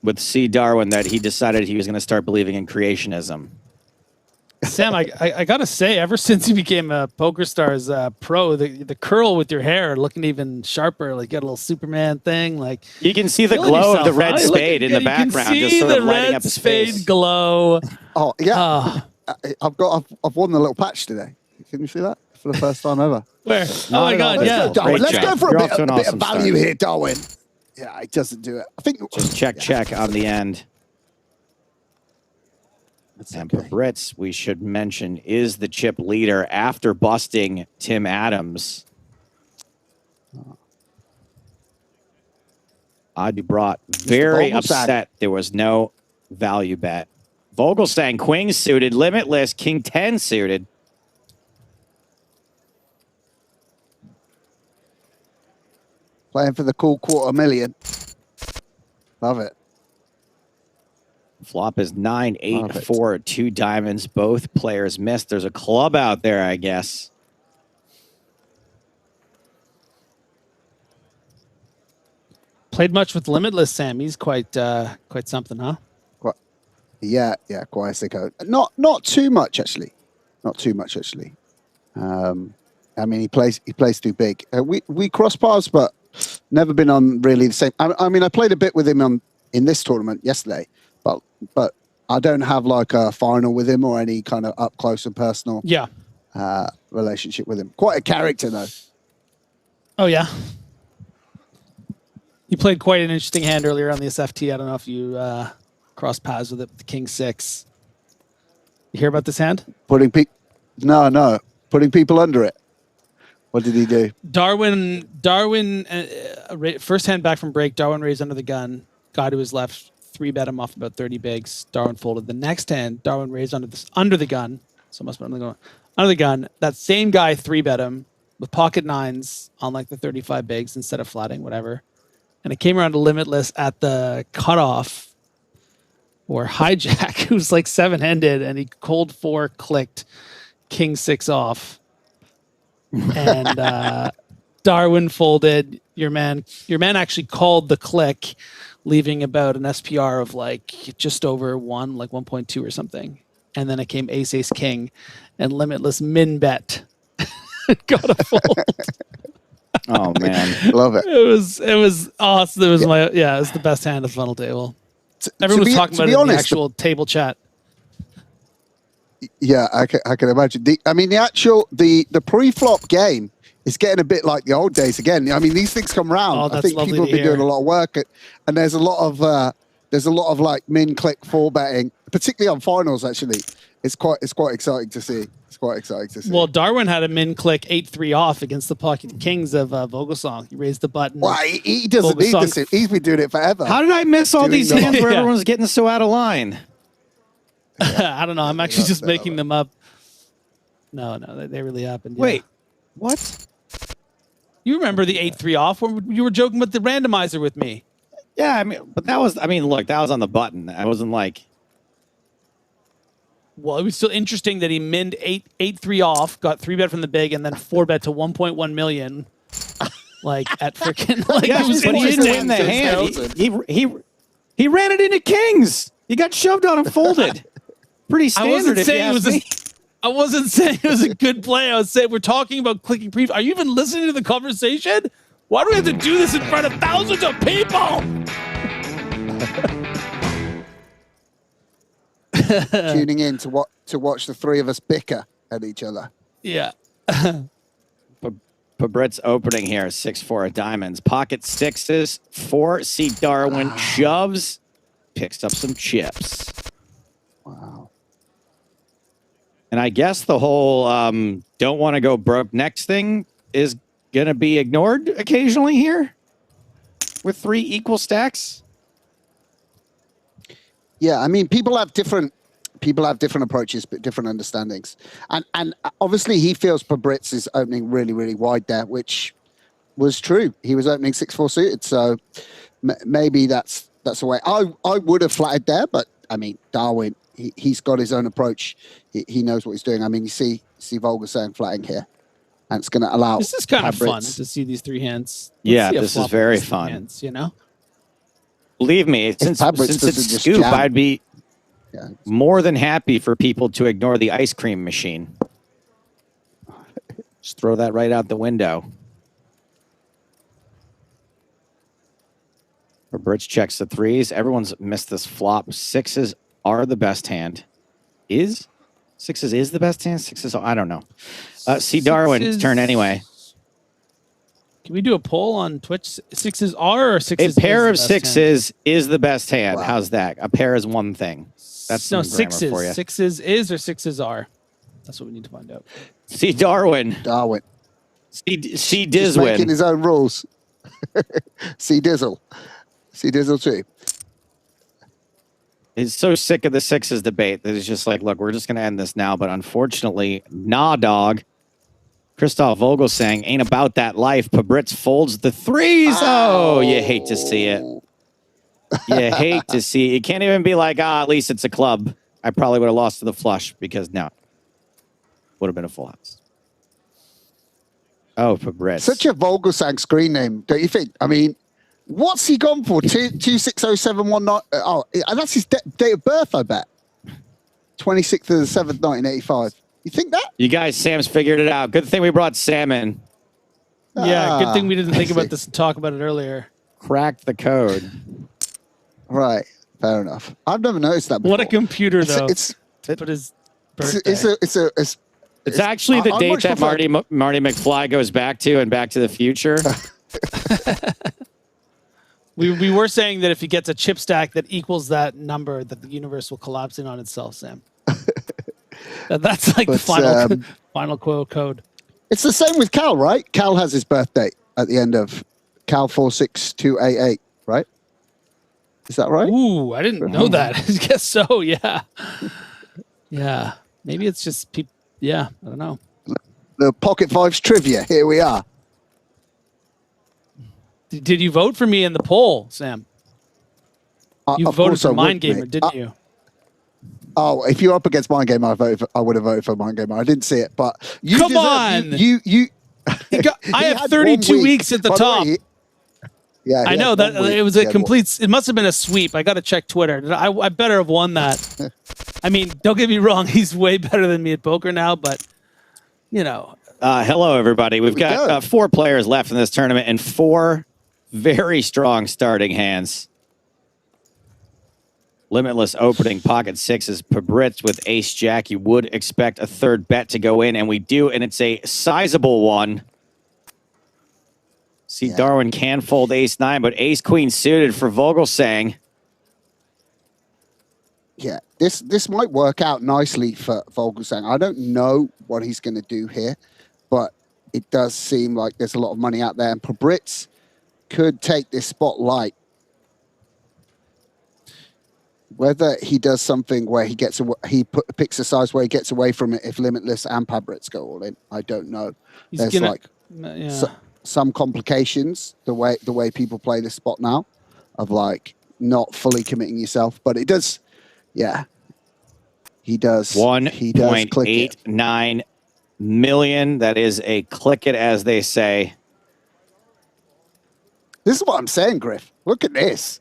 with C. Darwin that he decided he was going to start believing in creationism. Sam, I gotta say, ever since you became a PokerStars Pro, the curl with your hair looking even sharper. Like you got a little Superman thing. Like you can see the glow of the red spade in the background, just sort of lighting up his face. Glow. Oh yeah, I've won the little patch today. Can you see that for the first time ever? Where? Oh my God! Yeah. Darwin, let's go for a bit of value start here, Darwin. Yeah, it doesn't do it. I think just check on the end. And Brits, we should mention, is the chip leader after busting Tim Adams. Adi brought very upset there was no value bet. Vogelsang, queen suited, limitless, king 10 suited. Playing for the cool $250,000. Love it. Flop is 9, 8, 4, 2 diamonds. Both players missed. There's a club out there, I guess. Played much with Limitless, Sam. He's quite something, huh? Yeah, quite a sicko. Not too much actually. Not too much actually. I mean, he plays too big. We cross paths, but never been on really the same. I mean, I played a bit with him in this tournament yesterday, but I don't have like a final with him or any kind of up close and personal relationship with him. Quite a character though. Oh yeah. He played quite an interesting hand earlier on the SFT. I don't know if you cross paths with it, the King 6. You hear about this hand? Putting people under it. What did he do? Darwin, first hand back from break. Darwin raised under the gun. Guy to his left, 3-bet him off about 30 bigs. Darwin folded. The next hand, Darwin raised under the gun. So must be under the gun. That same guy 3-bet him with pocket nines on like the 35 bigs instead of flatting, whatever. And it came around to Limitless at the cutoff, or hijack, who's like 7-handed, and he cold 4 clicked King 6 off. And Darwin folded. Your man actually called the click, leaving about an SPR of like just over 1, like 1.2 or something. And then it came ace, ace, king, and Limitless min bet. Got a fold. Oh man, love it. It was awesome. It was it was the best hand of the funnel table. Everyone was talking about it in the actual table chat. Yeah, I can imagine. The pre-flop game is getting a bit like the old days again. I mean, these things come round. I think people have been doing a lot of work, and there's a lot of like min click 4 betting, particularly on finals. Actually, it's quite exciting to see. Well, Darwin had a min click 8-3 off against the pocket kings of Vogelsong. He raised the button. Well, he doesn't need this. He's been doing it forever. How did I miss all these hands where everyone's getting so out of line? I don't know. I'm actually just making them up. No, they really happened. Yeah. Wait, what? You remember the 8-3 off where you were joking with the randomizer with me? Yeah, I mean, but look, that was on the button. I wasn't like. Well, it was still interesting that he minned 8-3 off, got 3-bet from the big, and then 4-bet to 1.1 million. Like at freaking like. Yeah, but he didn't win the hand. He ran it into kings. He got shoved on and folded. Pretty standard. I wasn't saying it was a good play. I was saying we're talking about clicking pre. Are you even listening to the conversation? Why do we have to do this in front of thousands of people? Tuning in to watch the three of us bicker at each other. Yeah. Brett's opening here, 6-4 of diamonds. Pocket sixes, 4. See Darwin shoves, picks up some chips. Wow. And I guess the whole don't want to go broke next thing is going to be ignored occasionally here with 3 equal stacks. Yeah, I mean, people have different approaches, but different understandings. And obviously he feels Pabritz is opening really, really wide there, which was true. He was opening 6-4 suited, so maybe that's the way. I would have flatted there, but I mean, Darwin, he's got his own approach. He knows what he's doing. I mean, you see Volga saying flatting here, and it's going to allow. This is kind of fun to see these 3 hands. Yeah, this is very fun. Hands, you know. Believe me, since it's Scoop, I'd be more than happy for people to ignore the ice cream machine. Just throw that right out the window. Bridge checks the 3s. Everyone's missed this flop. 6s are the best hand. 6s is the best hand? 6s, I don't know. See Darwin's turn anyway. Can we do a poll on Twitch? 6s are or 6s? A pair of 6s is the best hand. Wow. How's that? A pair is one thing. That's no 6s. For you. 6s is or 6s are. That's what we need to find out. See Darwin. See Diz win. Making his own rules. See Dizzle. See Dizzle too. He's so sick of the 6s debate that he's just like, look, we're just going to end this now. But unfortunately, nah, dog. Christoph Vogel saying, ain't about that life. Pabritz folds the 3s. Oh, you hate to see it. You hate to see it. You can't even be like, at least it's a club. I probably would have lost to the flush because no. Would have been a full house. Oh, Pabritz. Such a Vogelsang screen name, don't you think? I mean, What's he gone for? 260719. Oh, and that's his date of birth, I bet. 26th of the 7th, 1985. You think that? You guys, Sam's figured it out. Good thing we brought Sam in. Yeah, good thing we didn't think about this and talk about it earlier. Cracked the code. Right. Fair enough. I've never noticed that before. What a computer, though. It's put his birthday. It's actually the I date much that prefer- Marty McFly goes back to and Back to the Future. We were saying that if he gets a chip stack that equals that number, that the universe will collapse in on itself, Sam. That's like the final quote code. It's the same with Cal, right? Cal has his birthday at the end of Cal 46288, right? Is that right? Ooh, I didn't know that. I guess so, yeah. Yeah. Maybe it's just people. Yeah, I don't know. The Pocket Fives trivia. Here we are. Did you vote for me in the poll, Sam? You Of voted course I for would, Mind Gamer, mate. didn't you? Oh, if you're up against Mind Gamer, I would have voted for Mind Gamer. I didn't see it, but you Come deserve, on! You I have had 32 1 week. weeks at the By top. way, yeah, I he know had that 1 week. it was He a had complete. It must have been a sweep. I got to check Twitter. I better have won that. I mean, don't get me wrong. He's way better than me at poker now, but you know. Hello, everybody. We've got 4 players left in this tournament and 4 very strong starting hands. Limitless opening, pocket sixes, Pabritz with ace jack. You would expect a third bet to go in, and we do, and it's a sizable one. See, Yeah. Darwin can fold ace nine, but ace queen suited for Vogelsang. Yeah, this might work out nicely for Vogelsang. I don't know what he's going to do here, but it does seem like there's a lot of money out there, and Pabritz could take this spotlight. Whether he does something where he gets picks a size where he gets away from it if Limitless and Pabritz go all in, I don't know. He's There's gonna, like yeah. some complications the way people play this spot now, of like not fully committing yourself, but it does. Yeah, he does. He does click it. 1.89 million. That is a click it, as they say. This is what I'm saying, Griff. Look at this.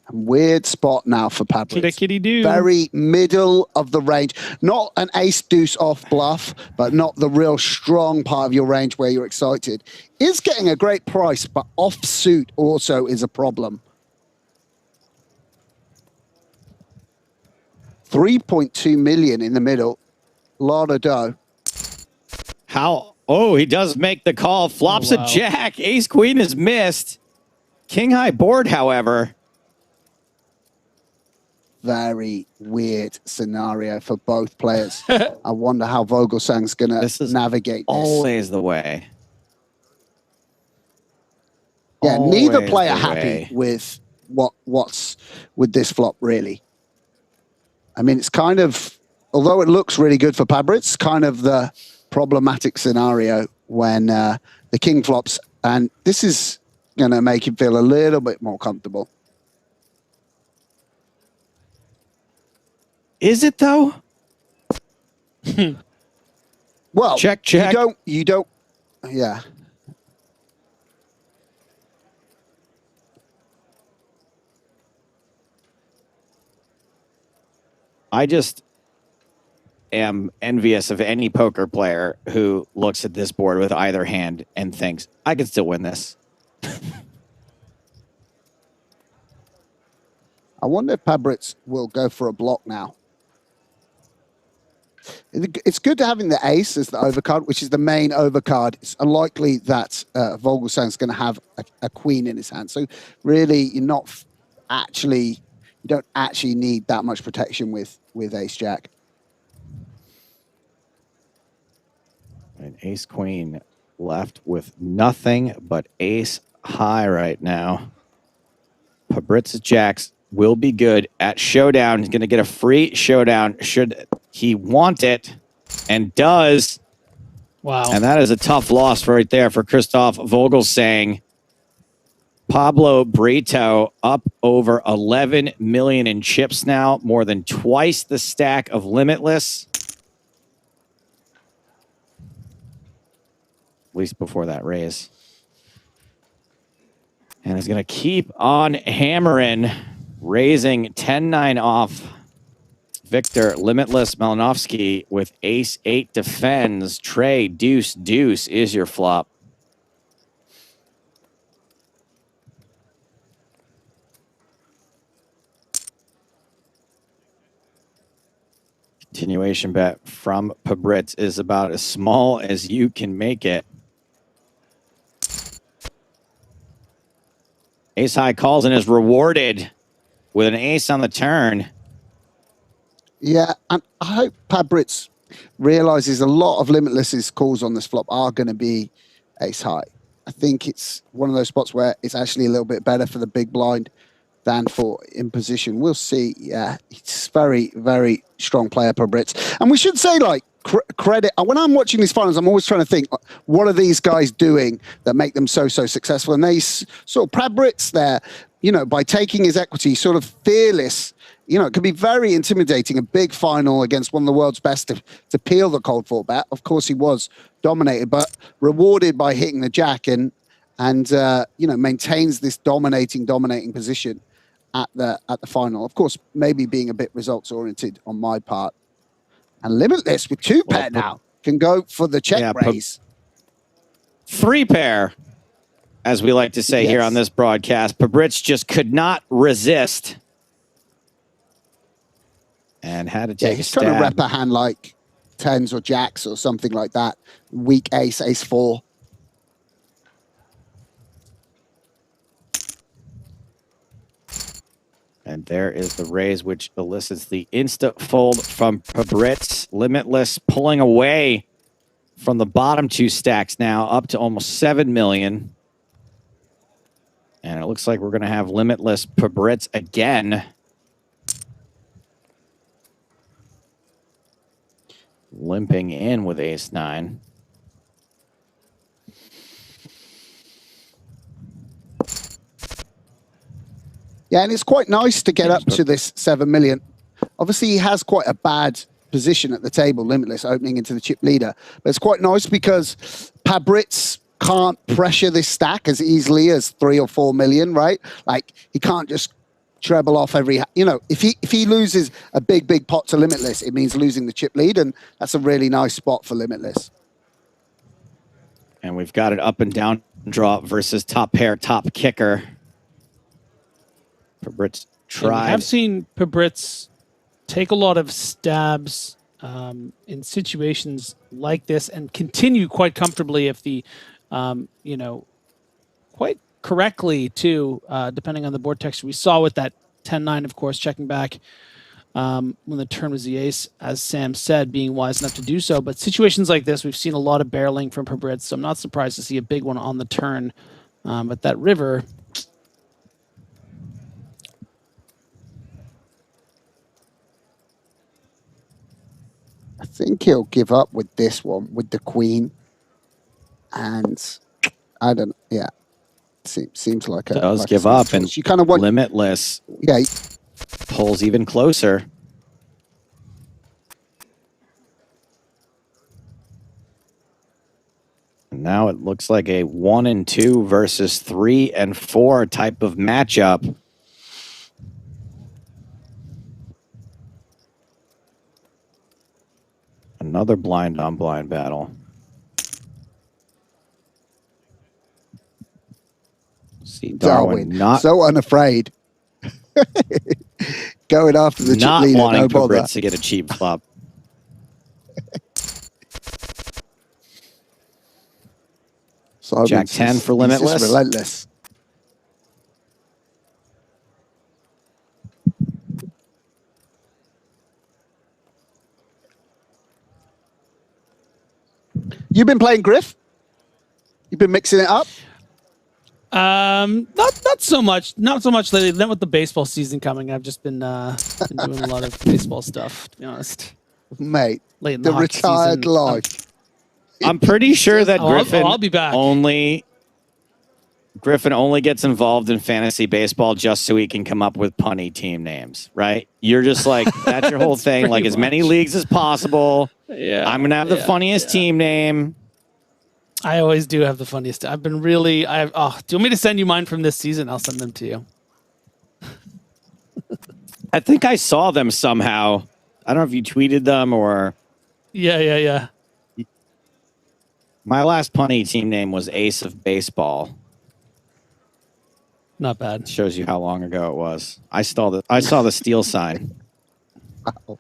A weird spot now for Pabritz. Clickety-doo. Very middle of the range. Not an ace deuce off bluff, but not the real strong part of your range where you're excited. Is getting a great price, but offsuit also is a problem. 3.2 million in the middle. Lot of dough. How? Oh, he does make the call. Flops Oh, wow. a jack. Ace queen is missed. King high board, however. Very weird scenario for both players. I wonder how Vogelsang's going to navigate this. Always the way. Yeah, neither Always player the happy way. with what's with this flop, really. I mean, it's kind of, although it looks really good for Pabritz, kind of the problematic scenario when the king flops, and this is going to make him feel a little bit more comfortable. Is it, though? Well, check. You don't, yeah. I just am envious of any poker player who looks at this board with either hand and thinks, I can still win this. I wonder if Pabritz will go for a block now. It's good to having the ace as the overcard, which is the main overcard. It's unlikely that Vogelsang's going to have a queen in his hand. So really, you don't actually need that much protection with ace jack. And ace queen left with nothing but ace high right now. Pabritz's jacks will be good at showdown. He's going to get a free showdown should he want it, and does. Wow. And that is a tough loss right there for Christoph Vogelsang. Pablo Brito up over 11 million in chips now, more than twice the stack of Limitless. least before that raise. And is going to keep on hammering, raising 10-9 off. Victor, Limitless, Malinovsky with ace-8 defends. Trey, deuce, deuce is your flop. Continuation bet from Pabritz is about as small as you can make it. Ace high calls and is rewarded with an ace on the turn. Yeah, and I hope Pabritz realizes a lot of Limitless's calls on this flop are going to be ace high. I think it's one of those spots where it's actually a little bit better for the big blind than for in position. We'll see. Yeah, it's very, very strong player, Pabritz. And we should say, like, credit. When I'm watching these finals, I'm always trying to think, what are these guys doing that make them so successful? And they sort of, Pabritz there, you know, by taking his equity, sort of fearless. You know, it can be very intimidating, a big final against one of the world's best to peel the cold 4 bet. Of course, he was dominated, but rewarded by hitting the jack and you know, maintains this dominating position at the final. Of course, maybe being a bit results oriented on my part. And Limitless with 2 pair now can go for the check raise. 3 pair, as we like to say here on this broadcast. Pabritz just could not resist. And had to take a stab. He's trying to rep a hand like 10s or jacks or something like that. Weak ace, ace 4. And there is the raise, which elicits the insta fold from Pabritz. Limitless pulling away from the bottom 2 stacks now, up to almost 7 million. And it looks like we're going to have Limitless Pabritz again. Limping in with ace 9. Yeah, and it's quite nice to get up to this 7 million. Obviously, he has quite a bad position at the table, Limitless, opening into the chip leader. But it's quite nice because Pabritz can't pressure this stack as easily as 3 or 4 million, right? Like, he can't just treble off every, you know, if he loses a big pot to Limitless, it means losing the chip lead, and that's a really nice spot for Limitless. And we've got an up and down draw versus top pair, top kicker. Pabritz tried. I've seen Pabritz take a lot of stabs in situations like this and continue quite comfortably if the, you know, quite correctly too, depending on the board texture. We saw with that 10-9, of course, checking back when the turn was the ace, as Sam said, being wise enough to do so. But situations like this, we've seen a lot of barreling from Pabritz, so I'm not surprised to see a big one on the turn. But that river... I think he'll give up with this one, with the queen. And I don't, yeah. Seems like a... Does like give up, and you kind of want... Limitless pulls even closer. And now it looks like a 1 and 2 versus 3 and 4 type of matchup. Another blind on blind battle. See Darwin not so unafraid. Going after the chip leader, not wanting no bother. Pabritz to get a cheap flop. Jack 10 for Limitless. Relentless. You've been playing Griff? You've been mixing it up? Not so much. Not so much lately. Then with the baseball season coming, I've just been doing a lot of baseball stuff, to be honest. Mate, late in the hockey retired season. life. I'm pretty sure that I'll be back. Griffin only gets involved in fantasy baseball just so he can come up with punny team names, right? You're just like, that's your whole thing. Like, as many leagues as possible. Yeah. I'm going to have the funniest team name. I always do have the funniest. I've been really. Do you want me to send you mine from this season? I'll send them to you. I think I saw them somehow. I don't know if you tweeted them or. Yeah. My last punny team name was Ace of Baseball. Not bad. Shows you how long ago it was. I saw the steal sign. Wow.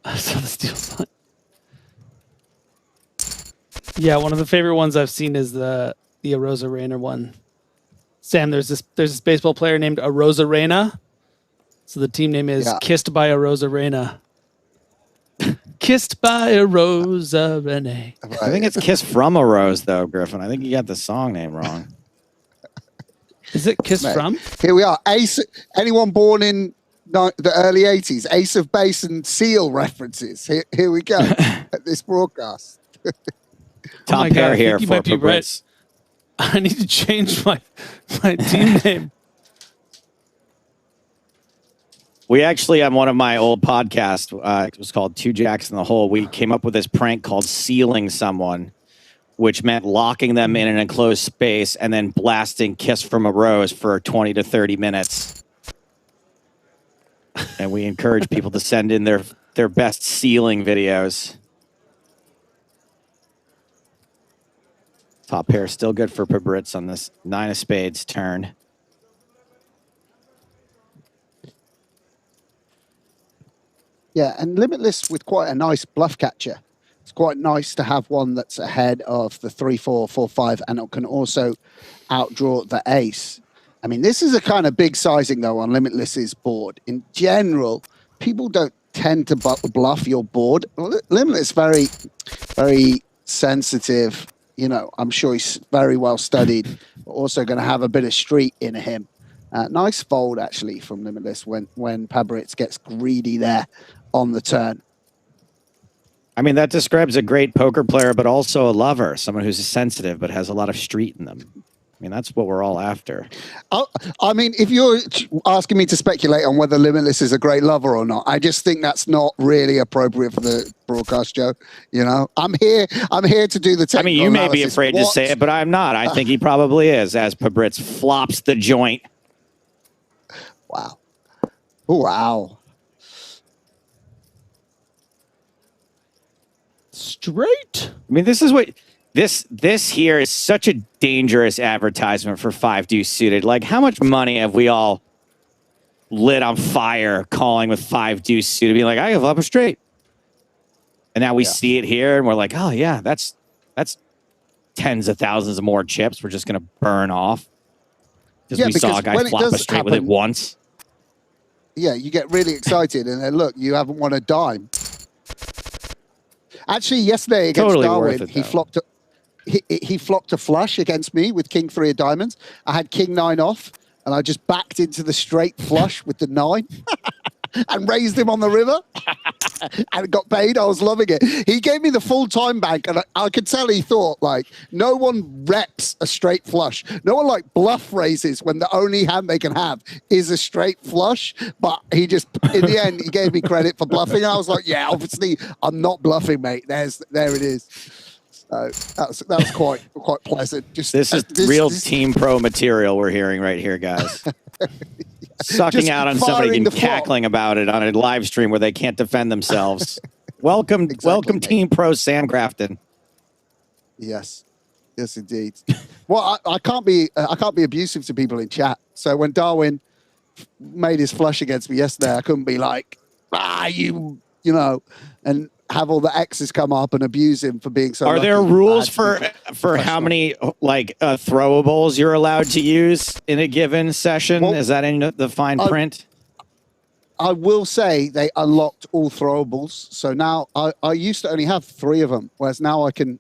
I saw the steal sign. Yeah, one of the favorite ones I've seen is the Arosa Reina one. Sam, there's this baseball player named Arosa Reina. So the team name is Kissed by Arosa Reina. Kissed by a Rosa Renee. I think it's Kiss from a Rose, though, Griffin. I think you got the song name wrong. Is it Kiss from? Here we are. Ace. Anyone born in the early 80s? Ace of Base and Seal references. Here we go at this broadcast. Top pair here for Brits. I need to change my team name. We actually, on one of my old podcasts, it was called Two Jacks in the Hole. We came up with this prank called sealing someone, which meant locking them in an enclosed space and then blasting Kiss from a Rose for 20 to 30 minutes. And we encourage people to send in their best sealing videos. Top pair still good for Brits on this 9 of spades turn. Yeah, and Limitless with quite a nice bluff catcher. It's quite nice to have one that's ahead of the 3-4, 4-5, and it can also outdraw the ace. I mean, this is a kind of big sizing, though, on Limitless's board. In general, people don't tend to bluff your board. Limitless very, very sensitive. You know, I'm sure he's very well studied, but also going to have a bit of street in him. Nice fold, actually, from Limitless when Pabritz gets greedy there on the turn. I mean, that describes a great poker player, but also a lover, someone who's sensitive but has a lot of street in them. I mean, that's what we're all after. I mean, if you're asking me to speculate on whether Limitless is a great lover or not, I just think that's not really appropriate for the broadcast, Joe. You know, I'm here to do the technical I mean, you may analysis. be afraid to say it, but I'm not. I think he probably is, as Pabritz flops the joint. Wow. Wow. Straight. I mean, this is what this here is such a dangerous advertisement for 5 deuce suited. Like, how much money have we all lit on fire calling with 5 deuce suited, being like, I have up a straight, and now we see it here, and we're like, oh yeah, that's tens of thousands of more chips we're just gonna burn off because we saw a guy flop a straight with it once. Yeah, you get really excited, and then look, you haven't won a dime. Actually, yesterday against Darwin, he flopped. He flopped a flush against me with King 3 of diamonds. I had King 9 off, and I just backed into the straight flush with the 9 and raised him on the river and got paid. I was loving it. He gave me the full time bank, and I could tell he thought, like, no one reps a straight flush. No one, like, bluff raises when the only hand they can have is a straight flush. But he just, in the end, he gave me credit for bluffing. And I was like, yeah, obviously, I'm not bluffing, mate. There it is. So that was quite pleasant. This is real Team Pro material we're hearing right here, guys. Sucking out on somebody and cackling about it on a live stream where they can't defend themselves. Welcome, welcome, Team Pro Sam Grafton. Yes, indeed. Well, I can't be abusive to people in chat. So when Darwin made his flush against me yesterday, I couldn't be like, you know, and have all the X's come up and abuse him for being so. Are there rules for how many like throwables you're allowed to use in a given session? Well, is that in the fine print? I will say they unlocked all throwables. So now I used to only have 3 of them, whereas now I can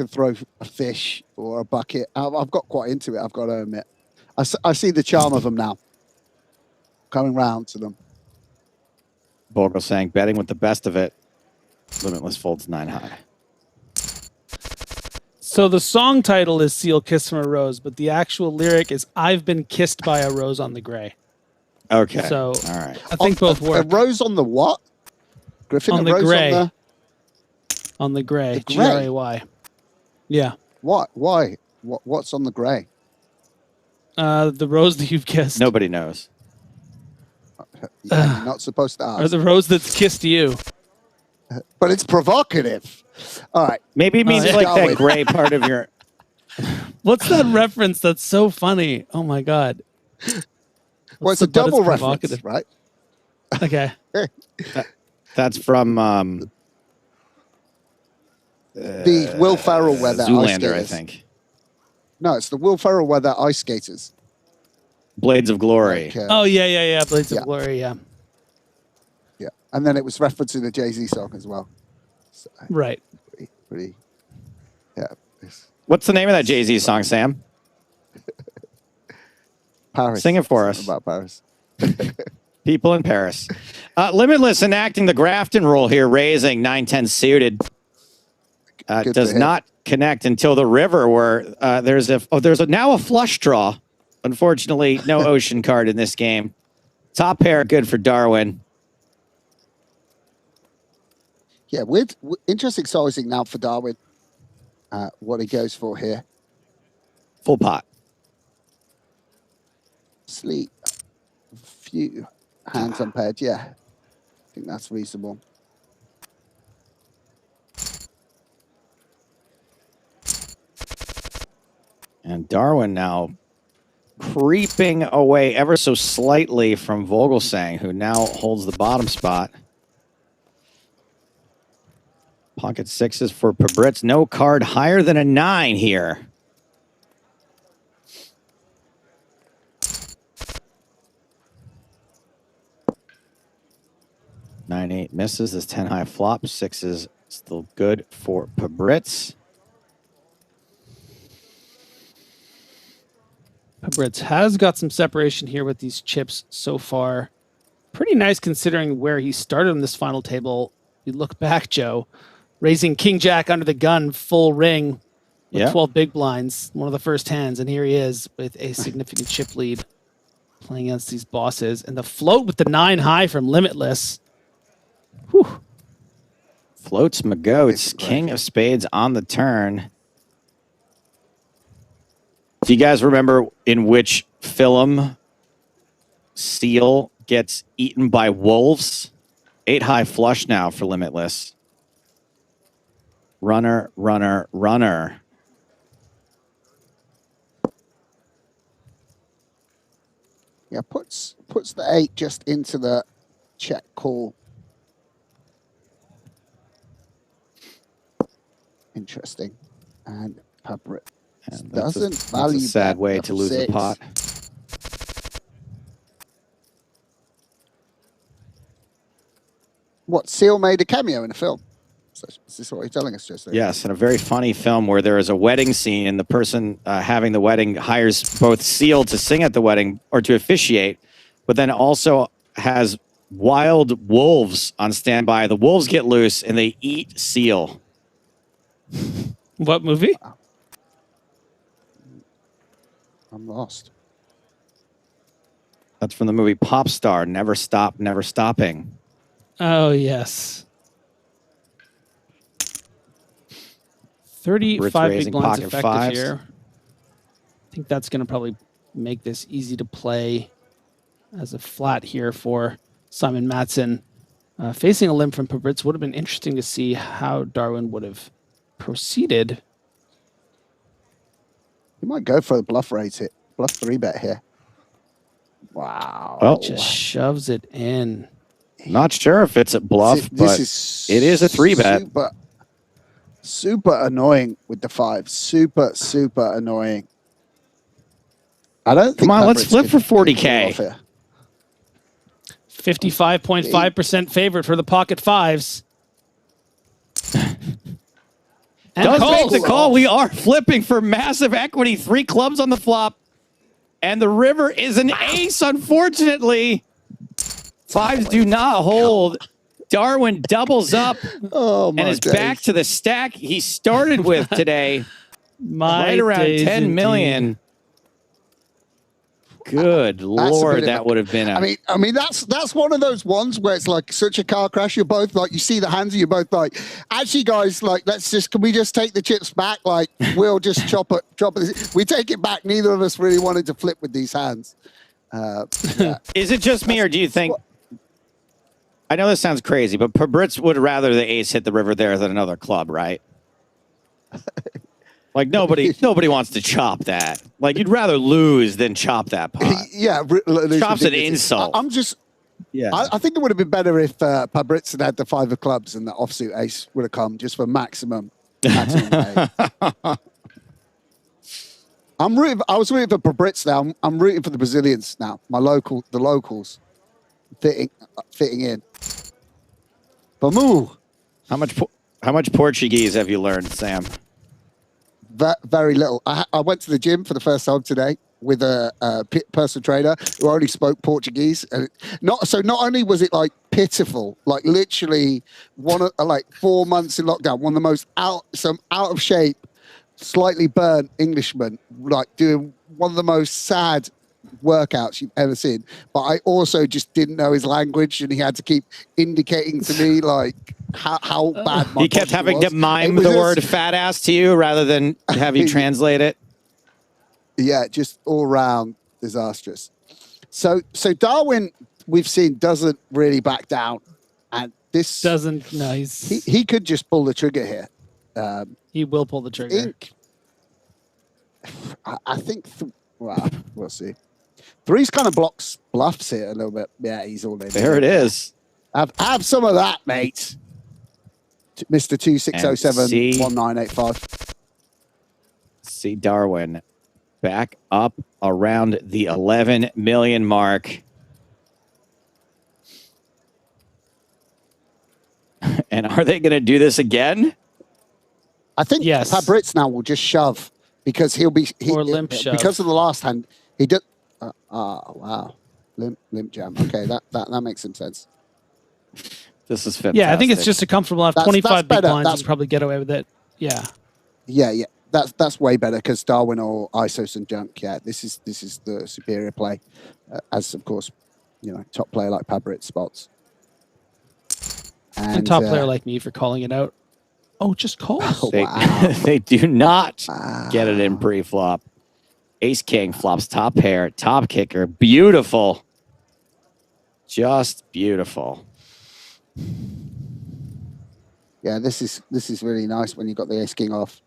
throw a fish or a bucket. I've got quite into it, I've got to admit. I see the charm of them now. Coming round to them. Bogle saying betting with the best of it. Limitless folds 9 high. So the song title is Seal Kiss from a Rose, but the actual lyric is I've been kissed by a rose on the gray. Okay. So all right. I think both work. A rose on the what? Griffin, on the gray. On the gray. G-R-A-Y. Yeah. What? Why? What's on the gray? The rose that you've kissed. Nobody knows. You're not supposed to Or ask. the rose that's kissed you. But it's provocative. All right. Maybe it means yeah. like Darwin. that gray part of your. What's that reference? That's so funny. Oh my god. Well, it's a But double reference, provocative. right? Okay. That's from The Will Ferrell weather ice Zoolander, skaters. I think. No, it's the Will Ferrell weather ice skaters. Blades of Glory. Like, Oh yeah. Blades Yeah. of Glory. Yeah. yeah. And then it was referencing the Jay-Z song as well. So, Right. pretty yeah. It's What's the name of that Jay-Z song, Sam? Paris. Sing it for Something us. about Paris. People in Paris. Limitless enacting the Grafton rule here, raising 9-10 suited. Good Does for him. not connect until the river, where there's now a flush draw. Unfortunately, no ocean card in this game. Top pair, good for Darwin. Yeah, with interesting sizing now for Darwin. What he goes for here. Full pot. Sleep. Few hands unpaired. Yeah. I think that's reasonable. And Darwin now creeping away ever so slightly from Vogelsang, who now holds the bottom spot. Pocket sixes for Pabritz. No card higher than a 9 here. Nine, 8 misses. This 10 high flop. Sixes still good for Pabritz. Pabritz has got some separation here with these chips so far. Pretty nice considering where he started on this final table. You look back, Joe, raising King Jack under the gun, full ring with Yeah. 12 big blinds, one of the first hands, and here he is with a significant chip lead playing against these bosses. And the float with the 9 high from Limitless. Whew. Floats Magoats, King of Spades on the turn. Do you guys remember in which film Seal gets eaten by wolves? 8 high flush now for Limitless. Runner, runner, runner. Yeah, puts the 8 just into the check call. Interesting. And Pabritz And doesn't that's value a sad bet way the to lose the 6. pot. What, Seal made a cameo in a film? Is this what you're telling us, Jesse? Yes, in a very funny film where there is a wedding scene and the person having the wedding hires both Seal to sing at the wedding or to officiate, but then also has wild wolves on standby. The wolves get loose and they eat Seal. What movie? I'm lost. That's from the movie Pop Star, Never Stop, Never Stopping. Oh, yes. 35 big raising blinds pocket effective fives. here. I think that's going to probably make this easy to play as a flat here for Simon Matson. Facing a limb from Pabritz would have been interesting to see how Darwin would have proceeded. You might go for the bluff raise hit. Bluff 3-bet here. Wow. Well, Just shoves it in. not sure if it's a bluff, but it is a 3-bet. Super annoying with the 5. Super annoying. I don't think Come on, let's Pabritz flip for can pull 40K. off here. 55.5% favorite for the pocket fives. And Does make calls. the call. We are flipping for massive equity. 3 clubs on the flop. And the river is an ace, unfortunately. 5s do not hold. Darwin doubles up Oh my and is days. back to the stack he started with today. My right around days 10 indeed. million. Good Lord, that would have been a... I mean, that's one of those ones where it's like such a car crash. You're both like, you see the hands, and you're both like, actually, guys, like, can we just take the chips back? Like, we'll just chop it. We take it back. Neither of us really wanted to flip with these hands. Yeah. Is it just me, or do you think? I know this sounds crazy, but Brits would rather the ace hit the river there than another club, right? Like nobody wants to chop that. Like you'd rather lose than chop that pot. Yeah, chop's an insult. I'm just. Yeah, I think it would have been better if Brits had the 5 of clubs and the offsuit ace would have come just for maximum. I was rooting for Brits now. I'm rooting for the Brazilians now. The locals, fitting in. Vamos. How much Portuguese have you learned, Sam? Very little. I went to the gym for the first time today with a personal trainer who only spoke Portuguese, and not only was it like pitiful, like literally 4 months in lockdown, one of the most out of shape, slightly burnt Englishmen, like doing one of the most sad workouts you've ever seen. But I also just didn't know his language, and he had to keep indicating to me like how bad my he kept having to mime the word fat ass to you rather than have you translate it. Yeah, just all round disastrous. So Darwin, we've seen, doesn't really back down, and this doesn't. No, he could just pull the trigger here. He will pull the trigger. I think. Well, we'll see. 3's kind of blocks bluffs here a little bit. Yeah, he's all in. There it is. Have some of that, mate. Mr. 2607-1985. See Darwin back up around the 11 million mark. And are they going to do this again? I think yes. Brits now will just shove because he'll be or limp shove because of the last hand. He did. Wow, limp jam. Okay, that makes some sense. This is fantastic. Yeah, I think it's just a comfortable enough. 25 big blinds, you can probably get away with it. Yeah. Yeah. That's way better because Darwin or ISOs and junk. Yeah, this is the superior play, as of course, top player like Pabrit spots, and top player like me for calling it out. Oh, just call. They do not get it in pre-flop. Ace King flops top pair, top kicker, beautiful, just beautiful. Yeah, this is really nice when you got the Ace King off,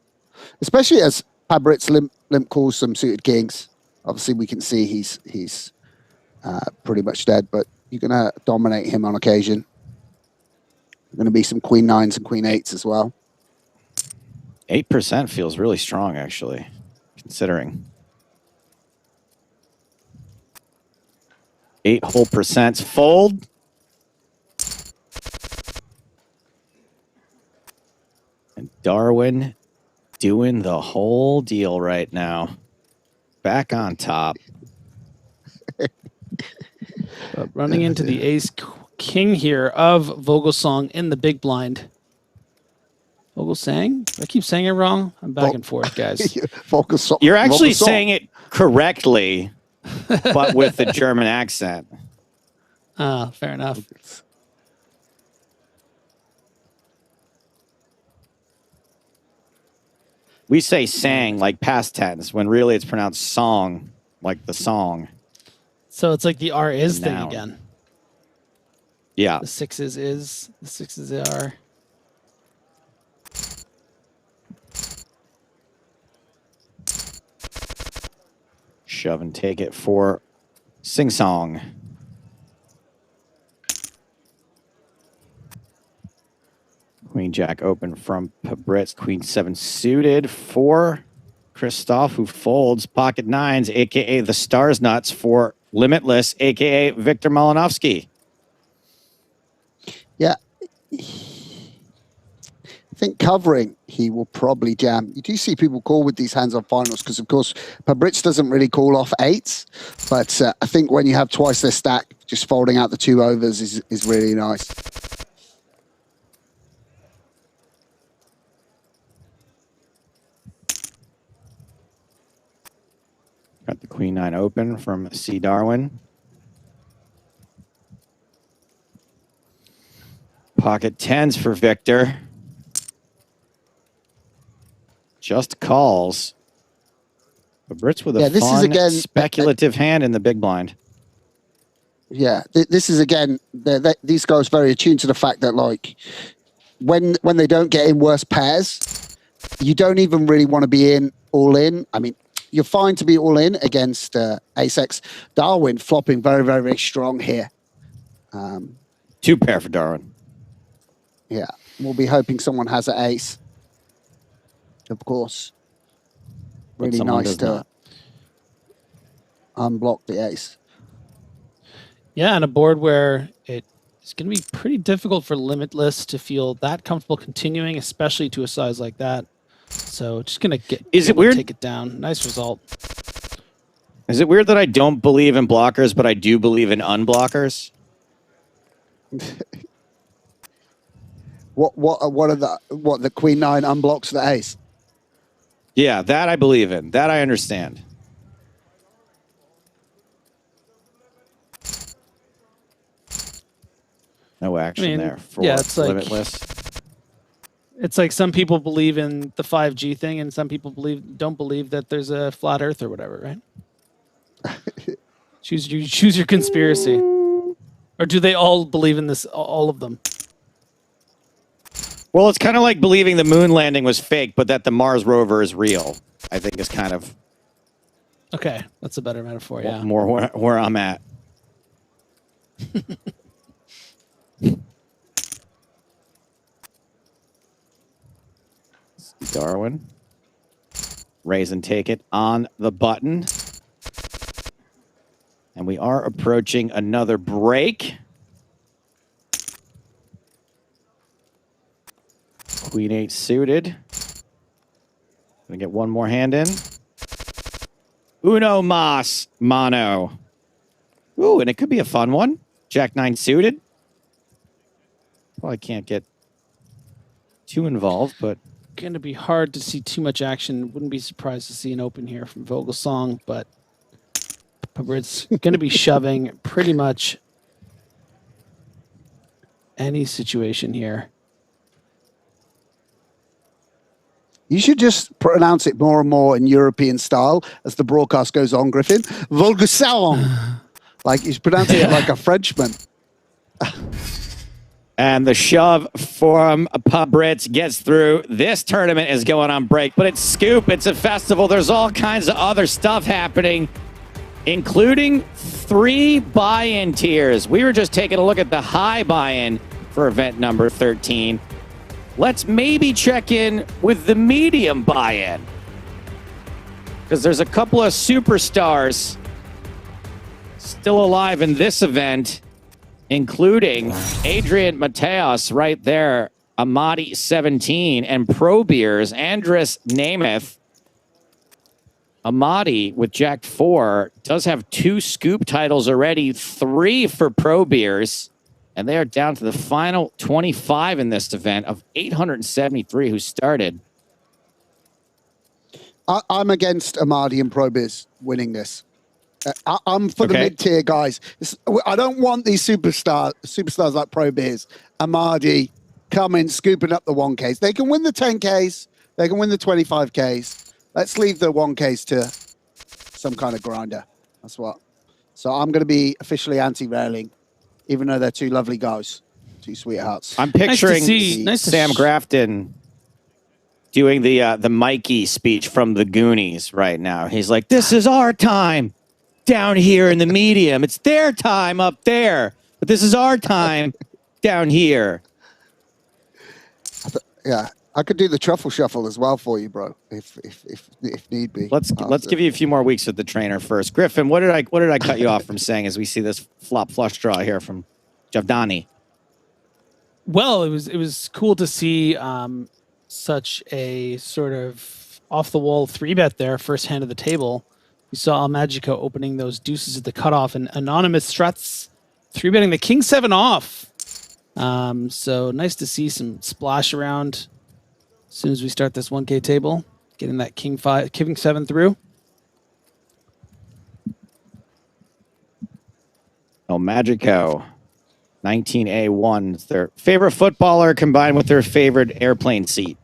especially as Pabrit's limp calls some suited kings. Obviously, we can see he's pretty much dead, but you're gonna dominate him on occasion. Going to be some queen 9s and queen 8s as well. 8% feels really strong, actually, considering 8 whole percents fold. And Darwin doing the whole deal right now. Back on top. But running into the Ace King here of Vogelsong in the big blind. Vogelsang? I keep saying it wrong. I'm back and forth, guys. Vogelsong. You're actually saying it correctly, but with the German accent. Fair enough. We say sang like past tense when really it's pronounced song, like the song. So it's like the R is thing again. Yeah. The 6s is, the 6s are. Shove and take it for Sing Song. Queen Jack open from Pabritz. Queen 7 suited for Christoph, who folds pocket 9s, a.k.a. the Stars Nuts for Limitless, a.k.a. Victor Malinovsky. Yeah. I think covering, he will probably jam. You do see people call with these hands on finals because, of course, Pabritz doesn't really call off 8s. But I think when you have twice their stack, just folding out the 2 overs is really nice. Got the Queen 9 open from C. Darwin. Pocket 10s for Victor. Just calls. But Brits with a this fun, is again speculative hand in the big blind. Yeah, this is again. These guys very attuned to the fact that like when they don't get in worse pairs, you don't even really want to be in all in. I mean, you're fine to be all in against Ace-X. Darwin flopping very, very, very strong here. 2 pair for Darwin. Yeah, we'll be hoping someone has an ace. Of course. Really nice to unblock the ace. Yeah, on a board where it's going to be pretty difficult for Limitless to feel that comfortable continuing, especially to a size like that. So just going to get. Is it weird? Take it down. Nice result. Is it weird that I don't believe in blockers, but I do believe in unblockers? What are the Queen 9 unblocks the ace? Yeah, that I believe in. That I understand. No action there for it's like, Limitless. It's like some people believe in the 5G thing, and some people don't believe that there's a flat Earth or whatever, right? choose your conspiracy, or do they all believe in this? All of them. Well, it's kind of like believing the moon landing was fake, but that the Mars rover is real. I think is kind of okay. That's a better metaphor. Yeah, more where I'm at. Darwin. Raise and take it on the button. And we are approaching another break. Queen 8 suited. Gonna get one more hand in. Uno mas mano. Ooh, and it could be a fun one. Jack 9 suited. Probably can't get too involved, but going to be hard to see too much action. Wouldn't be surprised to see an open here from Vogelsong, but it's going to be shoving pretty much any situation here. You should just pronounce it more and more in European style as the broadcast goes on, Griffin. Vogelsong. Like he's pronouncing it like a Frenchman. And the shove from Brits gets through. This tournament is going on break, but it's Scoop. It's a festival. There's all kinds of other stuff happening, including 3 buy-in tiers. We were just taking a look at the high buy-in for event number 13. Let's maybe check in with the medium buy-in, because there's a couple of superstars still alive in this event, including Adrian Mateos right there, Amadi 17, and Pro Beers, Andres Namath. Amadi with Jack 4 does have 2 Scoop titles already, 3 for Pro Beers, and they are down to the final 25 in this event of 873 who started. I'm against Amadi and Pro Beers winning this. I'm for the mid-tier guys. I don't want these superstars like Pro Beers, Amadi, coming, scooping up the 1Ks. They can win the 10Ks. They can win the 25Ks. Let's leave the 1Ks to some kind of grinder. That's what. So I'm going to be officially anti-railing, even though they're 2 lovely guys, 2 sweethearts. I'm picturing Sam Grafton doing the Mikey speech from the Goonies right now. He's like, "This is our time down here in the medium. It's their time up there, but this is our time down here." Yeah, I could do the truffle shuffle as well for you, bro, if need be. Let's give you a few more weeks with the trainer first. Griffin, what did I cut you off from saying as we see this flop flush draw here from Javdani? Well, it was cool to see such a sort of off the wall 3-bet there, first hand of the table. We saw Al Magico opening those deuces at the cutoff, and Anonymous Struts 3-betting the King 7 off. So nice to see some splash around as soon as we start this 1K table, getting that King 7 through. El Magico, 19A1. It's their favorite footballer combined with their favorite airplane seat.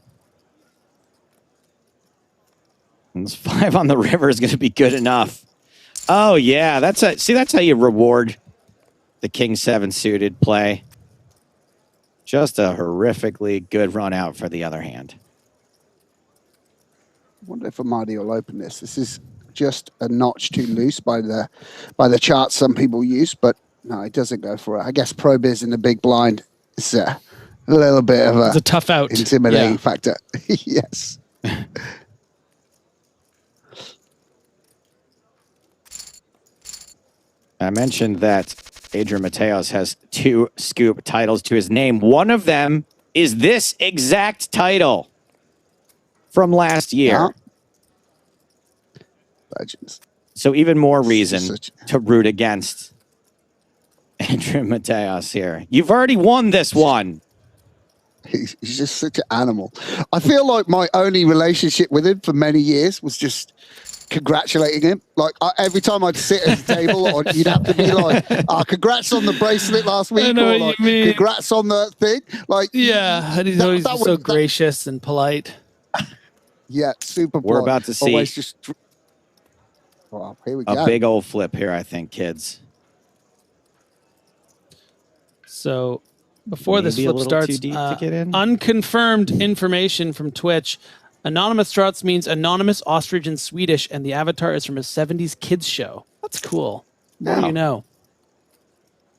And this 5 on the river is going to be good enough. Oh, yeah. That's how you reward the King 7 suited play. Just a horrifically good run out for the other hand. I wonder if Amadi will open this. This is just a notch too loose by the chart some people use, but no, it doesn't go for it. I guess Pro Biz in the big blind is a little bit of It's a tough out. Intimidating factor. Yes. I mentioned that Adrian Mateos has 2 Scoop titles to his name. One of them is this exact title from last year. Yeah. Legends. So even more reason to root against Adrian Mateos here. You've already won this one. He's just such an animal. I feel like my only relationship with him for many years was just congratulating him. Like every time I'd sit at the table, or you'd have to be like, "Congrats on the bracelet last week," or like, "Congrats on the thing." Like, yeah, and he's always so gracious and polite. Yeah, super. We're about to see always just. Well, here we go. A big old flip here, I think, kids. So before this Maybe flip a little starts, too deep to get in. Unconfirmed information from Twitch. Anonymous Strauss means anonymous ostrich in Swedish, and the avatar is from a 70s kids show. That's cool. More you know.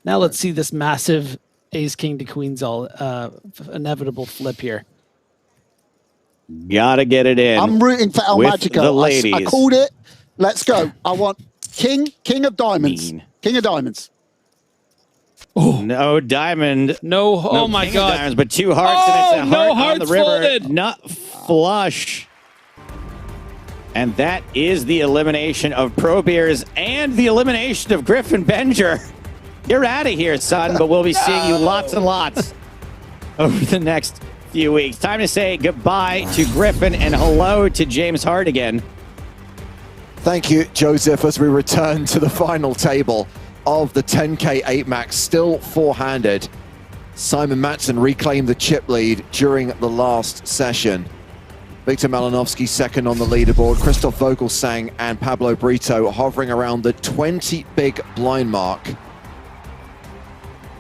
Now let's see this massive ace king to queens all inevitable flip here. Gotta get it in. I'm rooting for El Magico. The ladies. I called it. Let's go. I want king of diamonds. King of diamonds. Oh. No diamond. No, oh my God. Diamonds, but 2 hearts, and it's a heart on the river. Folded. Nut flush. And that is the elimination of Pro Beers and the elimination of Griffin Benger. You're out of here, son, but we'll be seeing you lots and lots over the next few weeks. Time to say goodbye to Griffin and hello to James Hardigan. Thank you, Joseph, as we return to the final table of the 10K 8 max, still 4-handed. Simon Matson reclaimed the chip lead during the last session. Victor Malinovsky second on the leaderboard. Christoph Vogelsang and Pablo Brito hovering around the 20 big blind mark.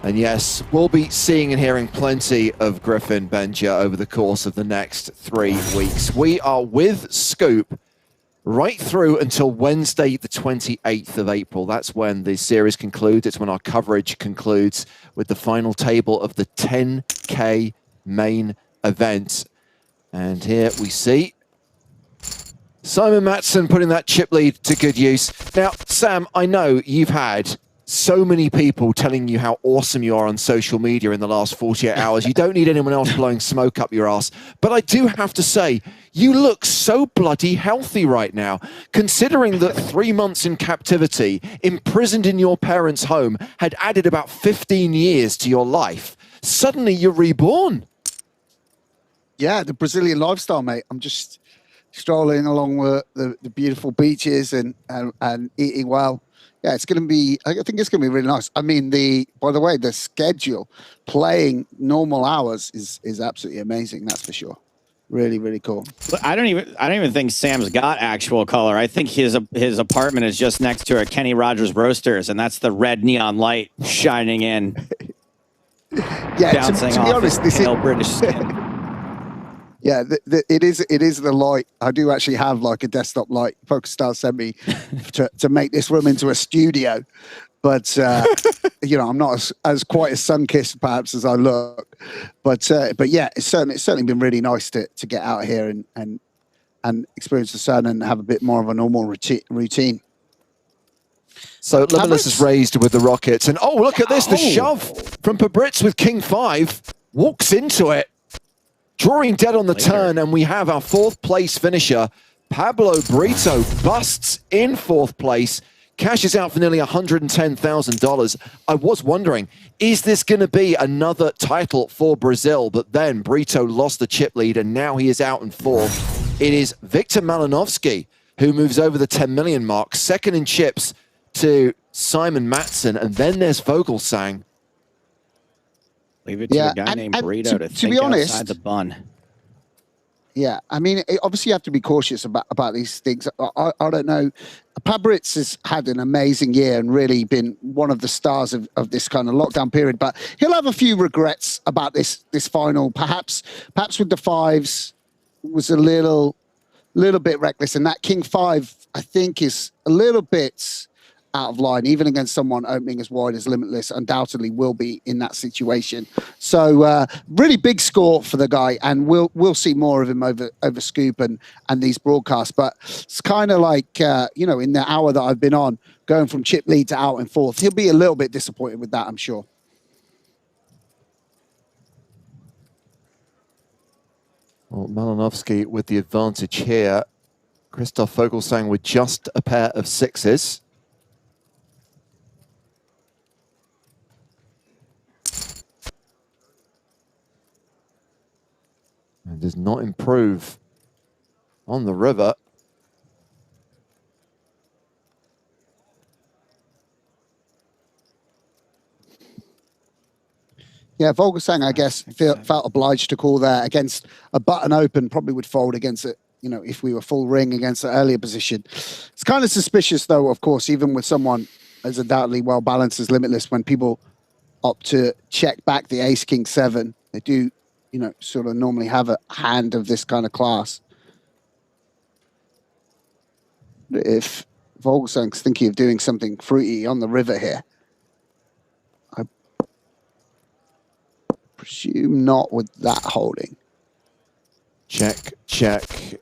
And yes, we'll be seeing and hearing plenty of Griffin Benger over the course of the next 3 weeks. We are with Scoop right through until Wednesday, the 28th of April. That's when the series concludes. It's when our coverage concludes with the final table of the 10K main event. And here we see Simon Matson putting that chip lead to good use. Now, Sam, I know you've had so many people telling you how awesome you are on social media in the last 48 hours. You don't need anyone else blowing smoke up your ass. But I do have to say, you look so bloody healthy right now, considering that 3 months in captivity, imprisoned in your parents' home, had added about 15 years to your life. Suddenly you're reborn. Yeah, the Brazilian lifestyle, mate. I'm just strolling along the beautiful beaches and eating well. Yeah, it's going to be, I think it's going to be really nice. I mean, by the way, the schedule, playing normal hours is absolutely amazing. That's for sure. Really, really cool. I don't even think Sam's got actual color. I think his apartment is just next to a Kenny Rogers Roasters, and that's the red neon light shining in. Yeah, to be honest, this is British skin. Yeah, it is the light. I do actually have like a desktop light PokerStars sent me to make this room into a studio. But, you know, I'm not as quite as sun-kissed perhaps as I look. But yeah, it's certainly been really nice to get out here and experience the sun and have a bit more of a normal routine. So Limitless is raised with the Rockets. And oh, look at this, the shove from Pabritz with King 5. Walks into it. Drawing dead on the turn, and we have our 4th place finisher. Pablo Brito busts in 4th place, cashes out for nearly $110,000. I was wondering, is this going to be another title for Brazil? But then Brito lost the chip lead, and now he is out in 4th. It is Victor Malinovsky who moves over the 10 million mark, second in chips, to Simon Matson, and then there's Vogelsang. Leave it to a guy named Burrito to think be honest, outside the bun. Yeah, I mean, obviously you have to be cautious about these things. I don't know. Pabritz has had an amazing year and really been one of the stars of this kind of lockdown period, but he'll have a few regrets about this final. Perhaps with the fives was a little bit reckless, and that King 5, I think, is a little bit out of line, even against someone opening as wide as Limitless. Undoubtedly will be in that situation. So really big score for the guy, and we'll see more of him over Scoop and these broadcasts. But it's kind of like in the hour that I've been on, going from chip lead to out and fourth, he'll be a little bit disappointed with that, I'm sure. Well, Malinovsky with the advantage here. Christoph Vogelsang with just a pair of sixes. And does not improve on the river. Yeah, Vogelsang, I guess, felt obliged to call there against a button open, probably would fold against it, if we were full ring against the earlier position. It's kind of suspicious, though, of course, even with someone as undoubtedly well-balanced as Limitless, when people opt to check back the ace, king, 7, they do, sort of normally have a hand of this kind of class. If Vogelsang's thinking of doing something fruity on the river here, I presume not with that holding. Check,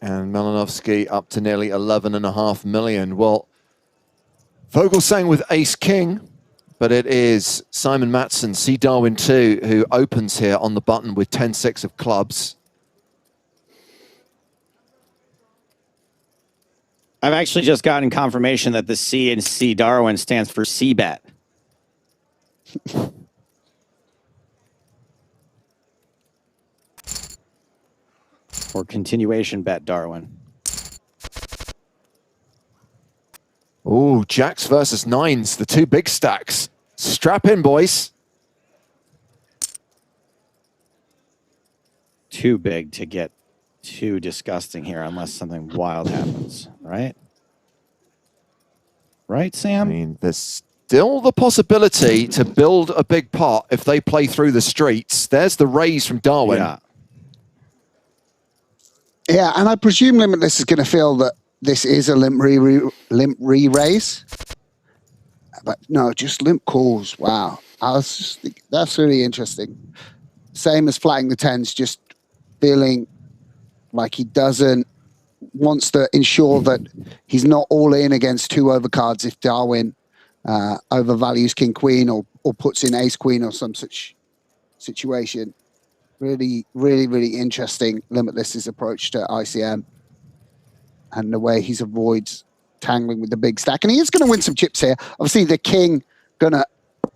and Malinovsky up to nearly 11.5 million. Well, Vogelsang with ace king, but it is Simon Matson, C. Darwin 2, who opens here on the button with 10-6 of clubs. I've actually just gotten confirmation that the C in C Darwin stands for C-bet. Or continuation bet, Darwin. Oh, jacks versus nines, the two big stacks. Strap in, boys. Too big to get too disgusting here unless something wild happens, right? Right, Sam? I mean, there's still the possibility to build a big pot if they play through the streets. There's the raise from Darwin. Yeah, and I presume Limitless is going to feel that this is a limp re-raise. But no, just limp calls. Wow. That's really interesting. Same as flatting the 10s, just feeling like he wants to ensure that he's not all in against two overcards if Darwin overvalues king queen or puts in ace queen or some such situation. Really, really, really interesting Limitless's approach to ICM and the way he avoids tangling with the big stack. And he is going to win some chips here. Obviously, the king going to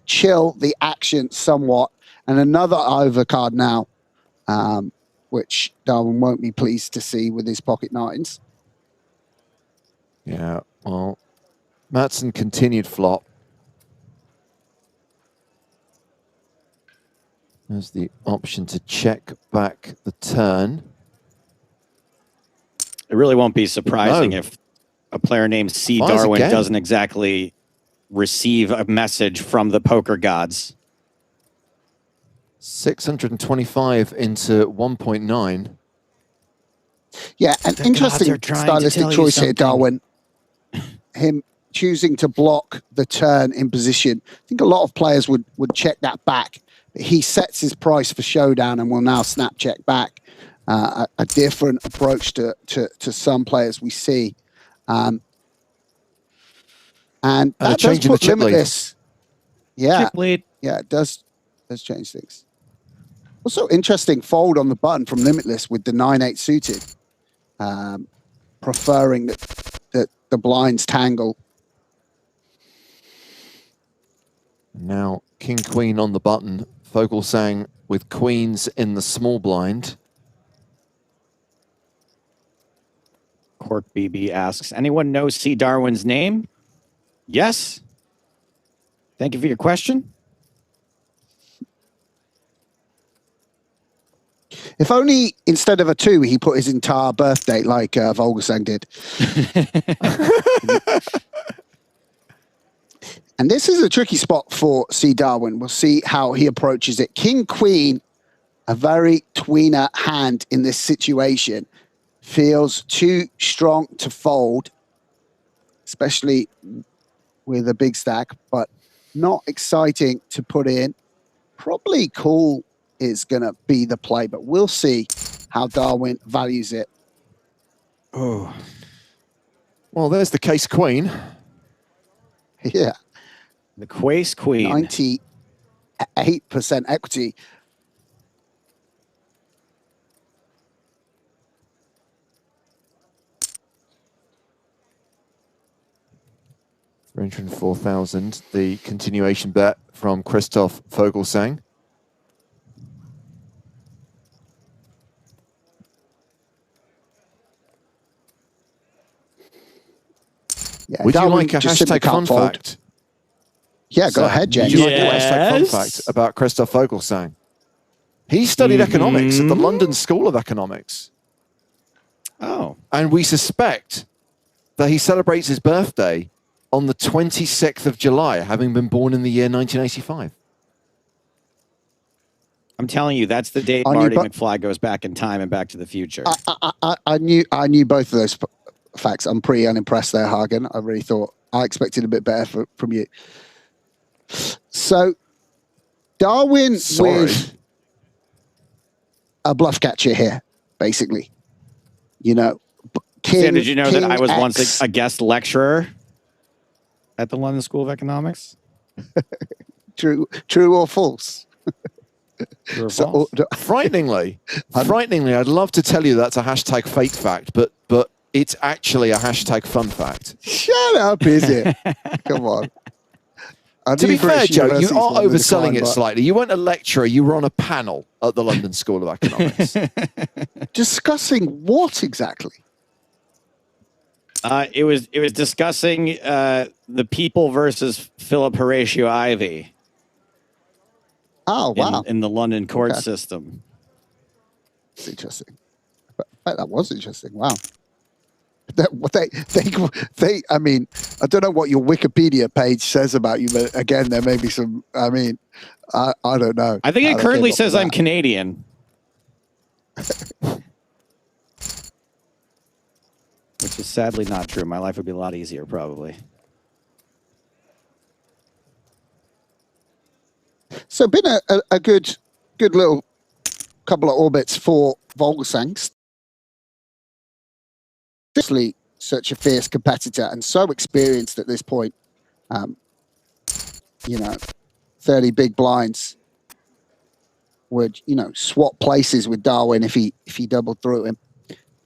chill the action somewhat. And another overcard now, which Darwin won't be pleased to see with his pocket nines. Yeah, well, Matson continued flop. There's the option to check back the turn. It really won't be surprising if a player named C. Darwin doesn't exactly receive a message from the poker gods. 625 into 1.9. Yeah, an interesting stylistic choice here, Darwin. Him choosing to block the turn in position. I think a lot of players would check that back. He sets his price for showdown and will now snap check back. A different approach to some players we see. And that does put Limitless. Yeah, chip lead. Yeah, it does change things. Also interesting fold on the button from Limitless with the 9-8 suited. Preferring that the blinds tangle. Now king queen on the button. Vogelsang with queens in the small blind. Cork BB asks, anyone know C. Darwin's name? Yes. Thank you for your question. If only instead of a 2, he put his entire birth date like Volgasang did. And this is a tricky spot for C. Darwin. We'll see how he approaches it. King, Queen, a very tweener hand in this situation. Feels too strong to fold, especially with a big stack, but not exciting to put in. Probably call is going to be the play, but we'll see how Darwin values it. Oh, well, there's the case queen. Yeah. The Quace Queen. 98% equity. $304,000, the continuation bet from Christoph Vogelsang. Yeah, Would you Darwin like a just simply hashtag can't fun fold. fact? Yeah, go ahead, James. Would you like a hashtag fun fact about Christoph Vogelsang? He studied economics at the London School of Economics. Oh. And we suspect that he celebrates his birthday on the 26th of July, having been born in the year 1985. I'm telling you, that's the date Marty McFly goes back in time and Back to the Future. I knew both of those facts. I'm pretty unimpressed there, Hagen. I expected a bit better from you. So, Darwin with a bluff catcher here, basically. You know, Sam, did you know that I was once a guest lecturer at the London School of Economics? True or false? True or false? Frighteningly, I'd love to tell you that's a hashtag fake fact, but it's actually a hashtag fun fact. Shut up, is it? Come on. To be fair, Joe, you are overselling it slightly. You weren't a lecturer, you were on a panel at the London School of Economics. Discussing what exactly? It was discussing the people versus Philip Horatio Ivey. Oh, wow. In the London court system. That's interesting. That was interesting. Wow. I mean, I don't know what your Wikipedia page says about you, but again, there may be some, I mean, I don't know. I think it currently says I'm Canadian. Which is sadly not true. My life would be a lot easier, probably. So been a good little couple of orbits for Vogelsang. Obviously, such a fierce competitor and so experienced at this point. You know, 30 big blinds would, swap places with Darwin if he doubled through him.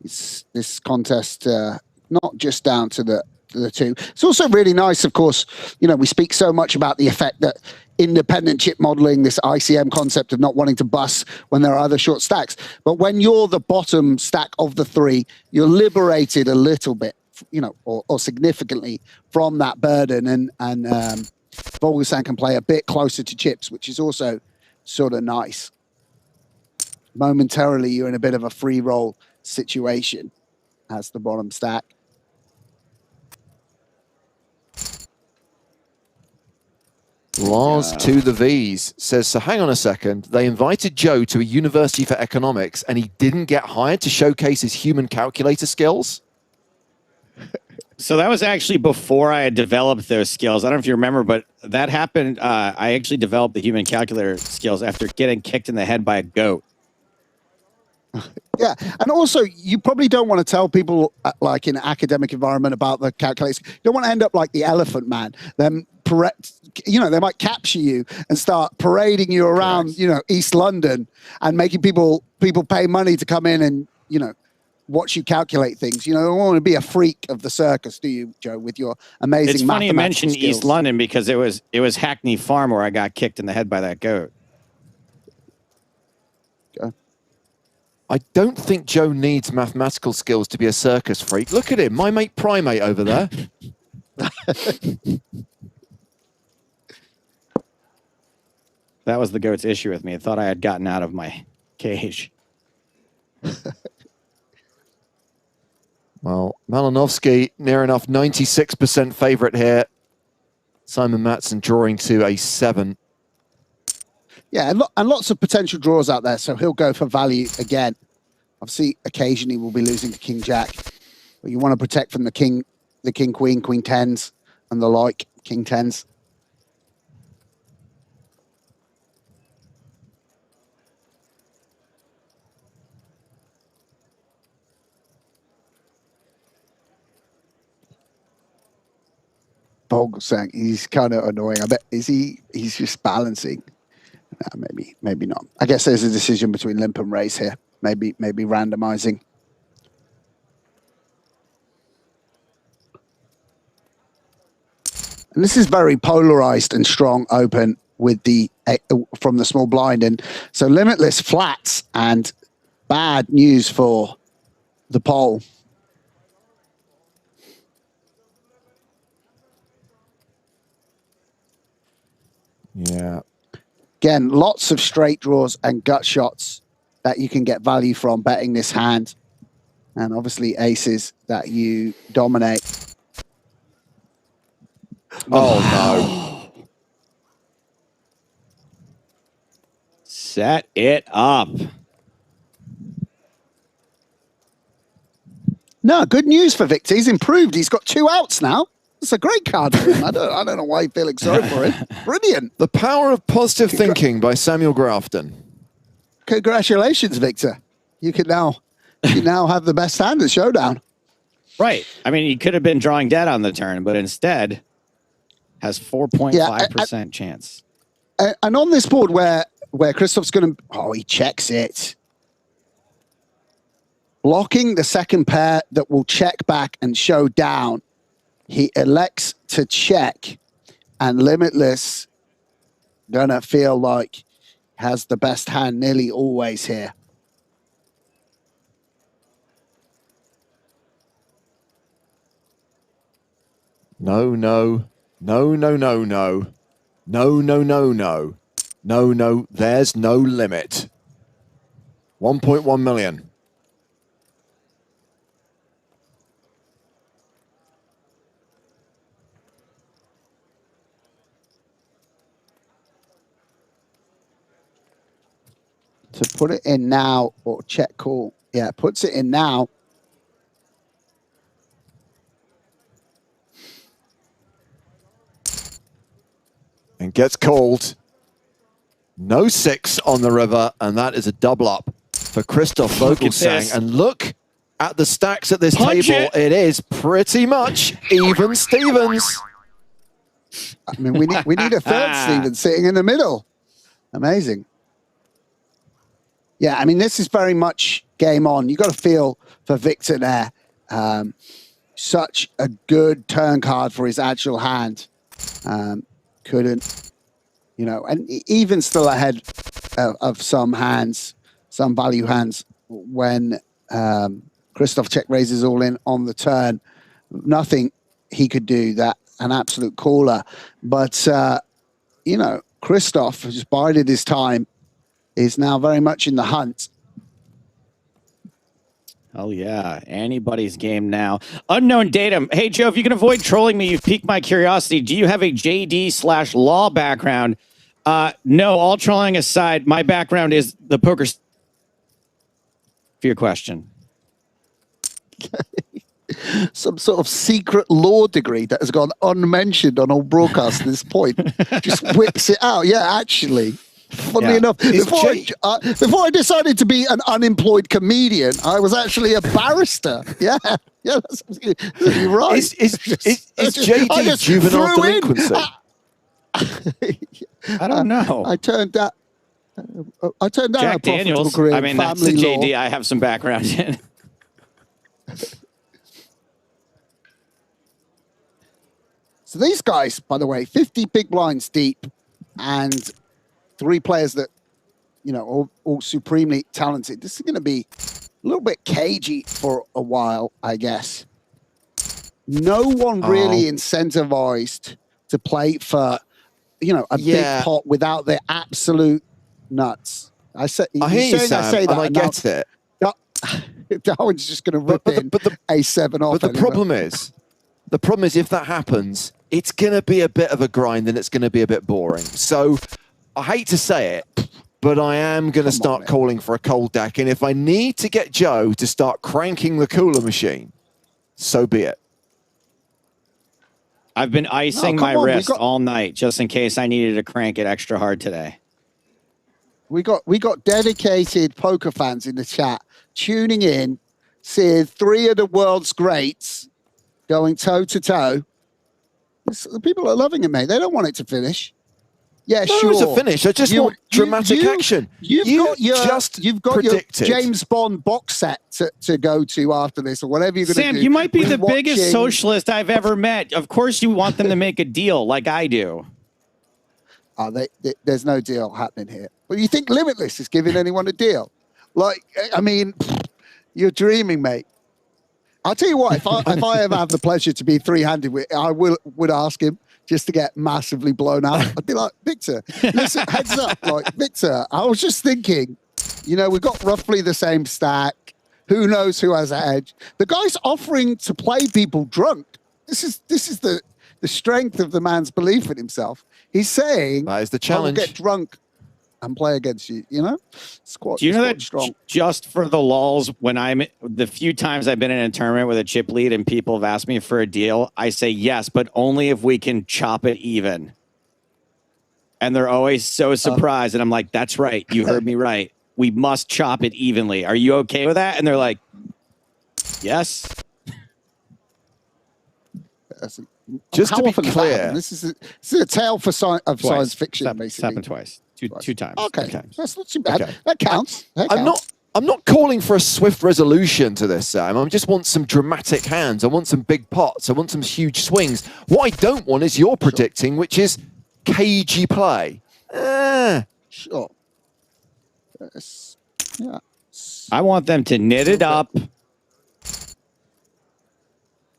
It's this contest not just down to the two. It's also really nice, of course, we speak so much about the effect that independent chip modeling, this ICM concept of not wanting to bust when there are other short stacks. But when you're the bottom stack of the three, you're liberated a little bit, or significantly from that burden. And Vogelsang can play a bit closer to chips, which is also sort of nice. Momentarily, you're in a bit of a free roll situation as the bottom stack. Lars to the V's says, so hang on a second. They invited Joe to a university for economics and he didn't get hired to showcase his human calculator skills? So that was actually before I had developed those skills. I don't know if you remember, but that happened. I actually developed the human calculator skills after getting kicked in the head by a goat. Yeah, and also you probably don't want to tell people like in an academic environment about the calculators. You don't want to end up like the Elephant Man. Them, they might capture you and start parading you around, East London and making people pay money to come in and watch you calculate things. You don't want to be a freak of the circus, do you, Joe? With your amazing. It's funny you mention skills. East London because it was Hackney Farm where I got kicked in the head by that goat. I don't think Joe needs mathematical skills to be a circus freak. Look at him, my mate Primate over there. That was the GOAT's issue with me. I thought I had gotten out of my cage. Well, Malinovsky near enough 96% favorite here. Simon Matson drawing to a 7. Yeah, and lots of potential draws out there, so he'll go for value again. Obviously, occasionally we'll be losing to King Jack, but you want to protect from the King Queen, Queen 10s, and the like, King 10s. Saying he's kind of annoying. I bet he's just balancing. Maybe not. I guess there's a decision between limp and raise here. Maybe randomizing. And this is very polarized and strong open with the from the small blind, and so limitless flats and bad news for the pole. Yeah. Again, lots of straight draws and gut shots that you can get value from betting this hand. And obviously aces that you dominate. Oh, no. Set it up. No, good news for Victor. He's improved. He's got 2 outs now. It's a great card for him. I don't know why you're feeling sorry for him. Brilliant. The power of positive thinking by Samuel Grafton. Congratulations, Victor. You can now have the best hand at Showdown. Right. I mean, he could have been drawing dead on the turn, but instead has 4.5% chance. And on this board where Christoph's going to... he checks it. Blocking the second pair that will check back and show down. He elects to check, and Limitless gonna feel like has the best hand nearly always here. No, no, no, no, no, no, no, no, no, no, no, no. There's no limit. 1.1 million. To put it in now or check call. Yeah, puts it in now. And gets called. No 6 on the river, and that is a double up for Christoph Vogelsang. And look at the stacks at this table. It is pretty much even Stevens. I mean, we need a third Stevens sitting in the middle. Amazing. Yeah, I mean, this is very much game on. You got to feel for Victor there. Such a good turn card for his actual hand. Couldn't, and even still ahead of some hands, some value hands when Christoph check raises all in on the turn. Nothing he could do, that an absolute caller. But, Christoph has bided his time, is now very much in the hunt. Oh, yeah. Anybody's game now. Unknown datum. Hey, Joe, if you can avoid trolling me, you've piqued my curiosity. Do you have a JD/law background? No, all trolling aside, my background is the poker. For your question. Some sort of secret law degree that has gone unmentioned on all broadcasts at this point. Just whips it out. Yeah, actually. Funnily enough, before I decided to be an unemployed comedian, I was actually a barrister. Yeah, that's absolutely right. Is JD juvenile delinquency? I don't know. I turned down Jack a Daniels. career I mean, in that's the family JD law. I have some background in. So these guys, by the way, 50 big blinds deep and 3 players that, all supremely talented. This is going to be a little bit cagey for a while, I guess. No one really incentivized to play for a big pot without the absolute nuts. I hear you, Sam, I say that, and I get it. Darwin's just going to rip in A7 off. But the problem is if that happens, it's going to be a bit of a grind and it's going to be a bit boring. So I hate to say it, but I am going to start calling for a cold deck. And if I need to get Joe to start cranking the cooler machine, so be it. I've been icing my wrist all night just in case I needed to crank it extra hard today. We got dedicated poker fans in the chat tuning in, seeing three of the world's greats going toe to toe. The people are loving it, mate. They don't want it to finish. Yeah, no, sure. It's a finish. I just want dramatic action. You've got your James Bond box set to go to after this, or whatever you're going to do. Sam, you might be the biggest socialist I've ever met. Of course, you want them to make a deal like I do. There's no deal happening here. But you think Limitless is giving anyone a deal? Like, I mean, you're dreaming, mate. I'll tell you what. If I ever have the pleasure to be three-handed with, I would ask him just to get massively blown out. I'd be like, Victor, listen, heads up, like Victor. I was just thinking, we've got roughly the same stack. Who knows who has an edge? The guy's offering to play people drunk. This is the strength of the man's belief in himself. He's saying, that is the challenge. I will get drunk and play against you. Do you know that strong. Just for the lulz, when the few times I've been in a tournament with a chip lead and people have asked me for a deal, I say yes, but only if we can chop it even. And they're always so surprised. And I'm like, that's right. You heard me right. We must chop it evenly. Are you okay with that? And they're like, yes. Just to be clear, this is a tale for science fiction, basically. Happened twice. Two times. Okay, that's not too bad. Okay. That counts. I'm not calling for a swift resolution to this, Sam. I just want some dramatic hands. I want some big pots. I want some huge swings. What I don't want is you're predicting, which is cagey play. Sure. Yeah. I want them to knit it up.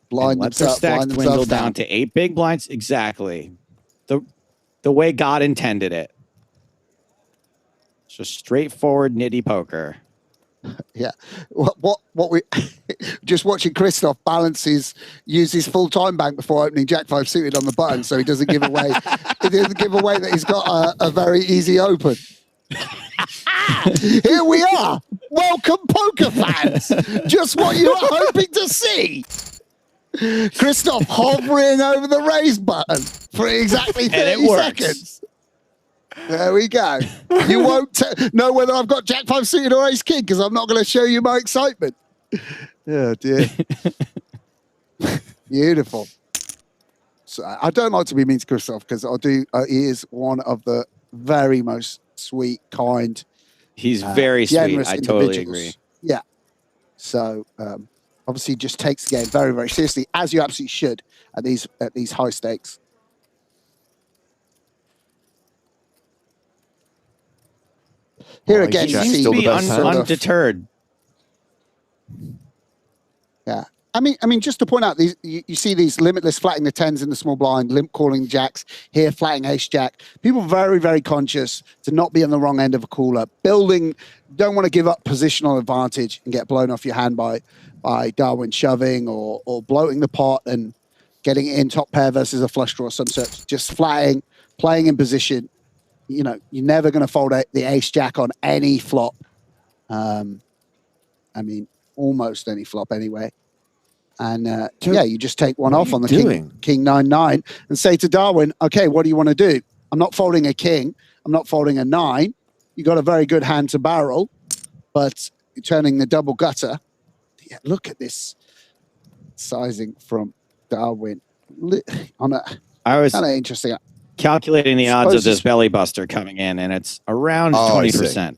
Let their stacks dwindle down to 8 big blinds. Exactly. The way God intended it. It's just straightforward nitty poker. Yeah. What we just watching Christoph use his full time bank before opening Jack 5 suited on the button, so he doesn't give away that he's got a very easy open. Here we are. Welcome, poker fans. Just what you were hoping to see. Christoph hovering over the raise button for exactly 30 seconds. There we go. You won't know whether I've got Jack 5 suited or Ace King because I'm not going to show you my excitement. Oh, dear. Beautiful. So I don't like to be mean to Christoph because he is one of the very most sweet, kind. He's very sweet. I totally agree. Yeah. So, obviously, just takes the game very, very seriously, as you absolutely should at these high stakes. Here again, he seems to be undeterred. Yeah, I mean, just to point out, you see these Limitless flatting the 10s in the small blind, limp calling jacks here, flatting ace jack. People very, very conscious to not be on the wrong end of a cooler. Don't want to give up positional advantage and get blown off your hand by Darwin shoving or bloating the pot and getting it in top pair versus a flush draw of some sort. Just flatting, playing in position. You're never going to fold the ace jack on any flop. I mean, almost any flop anyway. And you just take one off on the king 9-9 and say to Darwin, okay, what do you want to do? I'm not folding a king. I'm not folding a 9. You got a very good hand to barrel, but you're turning the double gutter. Yeah, look at this sizing from Darwin. I was kind of interesting. Calculating the odds of this belly buster coming in, and it's around 20%.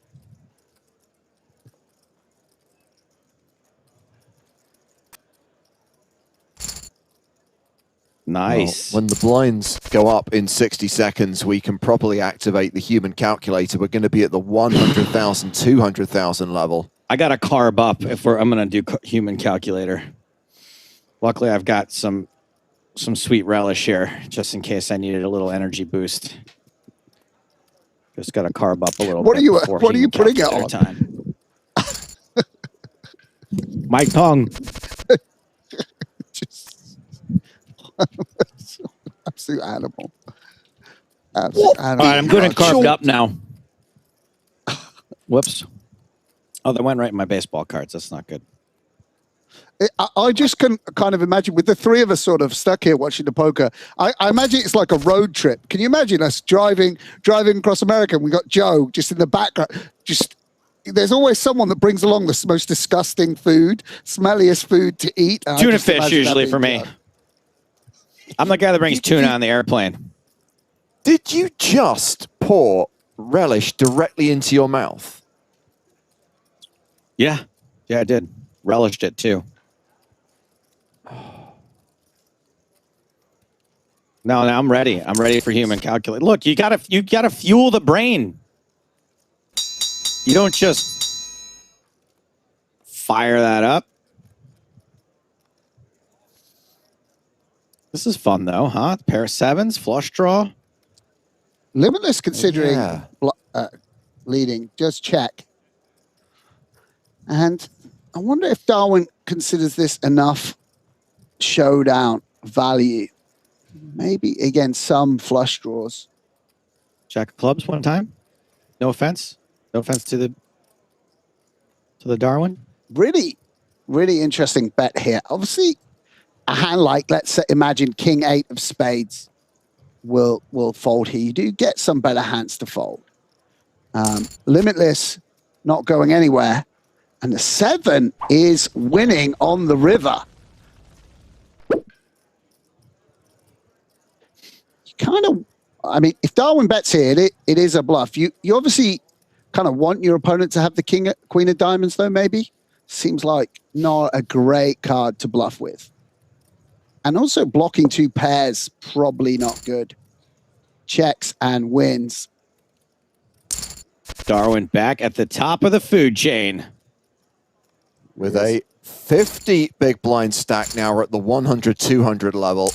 Nice. Well, when the blinds go up in 60 seconds, we can properly activate the human calculator. We're going to be at the 100,000, 200,000 level. I got to carb up if I'm going to do human calculator. Luckily, I've got some some sweet relish here, just in case I needed a little energy boost. Just got to carb up a little What bit. are you putting it on? Time. My tongue. Just absolute animal. Absolute animal. All right, I'm good and carved up now. Whoops. Oh, that went right in my baseball cards. That's not good. I just can kind of imagine, with the three of us sort of stuck here watching the poker, I imagine it's like a road trip. Can you imagine us driving across America, and we got Joe just in the background? Just there's always someone that brings along the most disgusting food, smelliest food to eat. Tuna fish usually for me. I'm the guy that brings tuna on the airplane. Did you just pour relish directly into your mouth? Yeah. Yeah, I did. Relished it too. No, I'm ready. I'm ready for human calculate. Look, you gotta fuel the brain. You don't just fire that up. This is fun though, huh? Pair of sevens, flush draw. Limitless considering leading. Just check. And I wonder if Darwin considers this enough showdown value. Maybe again some flush draws. Jack of clubs one time. No offense. No offense to the Darwin. Really, really interesting bet here. Obviously, a hand like, let's say, imagine King 8 of spades will fold here. You do get some better hands to fold. Limitless not going anywhere. And the 7 is winning on the river. Kind of, I mean, if Darwin bets here, it is a bluff. You obviously kind of want your opponent to have the queen of diamonds, though, maybe. Seems like not a great card to bluff with. And also blocking 2 pairs, probably not good. Checks and wins. Darwin back at the top of the food chain. With a 50 big blind stack now, we're at the 100-200 level.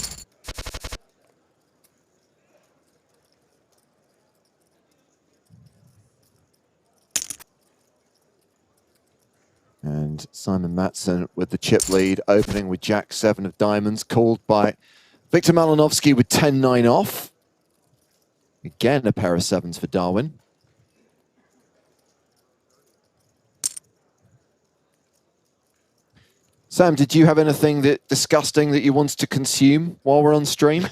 And Simon Matson with the chip lead, opening with Jack 7 of diamonds, called by Victor Malinovsky with 10-9 off. Again, a pair of 7s for Darwin. Sam, did you have anything disgusting that you wanted to consume while we're on stream?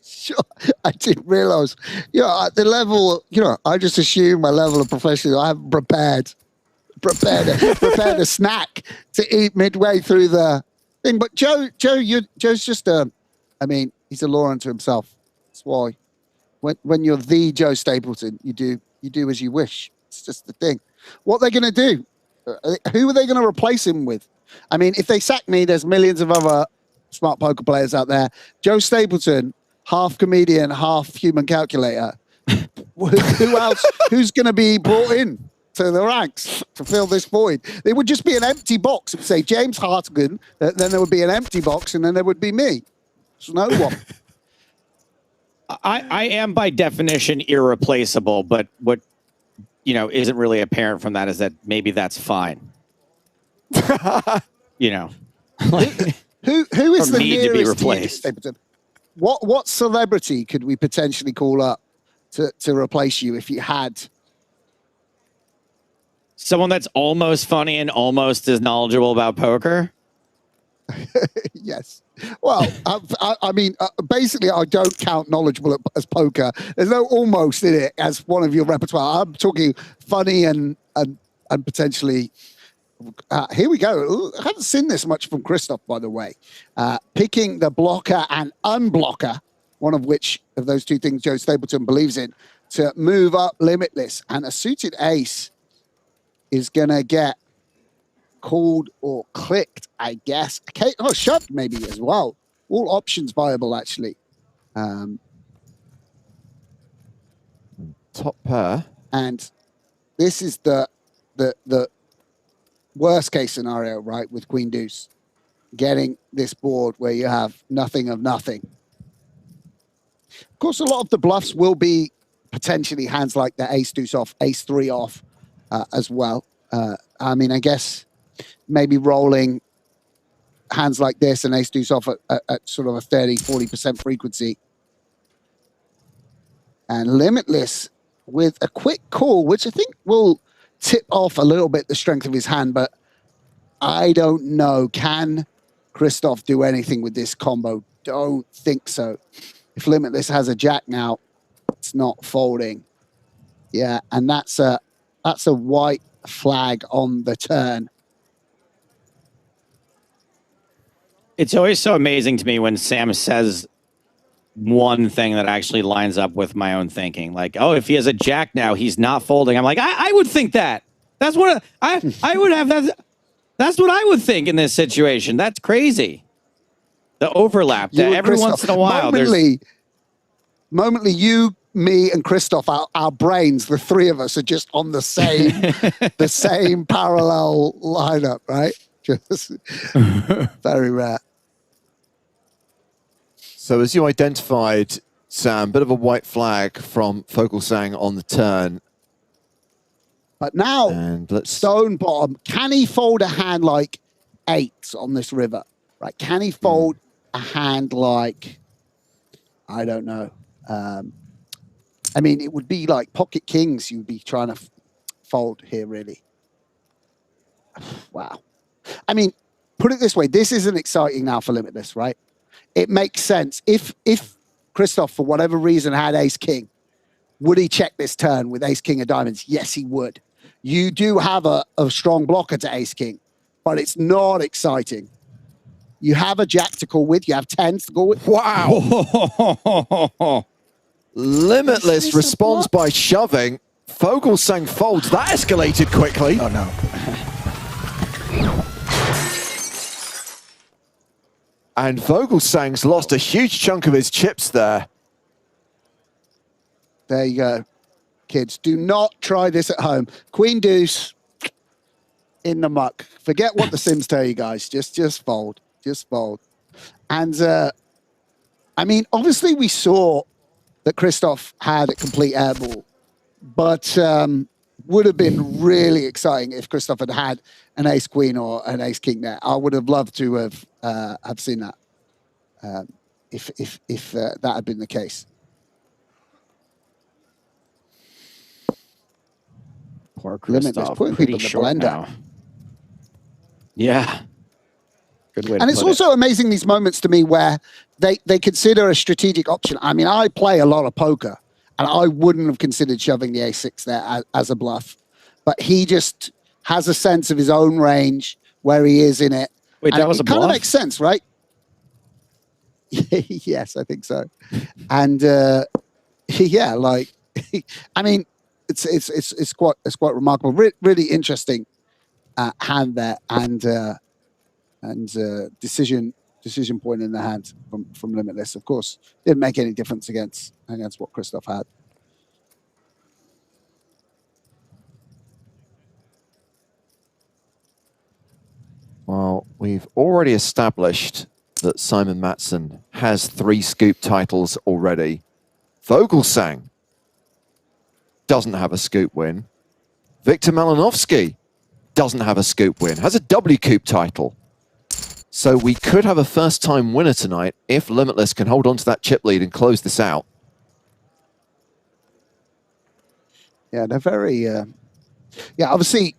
Sure, I didn't realize. At the level, I just assume my level of professionalism. I haven't prepared a snack to eat midway through the thing. But Joe's just he's a law unto himself. That's why when you're the Joe Stapleton, you do as you wish. It's just the thing. What they're going to do? Who are they going to replace him with? I mean, if they sack me, there's millions of other smart poker players out there. Joe Stapleton, half comedian, half human calculator. Who else? Who's going to be brought in to the ranks to fill this void? It would just be an empty box. It would say James Hartigan, then there would be an empty box, and then there would be me. There's no one. I am by definition irreplaceable, but what isn't really apparent from that is that maybe that's fine. Who is the need to be nearest replaced? What celebrity could we potentially call up to replace you if you had someone that's almost funny and almost as knowledgeable about poker? Yes. Well, I mean, basically, I don't count knowledgeable as poker. There's no almost in it as one of your repertoire. I'm talking funny and potentially. Here we go. I haven't seen this much from Christoph, by the way. Picking the blocker and unblocker, one of which of those two things Joe Stapleton believes in, to move up limitless. And a suited ace is going to get called or clicked, I guess. Okay. Oh, shoved maybe as well. All options viable, actually. Top pair. And this is the worst case scenario, right, with Queen Deuce. getting this board where you have nothing of nothing. Of course, a lot of the bluffs will be potentially hands like the ace deuce off, ace three off as well. I mean, I guess maybe rolling hands like this and ace deuce off at sort of a 30-40% frequency. And Limitless with a quick call, which I think will tip off a little bit the strength of his hand, but I don't know. Can Christoph do anything with this combo? Don't think so. If Limitless has a jack now, it's not folding. Yeah, and that's a white flag on the turn. It's always so amazing to me when Sam says one thing that actually lines up with my own thinking. Like, oh, if he has a jack now, he's not folding. I'm like, I would think that. That's what I would have. That's what I would think in this situation. That's crazy. The overlap that every once in a while. Momently, you, me, and Christoph, our brains, the three of us are just on the same, the same parallel lineup, right? Just very rare. So as you identified, Sam, bit of a white flag from Fogelsang on the turn. But now, and stone bottom, can he fold a hand like eights on this river? Right? Can he fold a hand like, I don't know. I mean, it would be like pocket kings you'd be trying to fold here, really. Wow. I mean, put it this way. This isn't exciting now for Limitless, right? It makes sense. If Christoph, for whatever reason, had ace-king, would he check this turn with ace-king of diamonds? Yes, he would. You do have a strong blocker to ace-king, but it's not exciting. You have a jack to call with. You have tens to call with. Wow. Limitless responds by shoving. Fogelsang folds. That escalated quickly. Oh, no. And Fogelsang's lost a huge chunk of his chips there. There you go. Kids, do not try this at home. Queen deuce in the muck. Forget what the Sims tell you guys. Just fold. Just fold. And, I mean, obviously we saw that Christoph had a complete airball, but would have been really exciting if Christoph had had an ace-queen or an ace-king there. I would have loved to have seen that if that had been the case. Poor Christoph, pretty short now. Yeah. Good way to and it's put also amazing, these moments to me where they consider a strategic option. I mean, I play a lot of poker, and I wouldn't have considered shoving the ace-6 there as a bluff. But he just has a sense of his own range, where he is in it. Wait, that was a bluff? Kind of makes sense, right? Yes, I think so. And yeah, like, I mean, it's quite remarkable. Really interesting hand there, and decision point in the hand from Limitless. Of course, didn't make any difference against what Christoph had. Well, we've already established that Simon Matson has 3 scoop titles already. Fogelsang doesn't have a scoop win. Victor Malinovsky doesn't have a scoop win, has a W Coop title. So we could have a first-time winner tonight if Limitless can hold on to that chip lead and close this out. Yeah, they're very... yeah, obviously,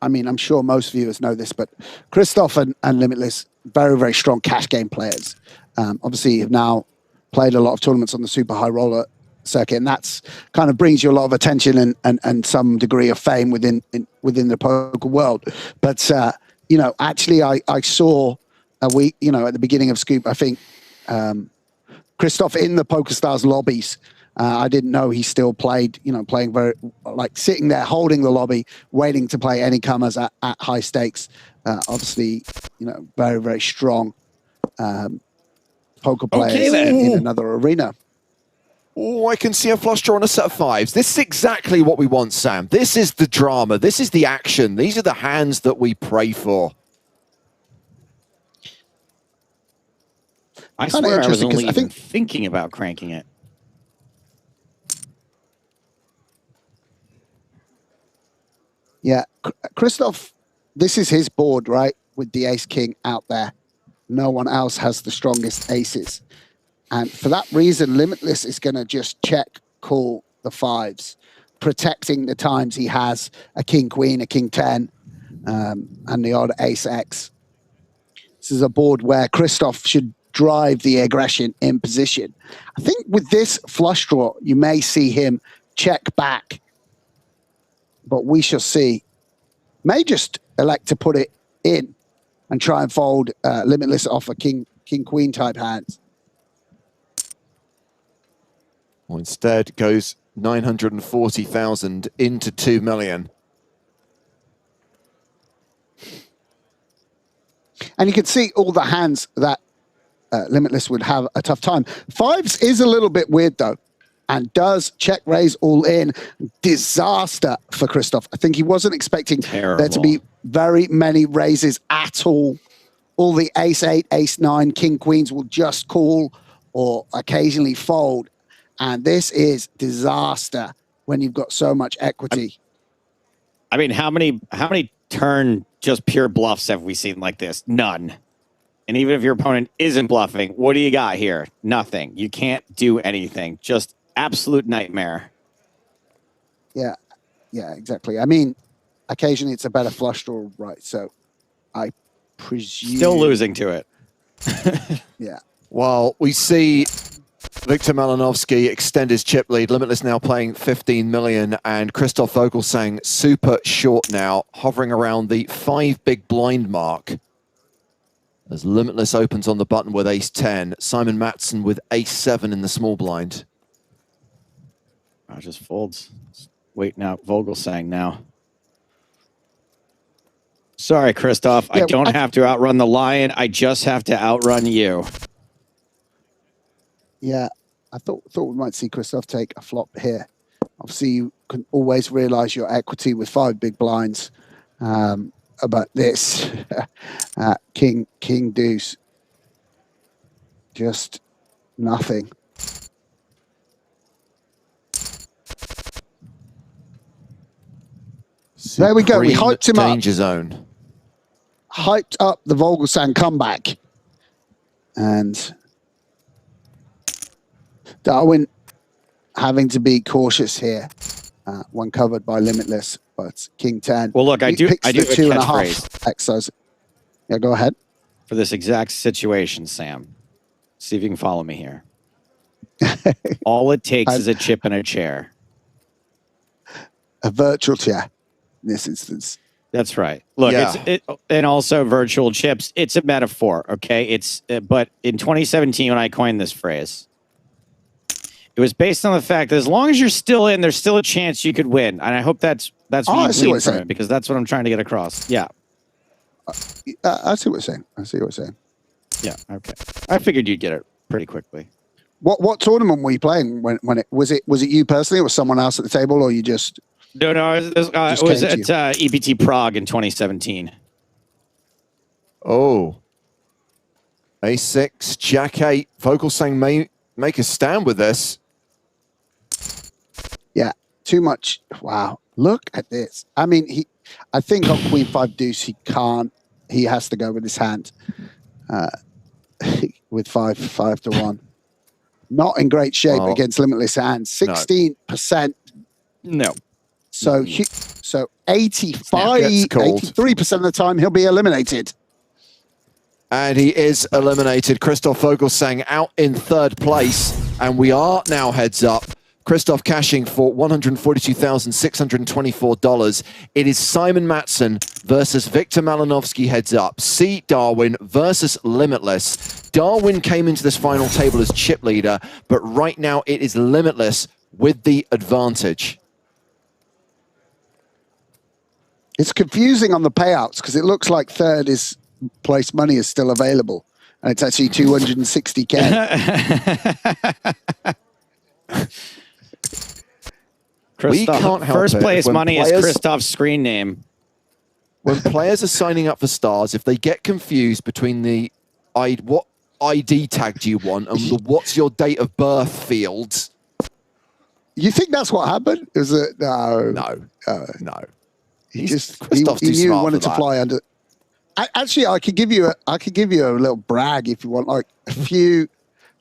I mean, I'm sure most viewers know this, but Christoph and Limitless, very, very strong cash game players. Obviously, have now played a lot of tournaments on the super high roller circuit, and that's kind of brings you a lot of attention and some degree of fame within the poker world. But, you know, actually, I saw at the beginning of Scoop, I think, Christoph in the PokerStars lobbies. I didn't know he still played, playing very, like sitting there holding the lobby, waiting to play any comers at high stakes. Obviously, very, very strong poker players in another arena. Oh, I can see a flush draw on a set of 5s. This is exactly what we want, Sam. This is the drama. This is the action. These are the hands that we pray for. I Kinda swear I was interesting, 'cause only I even think- thinking about cranking it. Yeah, Christoph, this is his board, right? With the ace king out there. No one else has the strongest aces. And for that reason, Limitless is going to just check call the fives, protecting the times he has a king queen, a king 10, and the odd ace X. This is a board where Christoph should drive the aggression in position. I think with this flush draw, you may see him check back, but we shall see. May just elect to put it in and try and fold Limitless off a king queen type hands. Or instead goes 940,000 into 2 million. And you can see all the hands that Limitless would have a tough time. Fives is a little bit weird though, and does check raise all in. Disaster for Christoph. I think he wasn't expecting there to be very many raises at all. All the ace 8, ace 9, king queens will just call or occasionally fold. And this is disaster when you've got so much equity. I mean, how many turn just pure bluffs have we seen like this? None. And even if your opponent isn't bluffing, what do you got here? Nothing. You can't do anything. Just absolute nightmare. Yeah, exactly. I mean, occasionally it's a better flush draw, right? So I presume... Still losing to it. Yeah. Well, we see Victor Malinovsky extend his chip lead. Limitless now playing 15 million, and Christoph Vogelsang super short now, hovering around the 5 big blind mark. As Limitless opens on the button with ace 10, Simon Matson with ace 7 in the small blind. I just folds. Waiting out Vogelsang now. Sorry, Christoph. Yeah, I don't have to outrun the lion. I just have to outrun you. Yeah, I thought we might see Christoph take a flop here. Obviously, you can always realize your equity with 5 big blinds. But this king deuce, just nothing. There we go. We hyped him up. Danger zone. Hyped up the Vogelsang comeback. And Darwin having to be cautious here when covered by Limitless, but king 10. Well, look, I do have a 2.5 catchphrase exercise. Yeah, go ahead. for this exact situation, Sam. See if you can follow me here. All it takes is a chip and a chair. A virtual chair in this instance. That's right. Look, Yeah. and also virtual chips. It's a metaphor, okay? It's but in 2017 when I coined this phrase, it was based on the fact that as long as you're still in, there's still a chance you could win. And I hope that's what I see you what glean from you're it, because that's what I'm trying to get across. Yeah. I see what you're saying. I see what you're saying. Yeah. Okay. I figured you'd get it pretty quickly. What tournament were you playing when it was it you personally, or was someone else at the table, or you just? No, it was at EPT Prague in 2017. Oh. A6, Jack 8. Vogelsang may make a stand with this. Yeah, too much. Wow, look at this. I mean, I think on Queen 5 Deuce he has to go with his hand with 5 to 1. Not in great shape against limitless hands. 16%. No. So 83% of the time he'll be eliminated. And he is eliminated. Christoph Vogelsang out in third place. And we are now heads up. Christoph cashing for $142,624. It is Simon Matson versus Victor Malinovsky heads up. C. Darwin versus Limitless. Darwin came into this final table as chip leader, but right now it is Limitless with the advantage. It's confusing on the payouts because it looks like third place money is still available, and it's actually 260K. We can't help First it place when money is Christoph's screen name. When players are signing up for stars, if they get confused between what ID tag do you want and the what's your date of birth fields. You think that's what happened? Is it no? No. He Christoph's he too knew he smart wanted for to fly under. Actually, I could give you a little brag if you want.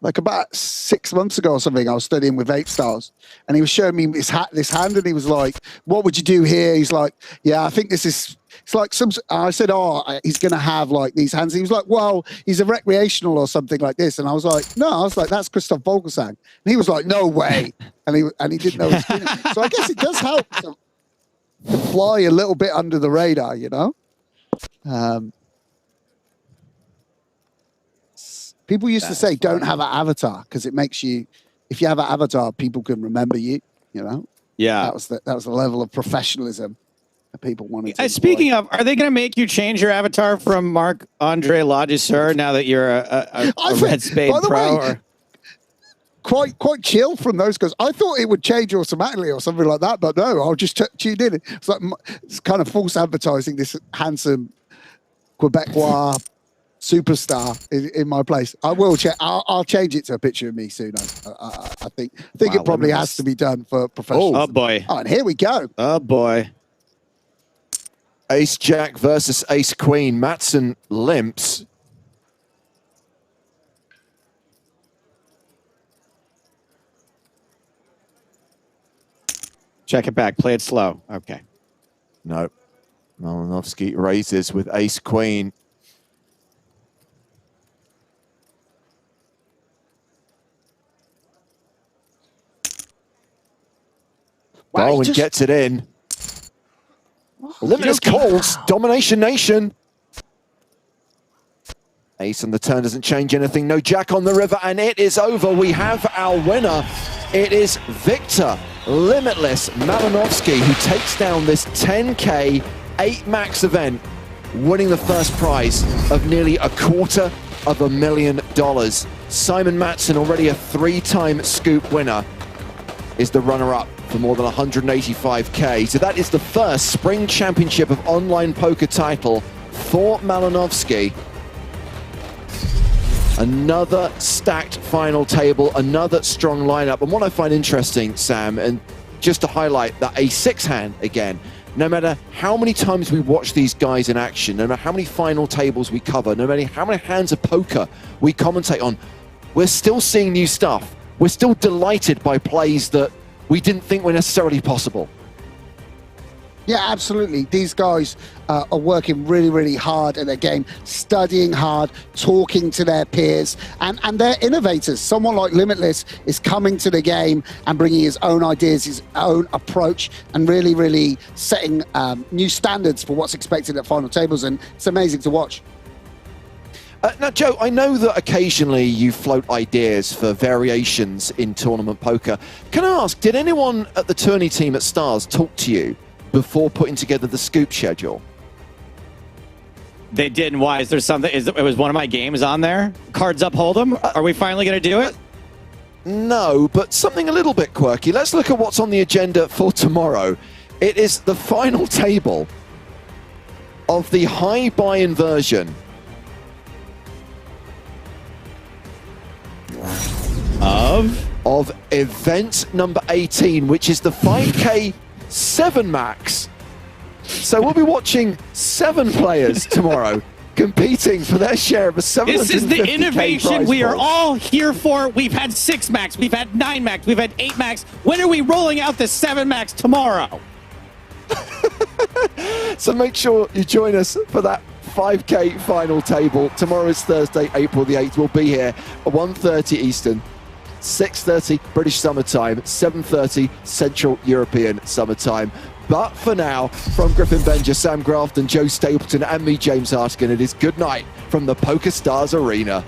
Like about 6 months ago or something, I was studying with 8 Stars, and he was showing me this hand, and he was like, "What would you do here?" He's like, "Yeah, I think this is." It's like some. I said, "Oh, he's gonna have like these hands." He was like, "Well, he's a recreational or something like this," and I was like, "No," I was like, "That's Christoph Vogelsang," and he was like, "No way," and he didn't know. So I guess it does help to fly a little bit under the radar, you know. People used to say, "Don't have an avatar," because it makes you. If you have an avatar, people can remember you. You know. Yeah. That was the level of professionalism that people wanted to. Speaking of, are they going to make you change your avatar from Marc-Andre Ladouceur now that you're a Red Spade Pro? Way, quite chill from those guys. I thought it would change automatically or something like that, but no, I'll just tune in. It's like it's kind of false advertising this handsome Quebecois superstar in my place. I will check. I'll change it to a picture of me soon. I think it probably has to be done for professionals. Oh boy! Oh, and here we go. Oh boy! Ace Jack versus Ace Queen. Matson limps. Check it back. Play it slow. Okay. No. Malinovsky raises with Ace Queen. Wow, Darwin gets it in. Limitless calls. Domination Nation. Ace on the turn doesn't change anything. No jack on the river, and it is over. We have our winner. It is Victor Limitless Malinovsky, who takes down this 10K 8 max event, winning the first prize of nearly $250,000. Simon Matson, already a 3-time Scoop winner, is the runner-up for more than 185K. So that is the first Spring Championship of Online Poker title for Malinovsky. Another stacked final table, another strong lineup. And what I find interesting, Sam, and just to highlight that A6 hand again, no matter how many times we watch these guys in action, no matter how many final tables we cover, no matter how many hands of poker we commentate on, we're still seeing new stuff. We're still delighted by plays that we didn't think were necessarily possible. Yeah, absolutely. These guys are working really, really hard at their game, studying hard, talking to their peers, and they're innovators. Someone like Limitless is coming to the game and bringing his own ideas, his own approach, and really, really setting new standards for what's expected at final tables, and it's amazing to watch. Now, Joe, I know that occasionally you float ideas for variations in tournament poker. Can I ask, did anyone at the tourney team at Stars talk to you before putting together the Scoop schedule? They didn't. Why? Is there something? It was one of my games on there? Cards Up Hold'em? Are we finally going to do it? No, but something a little bit quirky. Let's look at what's on the agenda for tomorrow. It is the final table of the high buy-in version of event number 18, which is the 5K 7 max. So we'll be watching 7 players tomorrow competing for their share of a 750K This is the innovation prize we are pool. all here for. We've had 6 max, we've had 9 max, we've had 8 max. When are we rolling out the 7 max tomorrow? So make sure you join us for that 5K final table. Tomorrow is Thursday, April the 8th. We'll be here at 1:30 Eastern, 6:30 British Summer Time, 7:30 Central European Summer Time. But for now, from Griffin Benja, Sam Grafton, Joe Stapleton, and me, James Hartigan, it is good night from the PokerStars Arena.